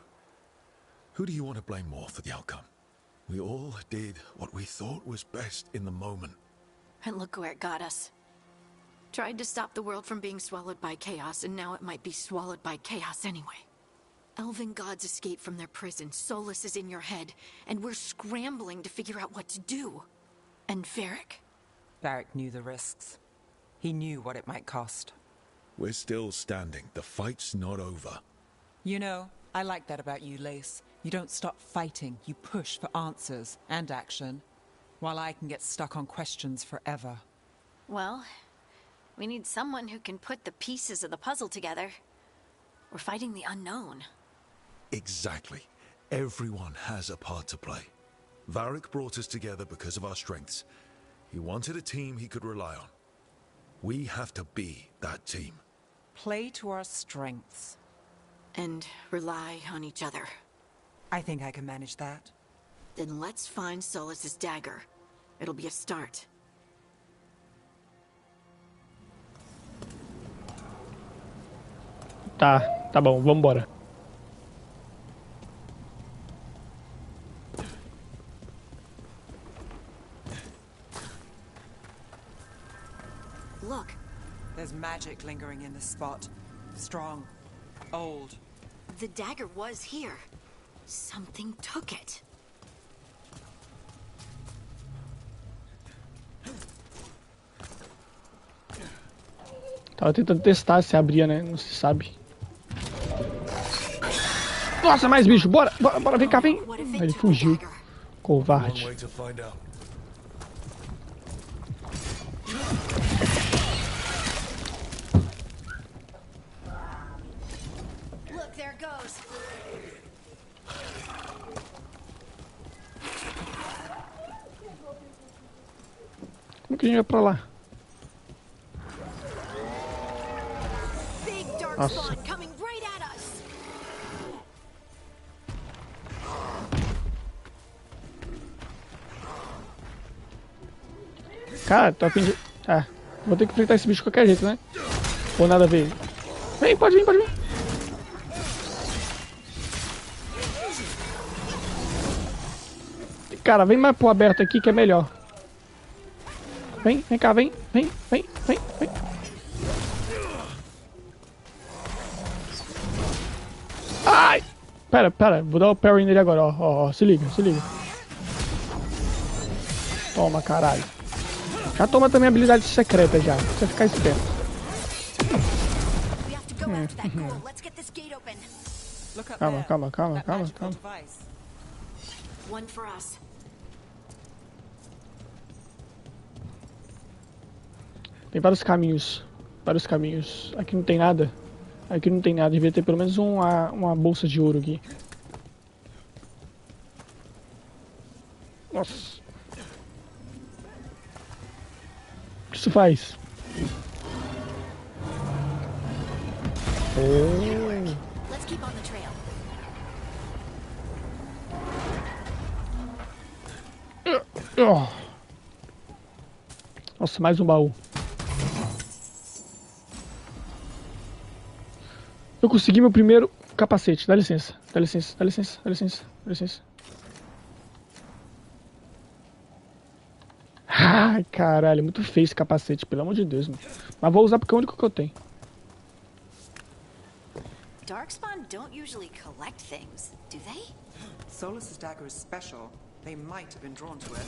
Who do you want to blame more for the outcome? We all did what we thought was best in the moment. And look where it got us. Tried to stop the world from being swallowed by chaos, and now it might be swallowed by chaos anyway. Elven gods escaped from their prison, Solus is in your head, and we're scrambling to figure out what to do. And Varric? Varric knew the risks. He knew what it might cost. We're still standing. The fight's not over. You know, I like that about you, Lace. You don't stop fighting. You push for answers and action, while I can get stuck on questions forever. Well, we need someone who can put the pieces of the puzzle together. We're fighting the unknown. Exactly. Everyone has a part to play. Varric brought us together because of our strengths. He wanted a team he could rely on. We have to be that team. Play to our strengths. And rely on each other. I think I can manage that. Then let's find Solus's dagger. It'll be a start. Tá bom, vambora. Look. There's magic lingering in this spot. Strong. Old. The dagger was here. Something took it. Tava tentando testar se abria, né? Não se sabe. Nossa, mais bicho! Bora! Vem cá, vem! Ele fugiu. Covarde. Look, there goes. Como que a gente vai pra lá? Nossa. Cara, tô a fim de... Ah, vou ter que enfrentar esse bicho de qualquer jeito, né? Ou nada a ver. Vem, pode vir, pode vir. Cara, vem mais pro aberto aqui que é melhor. Vem cá, vem. Ai! Pera, vou dar o parry nele agora, ó, se liga. Toma, caralho. Já toma também habilidade secreta já, pra você ficar esperto. Calma. Tem vários caminhos. Aqui não tem nada. Devia ter pelo menos uma bolsa de ouro aqui. Nossa. O que isso faz? Nossa, mais um baú. Eu consegui meu primeiro capacete. Dá licença. Ai, caralho, muito feio esse capacete, pelo amor de Deus, mano. Mas vou usar porque é o único que eu tenho. Darkspawn don't usually collect things, do they? Solas's dagger is special. They might have been drawn to it.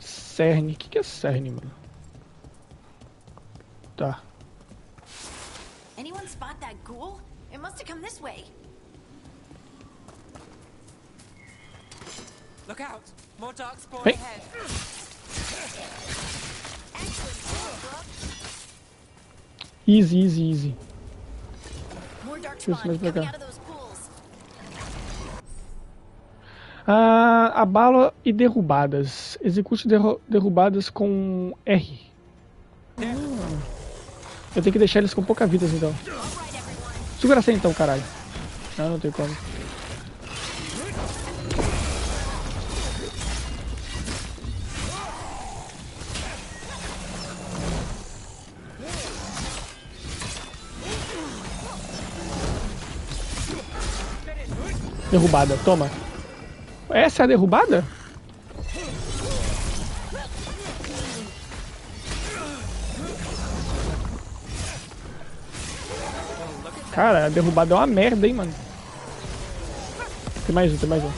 Cerne. O que é cerne, mano? Tá. Anyone spot that ghoul? It must have come this way. Look out! More darkspawn Hey. ahead. Easy. More darkspawn coming out of those pools. Abala e derrubadas. Execute derrubadas com R. Eu tenho que deixar eles com pouca vida, então. Segura assim então, caralho. Não tem como. Derrubada, toma. Essa é a derrubada? Cara, a derrubada é uma merda, hein, mano. Tem mais um.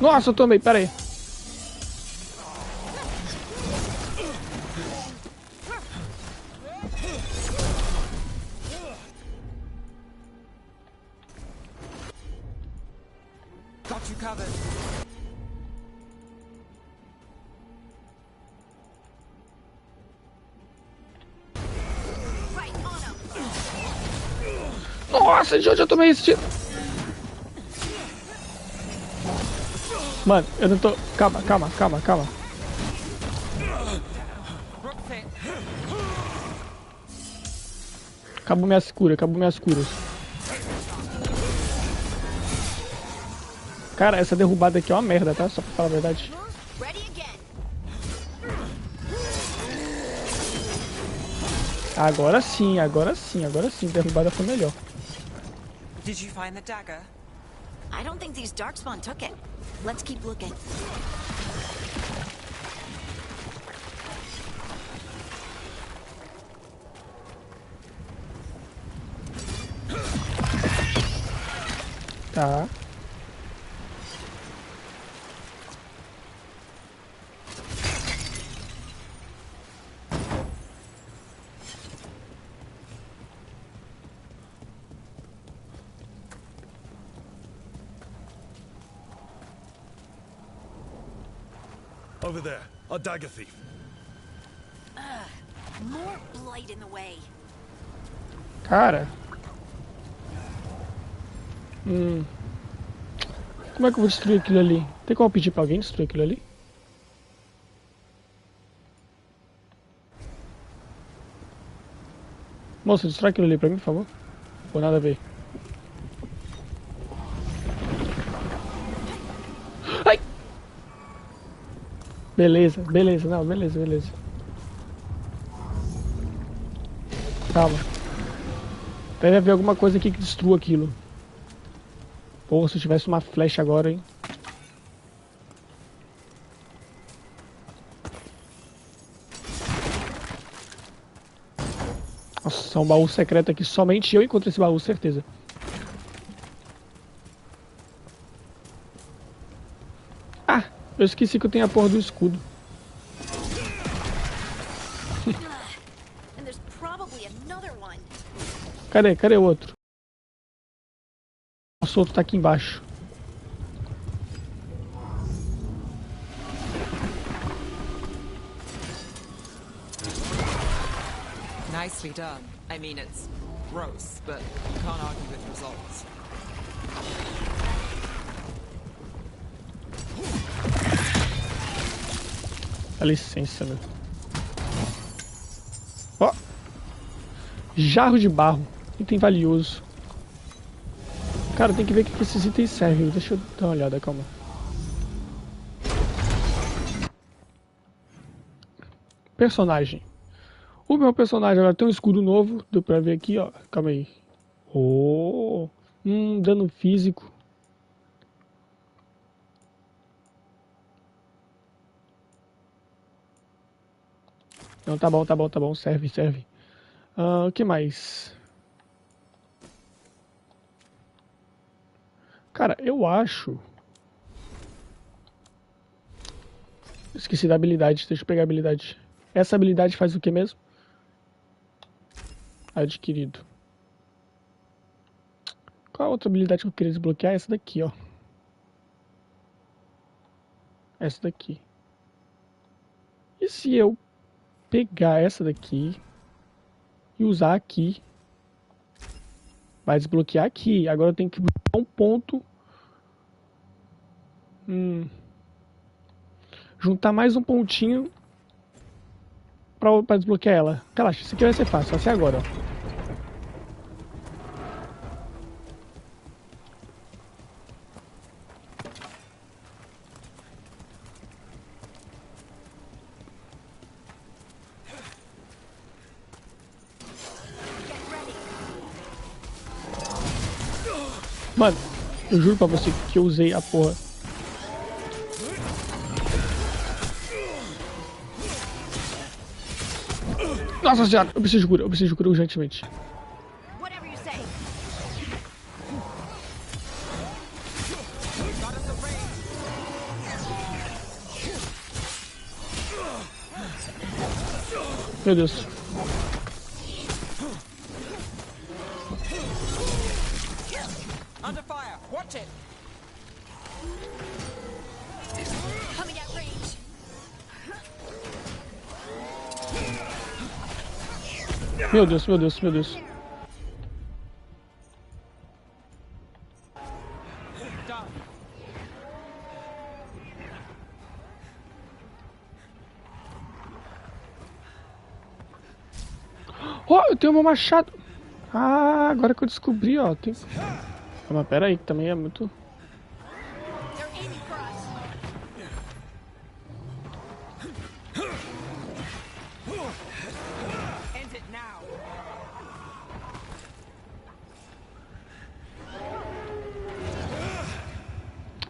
Nossa, eu tomei, pera aí. Got you covered. Nossa, de onde eu tomei esse tiro? Mano, eu não tô... Calma. Acabou minhas curas. Cara, essa derrubada aqui é uma merda, tá? Só pra falar a verdade. Agora sim. Derrubada foi melhor. Did you find the dagger? I don't think these darkspawn took it. Let's keep looking. Tá. Over there, a dagger thief. More blight in the way. Cara. Como é que eu vou destruir aquilo ali? Tem como pedir pra alguém destruir aquilo ali? Moça, destrói aquilo ali pra mim, por favor. Ou nada a ver. Ai! Beleza, beleza, não, beleza, beleza. Calma. Deve haver alguma coisa aqui que destrua aquilo. Pô, se eu tivesse uma flecha agora, hein? Nossa, é um baú secreto aqui. Somente eu encontrei esse baú, certeza. Ah, eu esqueci que eu tenho a porra do escudo. Cadê o outro? Nossa, o outro tá aqui embaixo. Nicely done. I mean, it's gross, but you can't argue with results. Dá licença, velho. Ó. Jarro de barro. Item valioso. Cara, tem que ver o que esses itens servem. Deixa eu dar uma olhada, calma. Personagem. O meu personagem agora tem um escudo novo. Deu pra ver aqui, ó. Calma aí. Oh. Dano físico. Não, tá bom, tá bom, tá bom. Serve, serve. O que mais? Cara, eu acho... Esqueci da habilidade. Deixa eu pegar a habilidade. Essa habilidade faz o que mesmo? Adquirido. Qual a outra habilidade que eu queria desbloquear? Essa daqui, ó. Essa daqui. E se eu pegar essa daqui e usar aqui? Vai desbloquear aqui. Agora eu tenho que buscar um ponto. Juntar mais um pontinho pra desbloquear ela. Relaxa, isso aqui vai ser fácil. Vai ser agora, ó. Mano, eu juro pra você que eu usei a porra. Nossa senhora, eu preciso de cura urgentemente. Meu Deus. Under fire. Watch it. Coming at range. Meu Deus, meu Deus, meu Deus. Oh, eu tenho meu machado. Ah, agora que eu descobri, ó. Tem... Mas pera aí, que também é muito...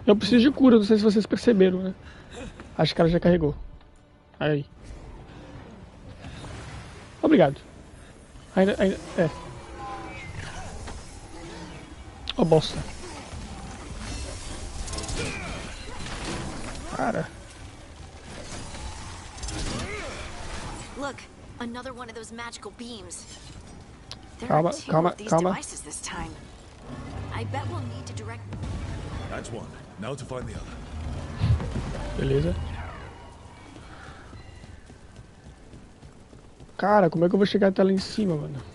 Eu preciso de cura, não sei se vocês perceberam, né? Acho que ela já carregou. Aí. Obrigado. Ainda é. Ó, bosta. Cara. Look, another one of those magical beams. Calma, calma, calma. This time. I bet we'll need to direct. That's one. Now to find the other. Beleza. Cara, como é que eu vou chegar até lá em cima, mano?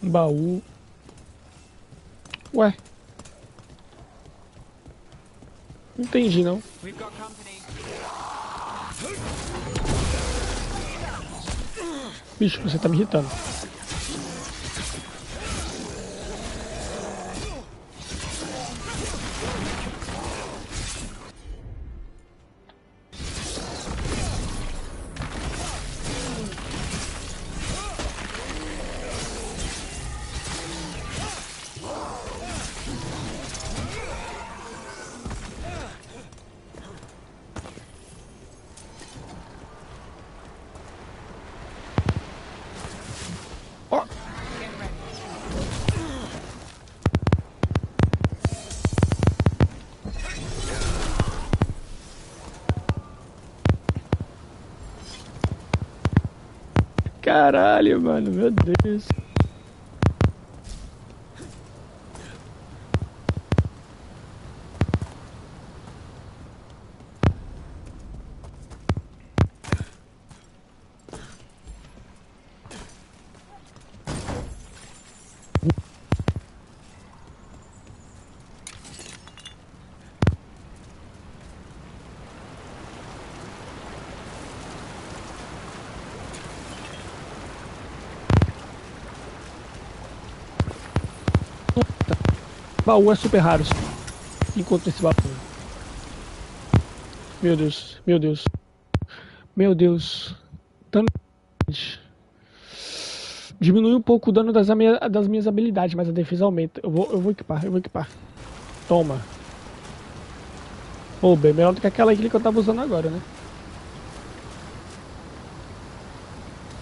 Um baú. Ué. Não entendi, não. Bicho, você tá me irritando. Caralho, mano, meu Deus. Baú é super raro. Encontro esse baú. Meu Deus, meu Deus. Meu Deus. Dano. Diminui um pouco o dano das minhas habilidades, mas a defesa aumenta. Eu vou equipar. Toma. Pô, bem melhor do que aquela que eu tava usando agora, né?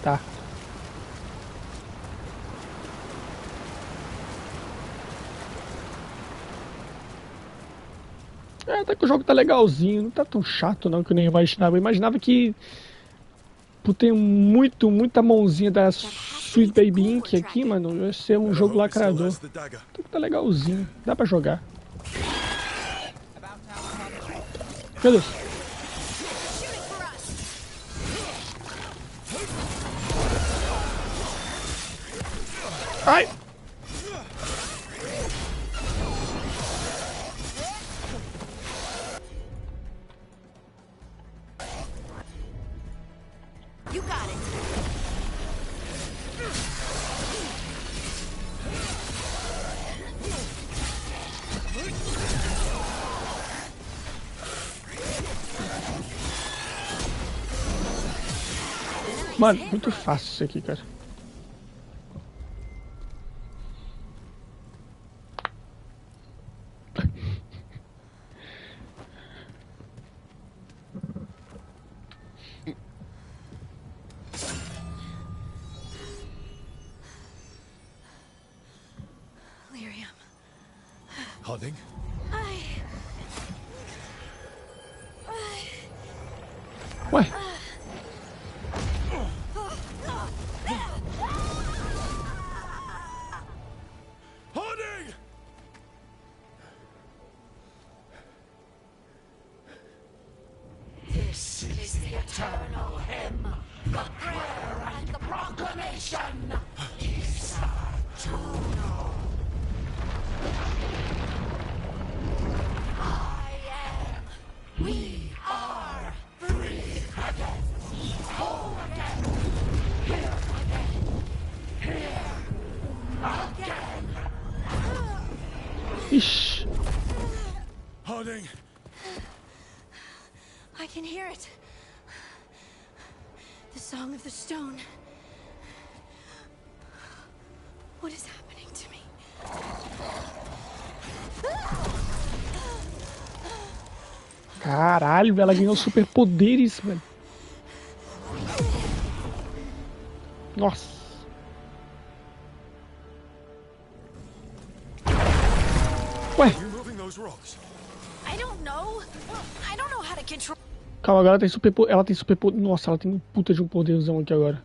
Tá. Até que o jogo tá legalzinho, não tá tão chato não, que eu nem imaginava. Eu imaginava que, por ter muita mãozinha da Sweet Baby Inc aqui, mano, ia ser um jogo lacrador. Até que tá legalzinho, dá pra jogar. Meu Deus. Ai! Mano, muito fácil isso aqui, cara. Harding? Ué? Harding! This is the eternal hymn, the prayer and the proclamation. Isa Juno. I am. We are free again. Whole again. Here again. Here again. Ixi. Harding! I can hear it. The song of the stone. What is happening to me? Caralho, ela ganhou superpoderes, mano. Nossa. Ué. Calma, agora ela tem superpoder. Ela tem superpoder. Nossa, ela tem um puta de um poderzão aqui agora.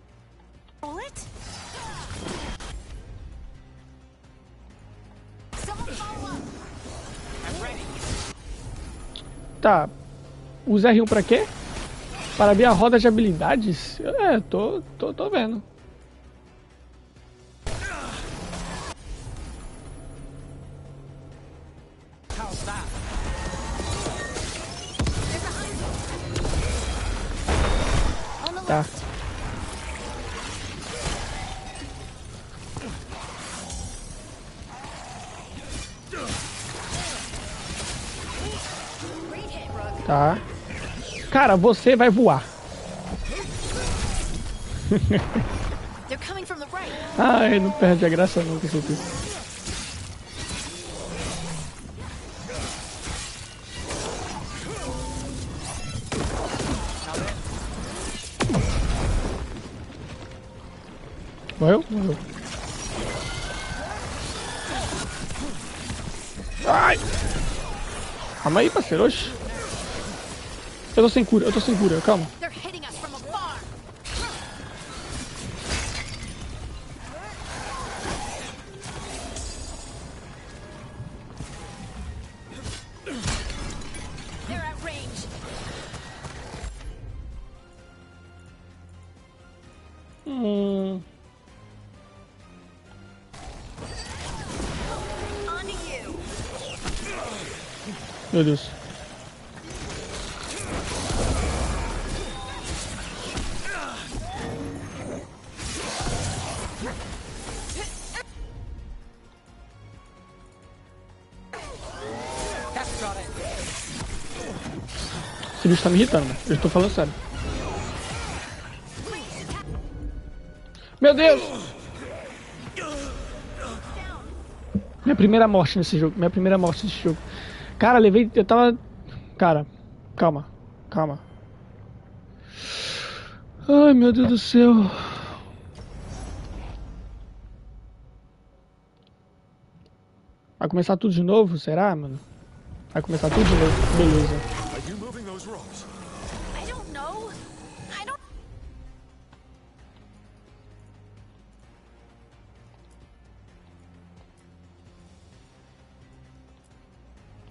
Tá. Usa R1 pra quê? Para ver a roda de habilidades? É, tô vendo. Tá. Tá. Cara, você vai voar. Ai, não perde a graça nunca, esse aqui. Morreu? Morreu. Ai! Calma aí, parceiro. Oxi. Eu tô sem cura, calma. Meu Deus. Esse bicho tá me irritando, né? Eu estou falando sério. Meu Deus! Minha primeira morte nesse jogo. Cara, levei... Eu tava... Cara, calma. Ai, meu Deus do céu. Vai começar tudo de novo? Será, mano? Vai começar tudo de novo. Beleza.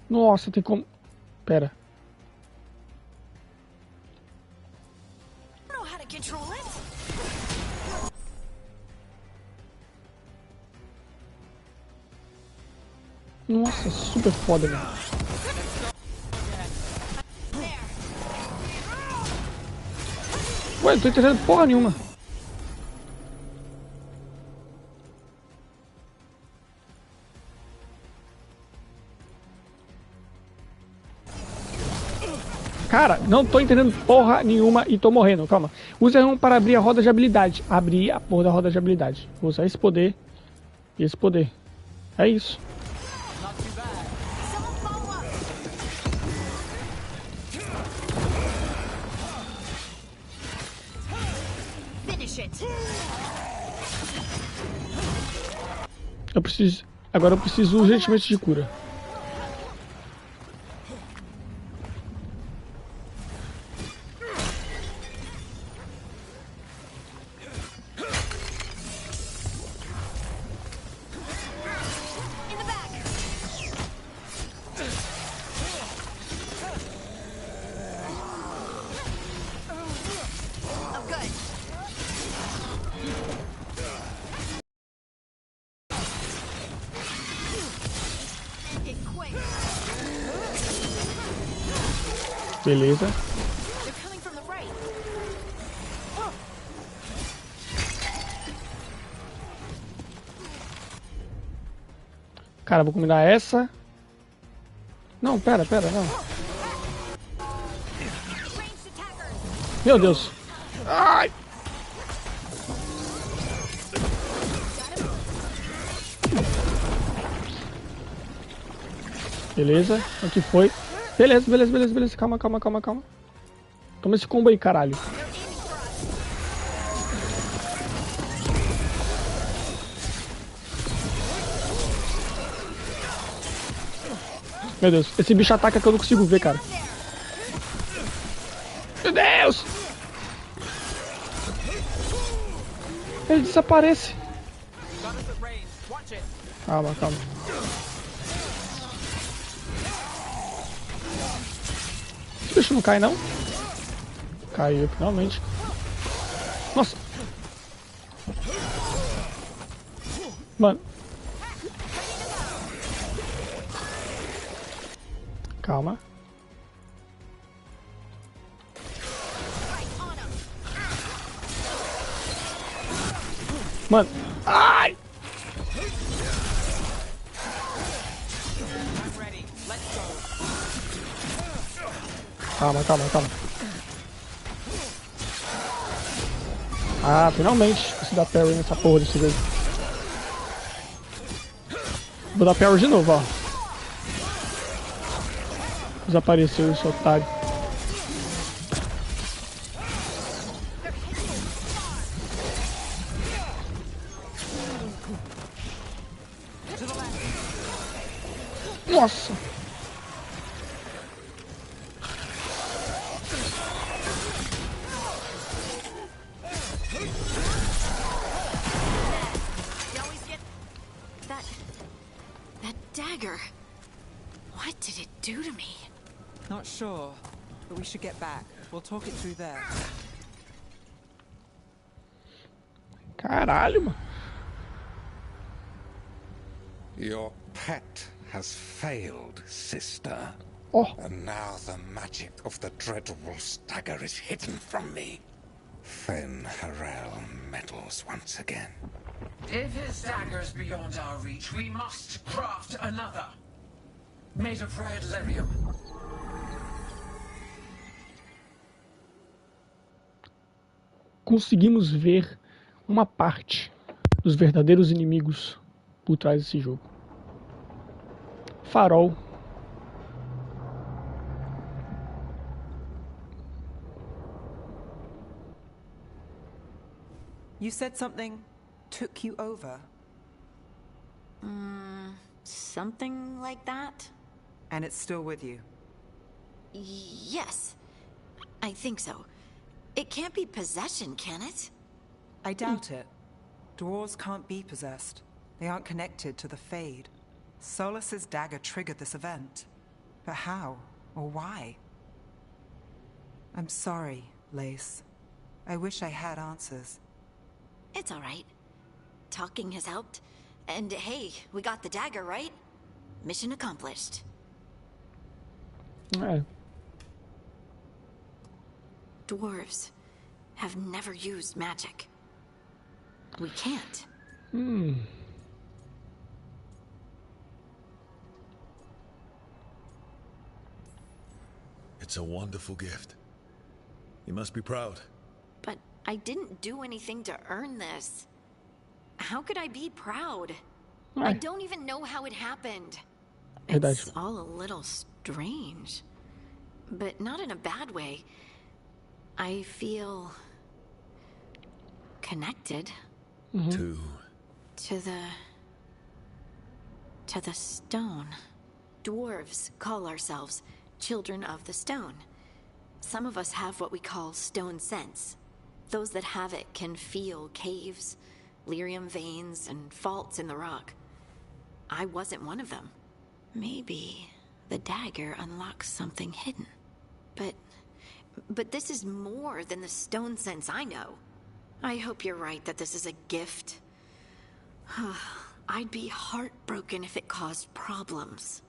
Nossa, tem como... Pera. Nossa, super foda, velho. Ué, não tô entendendo porra nenhuma. Cara, não tô entendendo porra nenhuma e tô morrendo, calma. Use R1 para abrir a roda de habilidade. Abrir a porra da roda de habilidade. Vou usar esse poder e esse poder. É isso. Eu preciso... Agora eu preciso urgentemente de cura. Beleza. Cara, vou combinar essa. Não, pera, não. Meu Deus. Ai. Beleza, aqui foi. Beleza. Calma. Toma esse combo aí, caralho. Meu Deus, esse bicho ataca que eu não consigo ver, cara. Meu Deus! Ele desaparece. Calma. Esse bicho não cai, não? Caiu, finalmente. Nossa! Mano. Calma. Mano. Ai! Calma, calma, calma. Ah, finalmente consegui dar parry nessa porra desse jogo. Vou dar parry de novo, ó. Desapareceu esse otário. Nossa! That dagger. What did it do to me? Not sure, but we should get back. We'll talk it through there. Caralho, mano. Your pet has failed, sister. Oh. And now the magic of the Dreadwolf's dagger is hidden from me. Fen Harel meddles once again. If his dagger's beyond our reach, we must craft another. Made of red lyrium. Conseguimos ver uma parte dos verdadeiros inimigos por trás desse jogo. Farol. You said something took you over. Something like that? And it's still with you? Yes. I think so. It can't be possession, can it? I doubt it. Dwarves can't be possessed. They aren't connected to the Fade. Solas's dagger triggered this event. But how? Or why? I'm sorry, Lace. I wish I had answers. It's all right. Talking has helped. And hey, we got the dagger, right? Mission accomplished. É. Dwarves have never used magic. We can't. It's a wonderful gift. You must be proud. But I didn't do anything to earn this. How could I be proud? I don't even know how it happened. It's all a little strange. But not in a bad way. I feel connected. To the stone. Dwarves call ourselves children of the stone. Some of us have what we call stone sense. Those that have it can feel caves, lyrium veins, and faults in the rock. I wasn't one of them. Maybe the dagger unlocks something hidden. But this is more than the stone sense I know. I hope you're right that this is a gift. I'd be heartbroken if it caused problems.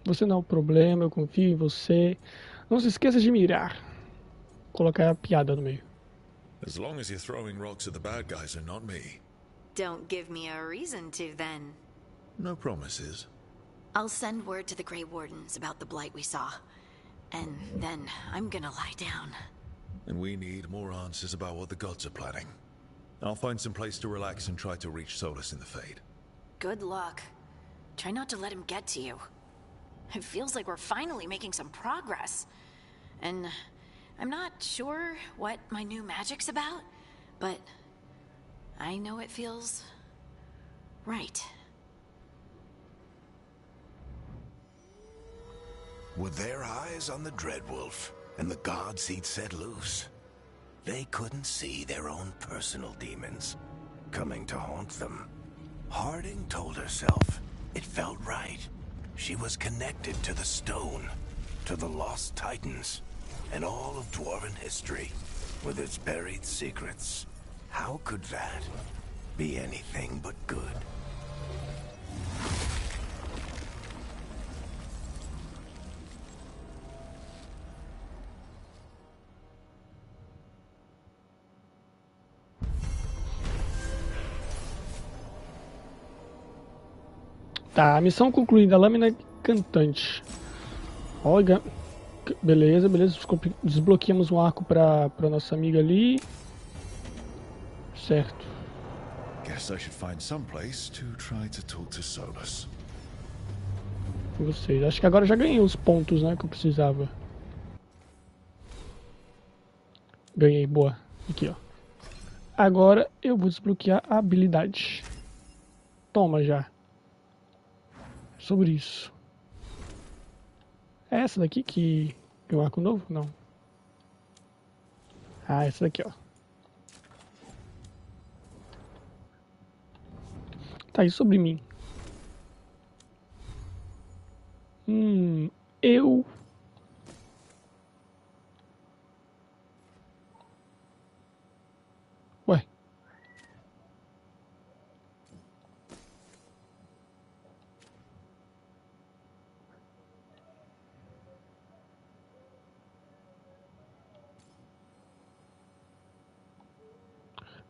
Você não é o problema, eu confio em você. Não se esqueça de mirar. Colocar a piada no meio. As long as you're throwing rocks at the bad guys and not me. Don't give me a reason to, then. No promises. I'll send word to the Grey Wardens about the blight we saw. And then I'm gonna lie down. And we need more answers about what the gods are planning. I'll find some place to relax and try to reach Solas in the Fade. Good luck. Try not to let him get to you. It feels like we're finally making some progress. And I'm not sure what my new magic's about, but I know it feels right. With their eyes on the Dreadwolf and the gods he'd set loose, they couldn't see their own personal demons coming to haunt them. Harding told herself it felt right. She was connected to the stone, to the lost titans, and all of Dwarven history, with its buried secrets. How could that be anything but good? Tá, missão concluída. Lâmina cantante. Olha. Beleza, beleza. Desbloqueamos um arco pra nossa amiga ali. Certo. Guess I should find some place to try to talk to Solus. Vocês. Acho que agora já ganhei os pontos, né, que eu precisava. Ganhei, boa. Aqui, ó. Agora eu vou desbloquear a habilidade. Toma já. Sobre isso. É essa daqui que é um arco novo? Não. Ah, essa daqui, ó. Tá aí sobre mim. Eu... Ué.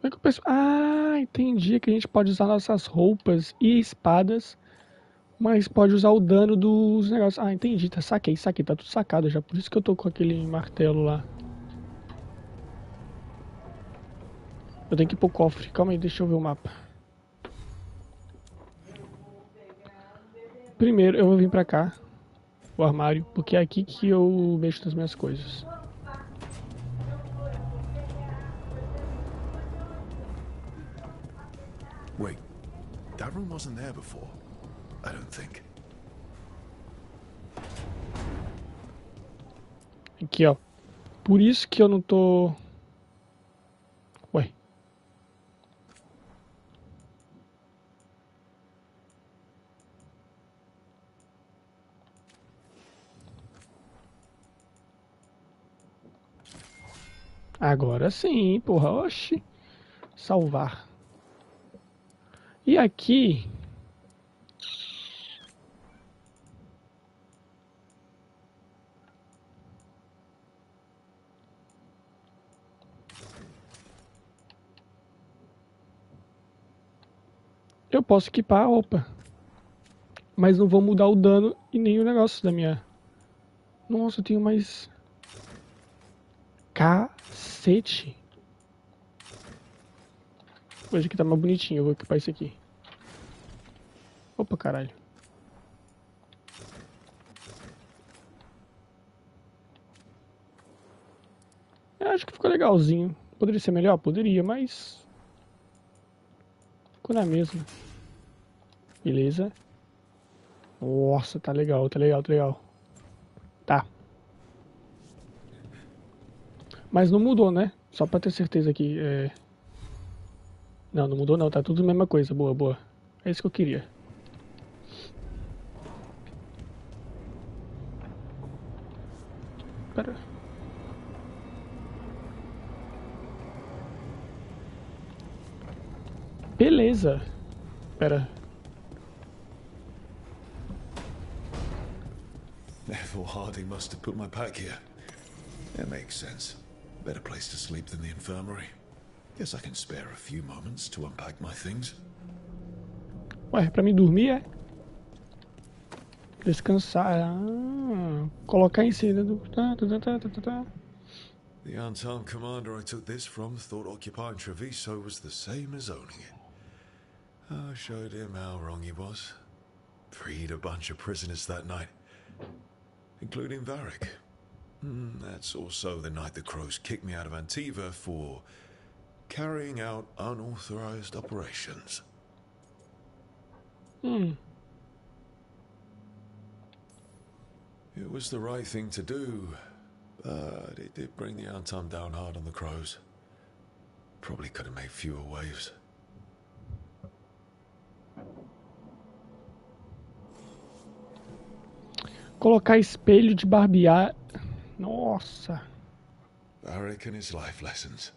Como é que eu penso? Ah, entendi que a gente pode usar nossas roupas e espadas, mas pode usar o dano dos negócios. Ah, entendi, tá, saquei, tá tudo sacado já, por isso que eu tô com aquele martelo lá. Eu tenho que ir pro cofre, calma aí, deixa eu ver o mapa. Primeiro eu vou vir pra cá, o armário, porque é aqui que eu mexo nas minhas coisas. Wait, that room wasn't there before, I don't think. Aqui, ó. Por isso que eu não tô... Ué. Agora sim, porra, oxi. Salvar. E aqui... eu posso equipar a roupa. Mas não vou mudar o dano e nem o negócio da minha... Nossa, eu tenho mais... Cacete. Hoje aqui tá mais bonitinho, eu vou equipar isso aqui. Opa, caralho. Eu acho que ficou legalzinho. Poderia ser melhor? Poderia, mas... ficou na mesma. Beleza. Nossa, tá legal, tá legal, tá legal. Tá. Mas não mudou, né? Só pra ter certeza aqui. Não, não mudou não, tá tudo a mesma coisa. Boa, boa. É isso que eu queria. Pera. Beleza. Pera. Therefore Harding must have put my pack here. That makes sense. Better place to sleep than the infirmary. Guess I can spare a few moments to unpack my things. Ué, pra mim dormir é? Descansar. Ah, colocar em cima do... The unarmed commander I took this from thought occupying Treviso was the same as owning it. I showed him how wrong he was. Freed a bunch of prisoners that night, including Varric. That's also the night the Crows kicked me out of Antiva for carrying out unauthorized operations. It was the right thing to do, but it did bring the Antum down hard on the Crows. Probably could have made fewer waves. Colocar espelho de barbear. Nossa. Varric and his life lessons.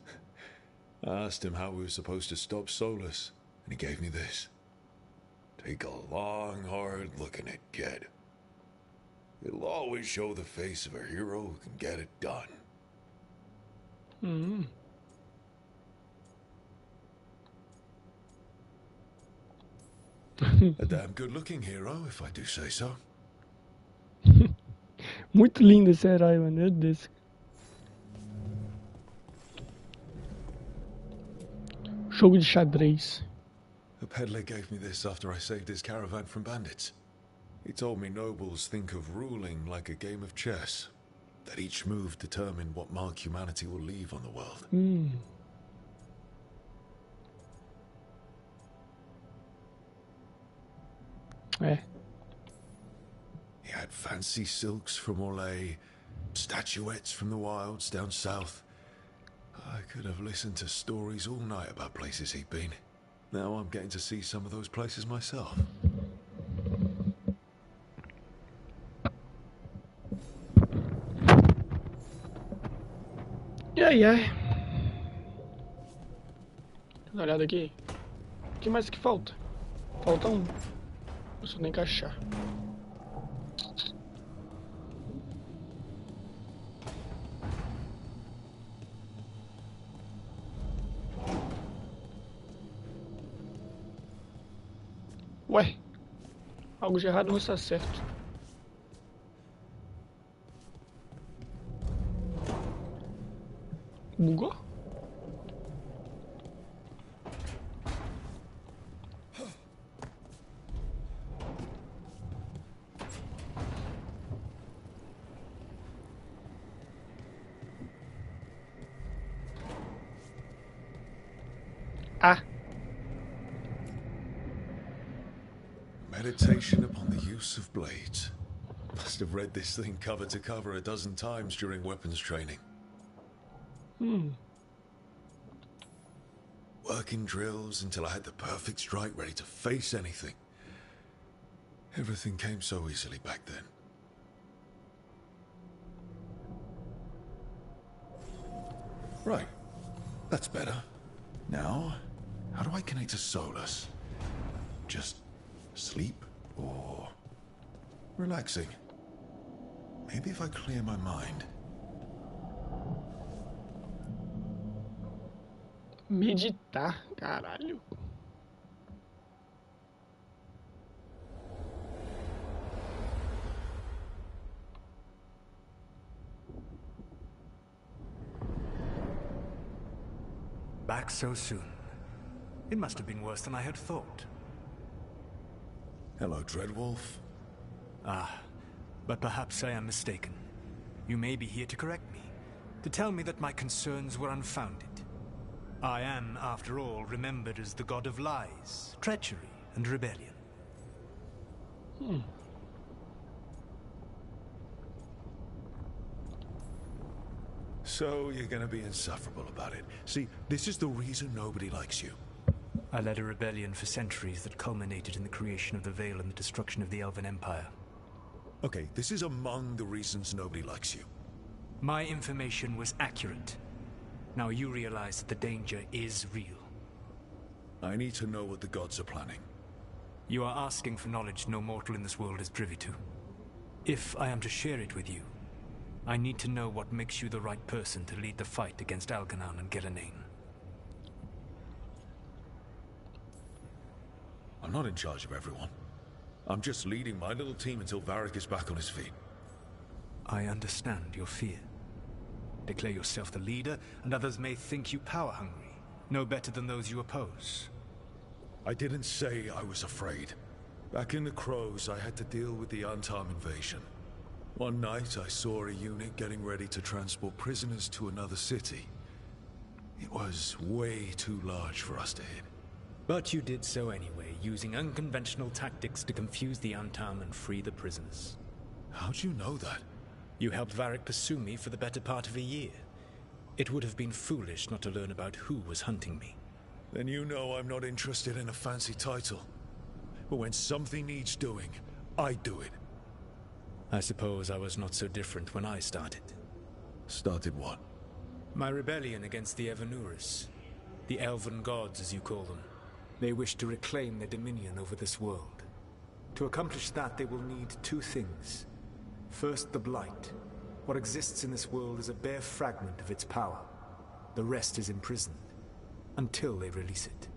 I asked him how we were supposed to stop Solus, and he gave me this. Take a long, hard look in it, kid. It'll always show the face of a hero who can get it done. A damn good-looking hero, if I do say so. Muito lindo esse herói, mano. Meu Deus. Jogo de xadrez. A peddler gave me this after I saved his caravan from bandits. He told me nobles think of ruling like a game of chess, that each move determined what mark humanity will leave on the world. He had fancy silks from Orlais, statuettes from the wilds down south. I could have listened to stories all night about places he'd been. Now I'm getting to see some of those places myself. Ai, ai. Dá uma olhada aqui. O que mais que falta? Falta um. Deixa eu nem encaixar. Ué. Algo de errado não está certo. Bugou? Ah. Meditation upon the use of blades. Must have read this thing cover to cover a dozen times during weapons training. Working drills until I had the perfect strike ready to face anything. Everything came so easily back then. Right. That's better. Now, how do I connect to Solus? Just sleep or relaxing? Maybe if I clear my mind. Meditar, caralho. Back so soon. It must have been worse than I had thought. Hello, Dreadwolf. Ah, but perhaps I am mistaken. You may be here to correct me, to tell me that my concerns were unfounded. I am, after all, remembered as the god of lies, treachery, and rebellion. So you're gonna be insufferable about it. See, this is the reason nobody likes you. I led a rebellion for centuries that culminated in the creation of the Veil and the destruction of the Elven Empire. Okay, this is among the reasons nobody likes you. My information was accurate. Now you realize that the danger is real. I need to know what the gods are planning. You are asking for knowledge no mortal in this world is privy to. If I am to share it with you, I need to know what makes you the right person to lead the fight against Algernon and Gillenane. I'm not in charge of everyone. I'm just leading my little team until Varric is back on his feet. I understand your fear. Declare yourself the leader, and others may think you power-hungry, no better than those you oppose. I didn't say I was afraid. Back in the Crows, I had to deal with the Antam invasion. One night, I saw a unit getting ready to transport prisoners to another city. It was way too large for us to hit. But you did so anyway, using unconventional tactics to confuse the Antam and free the prisoners. How'd you know that? You helped Varric pursue me for the better part of a year. It would have been foolish not to learn about who was hunting me. Then you know I'm not interested in a fancy title. But when something needs doing, I do it. I suppose I was not so different when I started. Started what? My rebellion against the Evanuris. The Elven gods, as you call them. They wish to reclaim their dominion over this world. To accomplish that, they will need two things. First, the Blight. What exists in this world is a bare fragment of its power. The rest is imprisoned, until they release it.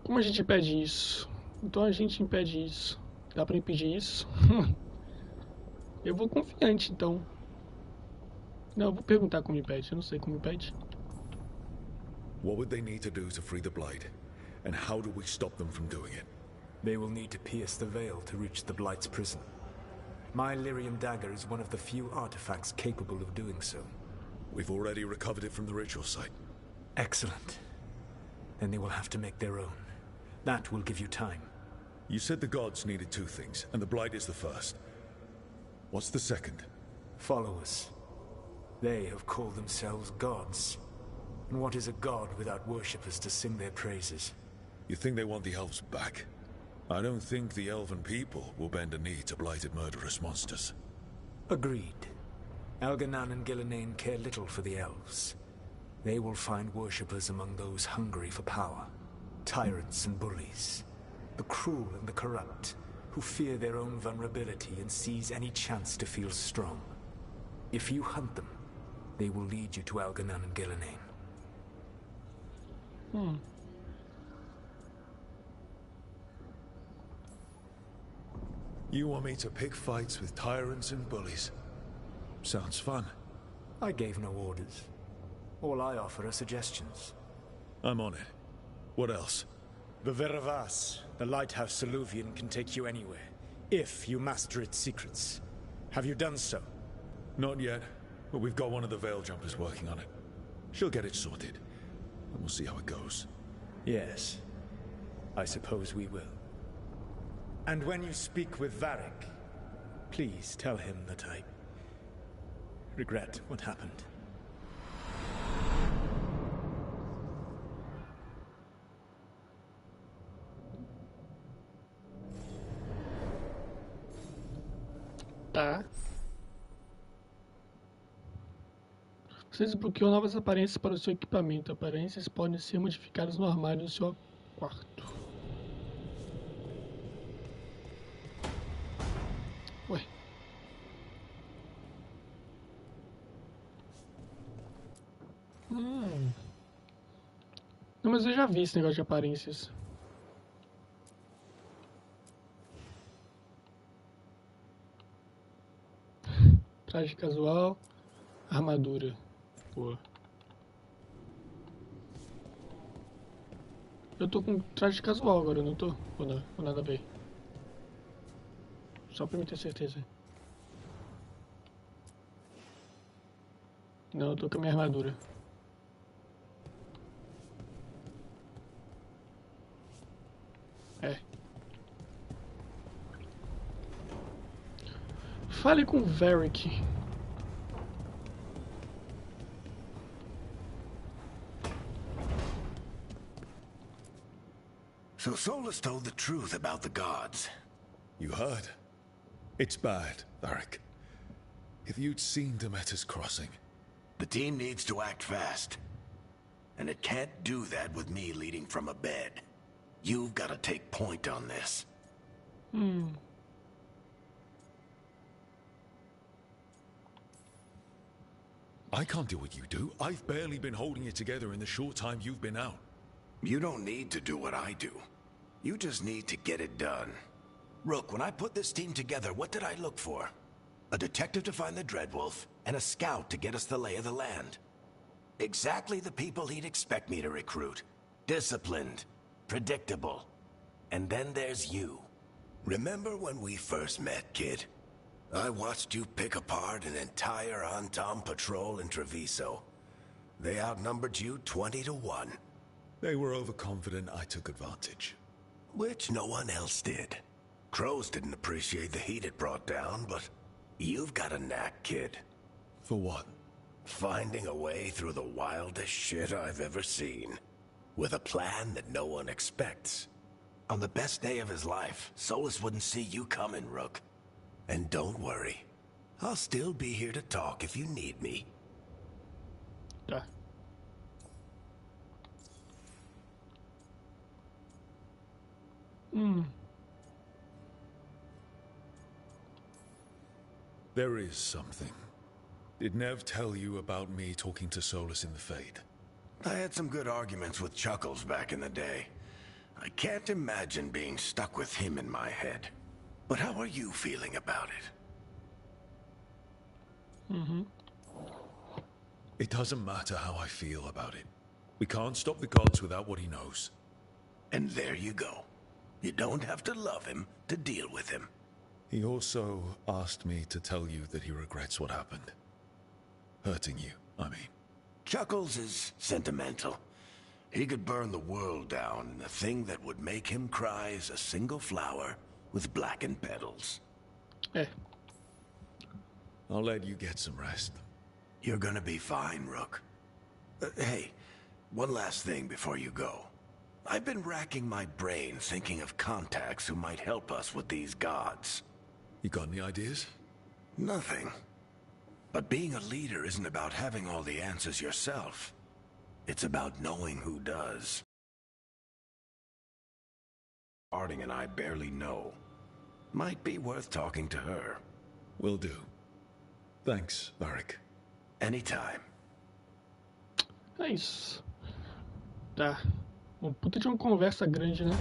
Como a gente impede isso? Então a gente impede isso. Dá pra impedir isso? Eu vou confiante, então. Não, eu vou perguntar como impede. Eu não sei como impede. What would they need to do to free the Blight? And how do we stop them from doing it? They will need to pierce the veil to reach the Blight's prison. My lyrium dagger is one of the few artifacts capable of doing so. We've already recovered it from the ritual site. Excellent. Then they will have to make their own. That will give you time. You said the gods needed two things, and the Blight is the first. What's the second? Followers. They have called themselves gods. And what is a god without worshippers to sing their praises? You think they want the elves back? I don't think the elven people will bend a knee to blighted murderous monsters. Agreed. Elganan and Gillenane care little for the elves. They will find worshippers among those hungry for power. Tyrants and bullies. The cruel and the corrupt, who fear their own vulnerability and seize any chance to feel strong. If you hunt them, they will lead you to Elganan and Gillenane. You want me to pick fights with tyrants and bullies? Sounds fun. I gave no orders. All I offer are suggestions. I'm on it. What else? The Veravas, the lighthouse Soluvian, can take you anywhere, if you master its secrets. Have you done so? Not yet, but we've got one of the Veil Jumpers working on it. She'll get it sorted, and we'll see how it goes. Yes, I suppose we will. And when you speak with Varric, please tell him that I regret what happened. Tá. Você desbloqueou novas aparências para o seu equipamento. Aparências podem ser modificadas no armário do seu quarto. Ué. Não, mas eu já vi esse negócio de aparências. Traje casual, armadura. Boa. Eu tô com traje casual agora, não tô? Ou não? Ou nada a ver? Só pra me ter certeza. Não, eu tô com a minha armadura. É. Fale com o Varric. So Solus told the truth about the gods. You heard? It's bad, Varric. If you'd seen Demeter's crossing. The team needs to act fast. And it can't do that with me leading from a bed. You've got to take point on this. I can't do what you do. I've barely been holding it together in the short time you've been out. You don't need to do what I do. You just need to get it done. Rook, when I put this team together, what did I look for? A detective to find the Dreadwolf, and a scout to get us the lay of the land. Exactly the people he'd expect me to recruit. Disciplined, predictable. And then there's you. Remember when we first met, kid? I watched you pick apart an entire Antom patrol in Treviso. They outnumbered you 20 to 1. They were overconfident. I took advantage. Which no one else did. Crows didn't appreciate the heat it brought down, but you've got a knack, kid. For what? Finding a way through the wildest shit I've ever seen. With a plan that no one expects. On the best day of his life, Solus wouldn't see you coming, Rook. And don't worry. I'll still be here to talk if you need me. Tá. There is something. Did Nev tell you about me talking to Solus in the Fade? I had some good arguments with Chuckles back in the day. I can't imagine being stuck with him in my head. But how are you feeling about it? It doesn't matter how I feel about it. We can't stop the gods without what he knows. And there you go. You don't have to love him to deal with him. He also asked me to tell you that he regrets what happened. Hurting you, I mean. Chuckles is sentimental. He could burn the world down, and the thing that would make him cry is a single flower with blackened petals. I'll let you get some rest. You're gonna be fine, Rook. Hey, one last thing before you go. I've been racking my brain thinking of contacts who might help us with these gods. You got any ideas? Nothing. But being a leader isn't about having all the answers yourself. It's about knowing who does. Harding and I barely know. Might be worth talking to her. Will do. Thanks, Varric. Anytime. É isso. Tá. Uma puta de uma conversa grande, né?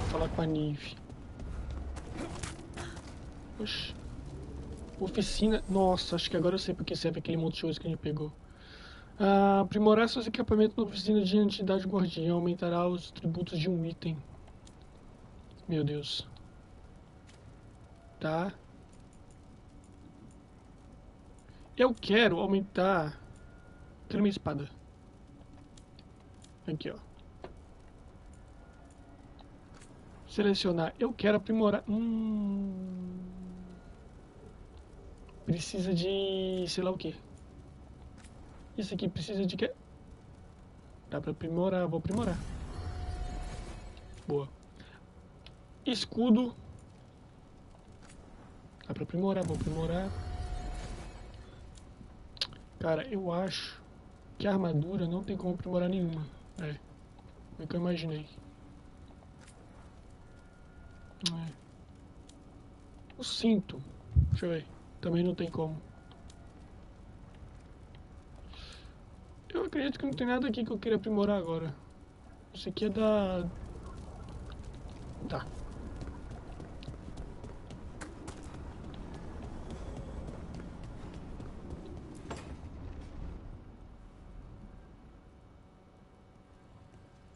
Falar com a Nive. Oxi. Oficina. Nossa, acho que agora eu sei porque serve aquele monte de coisa que a gente pegou. Aprimorar seus equipamentos na oficina de entidade guardião aumentará os atributos de um item. Meu Deus. Tá. Eu quero aumentar. Quero minha espada. Aqui, ó. Selecionar. Eu quero aprimorar. Precisa de... sei lá o que. Isso aqui precisa de quê? Dá pra aprimorar. Vou aprimorar. Boa. Escudo. Dá pra aprimorar. Vou aprimorar. Cara, eu acho que a armadura não tem como aprimorar nenhuma. É. Foi o que eu imaginei. O cinto. Deixa eu ver. Também não tem como. Eu acredito que não tem nada aqui que eu queira aprimorar agora. Isso aqui é da... Tá.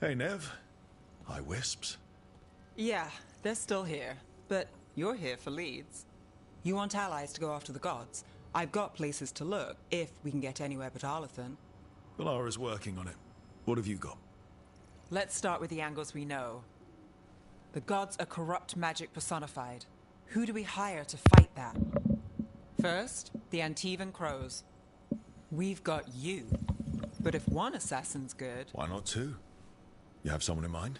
Hey, Nev. Hi, Wisps. Yeah, they're still here. But you're here for leads. You want allies to go after the gods? I've got places to look, if we can get anywhere but Arlathan. Valara's working on it. What have you got? Let's start with the angles we know. The gods are corrupt magic personified. Who do we hire to fight that? First, the Antivan Crows. We've got you. But if one assassin's good... Why not two? You have someone in mind?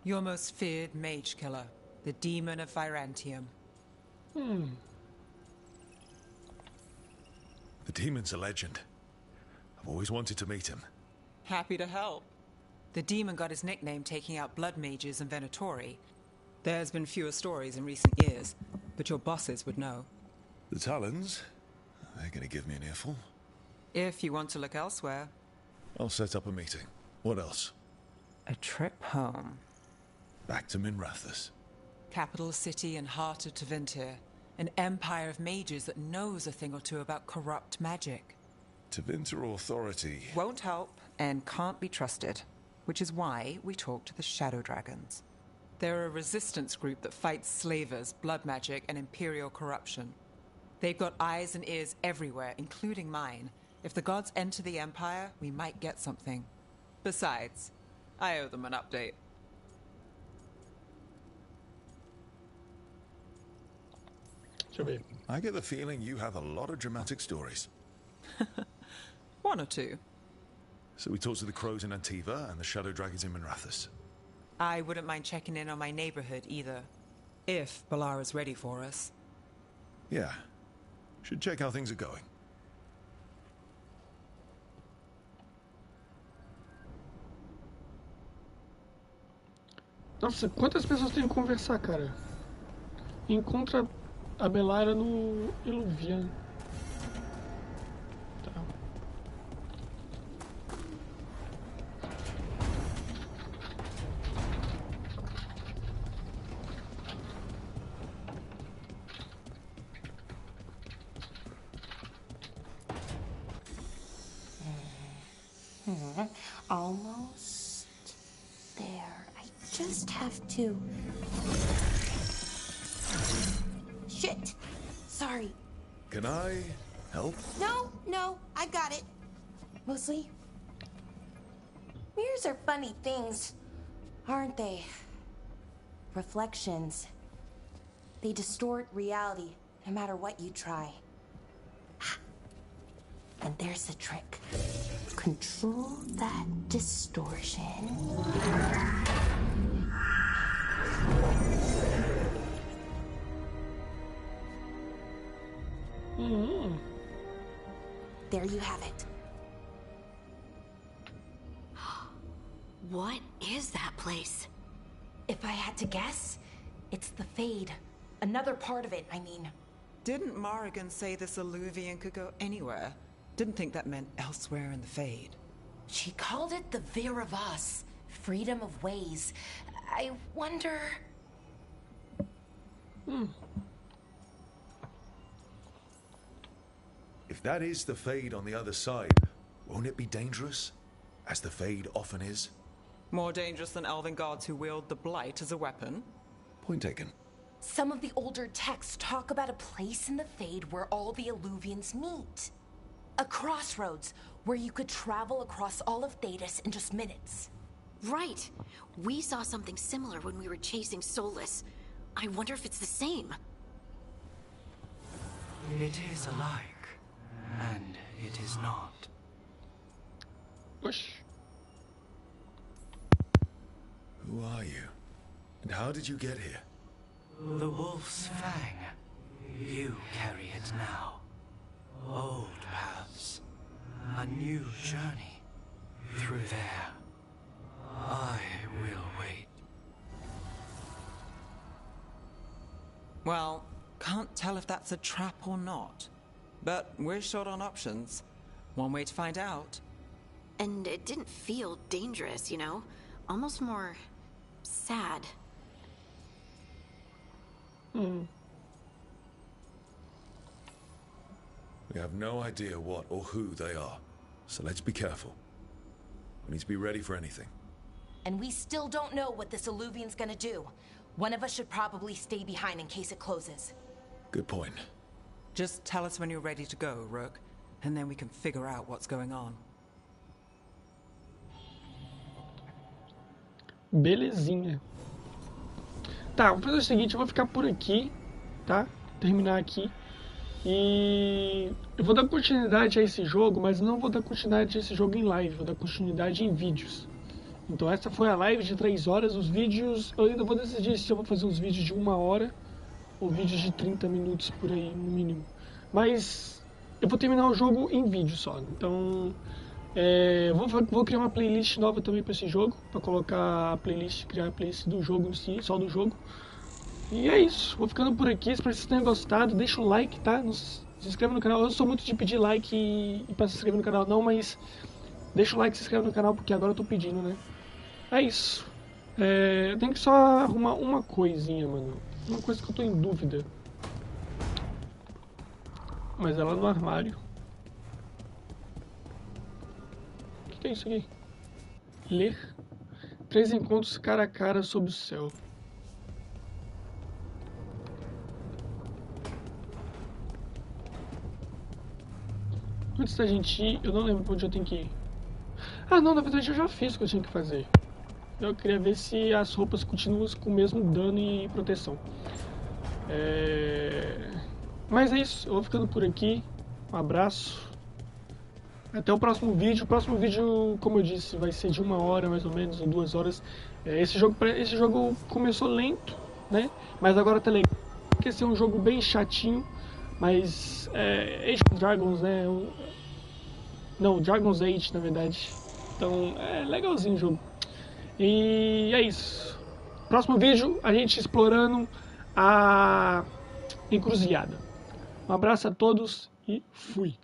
Your most feared mage killer, the Demon of Virantium. The demon's a legend. I've always wanted to meet him. Happy to help. The demon got his nickname taking out blood mages and Venatori. There's been fewer stories in recent years, but your bosses would know. The Talons? They're gonna give me an earful. If you want to look elsewhere. I'll set up a meeting. What else? A trip home. Back to Minrathous. Capital city and heart of Tevinter. An empire of mages that knows a thing or two about corrupt magic. Tevinter authority. Won't help and can't be trusted. Which is why we talk to the Shadow Dragons. They're a resistance group that fights slavers, blood magic, and imperial corruption. They've got eyes and ears everywhere, including mine. If the gods enter the Empire, we might get something. Besides, I owe them an update. I get the feeling you have a lot of dramatic stories. One or two. So we talked to the Crows in Antiva and the Shadow Dragons in Minrathous. I wouldn't mind checking in on my neighborhood either. If Balara's ready for us. Yeah. Should check how things are going. Nossa, quantas pessoas tem que conversar, cara? Encontra a Belara no Iluvian. Tá. Almost there. I just have to... Shit! Sorry. Can I help? No, I got it. Mostly, mirrors are funny things, aren't they? Reflections. They distort reality, no matter what you try. And there's the trick. Control that distortion. There you have it. What is that place? If I had to guess, it's the Fade. Another part of it, I mean. Didn't Morrigan say this Illuvian could go anywhere? Didn't think that meant elsewhere in the Fade. She called it the Vir of Us, freedom of ways. I wonder... If that is the Fade on the other side, won't it be dangerous? As the Fade often is? More dangerous than elven gods who wield the Blight as a weapon? Point taken. Some of the older texts talk about a place in the Fade where all the Illuvians meet. A crossroads where you could travel across all of Thedas in just minutes. Right. We saw something similar when we were chasing Solus. I wonder if it's the same. It is alike, and it is not. Whoosh. Who are you? And how did you get here? The Wolf's Fang. You carry it now. Old paths. A new journey. Through there. I will wait. Well, can't tell if that's a trap or not. But we're short on options. One way to find out. And it didn't feel dangerous, you know? Almost more... sad. We have no idea what or who they are, so let's be careful. We need to be ready for anything. And we still don't know what this Illuvian's gonna do. One of us should probably stay behind in case it closes. Good point. Just tell us when you're ready to go, Rook, and then we can figure out what's going on. Belezinha. Tá, vou fazer o seguinte, eu vou ficar por aqui, tá? Terminar aqui. E eu vou dar continuidade a esse jogo, mas não vou dar continuidade a esse jogo em live, vou dar continuidade em vídeos. Então essa foi a live de 3 horas, os vídeos, eu ainda vou decidir se eu vou fazer uns vídeos de 1 hora ou vídeos de 30 minutos por aí, no mínimo. Mas eu vou terminar o jogo em vídeo só, então vou criar uma playlist nova também para esse jogo, para colocar a playlist, criar a playlist do jogo em si, só do jogo. E é isso, vou ficando por aqui, espero que vocês tenham gostado, deixa o like, tá? Se inscreva no canal, eu não sou muito de pedir like e para se inscrever no canal não, mas deixa o like e se inscreve no canal porque agora eu tô pedindo, né? É isso, eu tenho que só arrumar uma coisinha, mano, uma coisa que eu tô em dúvida. Mas ela no armário. O que é isso aqui? Ler 3 encontros cara a cara sob o céu. Antes da gente ir, eu não lembro pra onde eu tenho que ir. Ah não, na verdade eu já fiz o que eu tinha que fazer. Eu queria ver se as roupas continuam com o mesmo dano e proteção. Mas é isso, eu vou ficando por aqui. Um abraço. Até o próximo vídeo. O próximo vídeo, como eu disse, vai ser de 1 hora mais ou menos, ou 2 horas. Esse jogo começou lento, né? Mas agora tá legal. Porque esse é um jogo bem chatinho. Mas Age of Dragons, né? Não, Dragon's Age, na verdade. Então é legalzinho o jogo. E é isso. Próximo vídeo, a gente explorando a encruzilhada. Um abraço a todos e fui!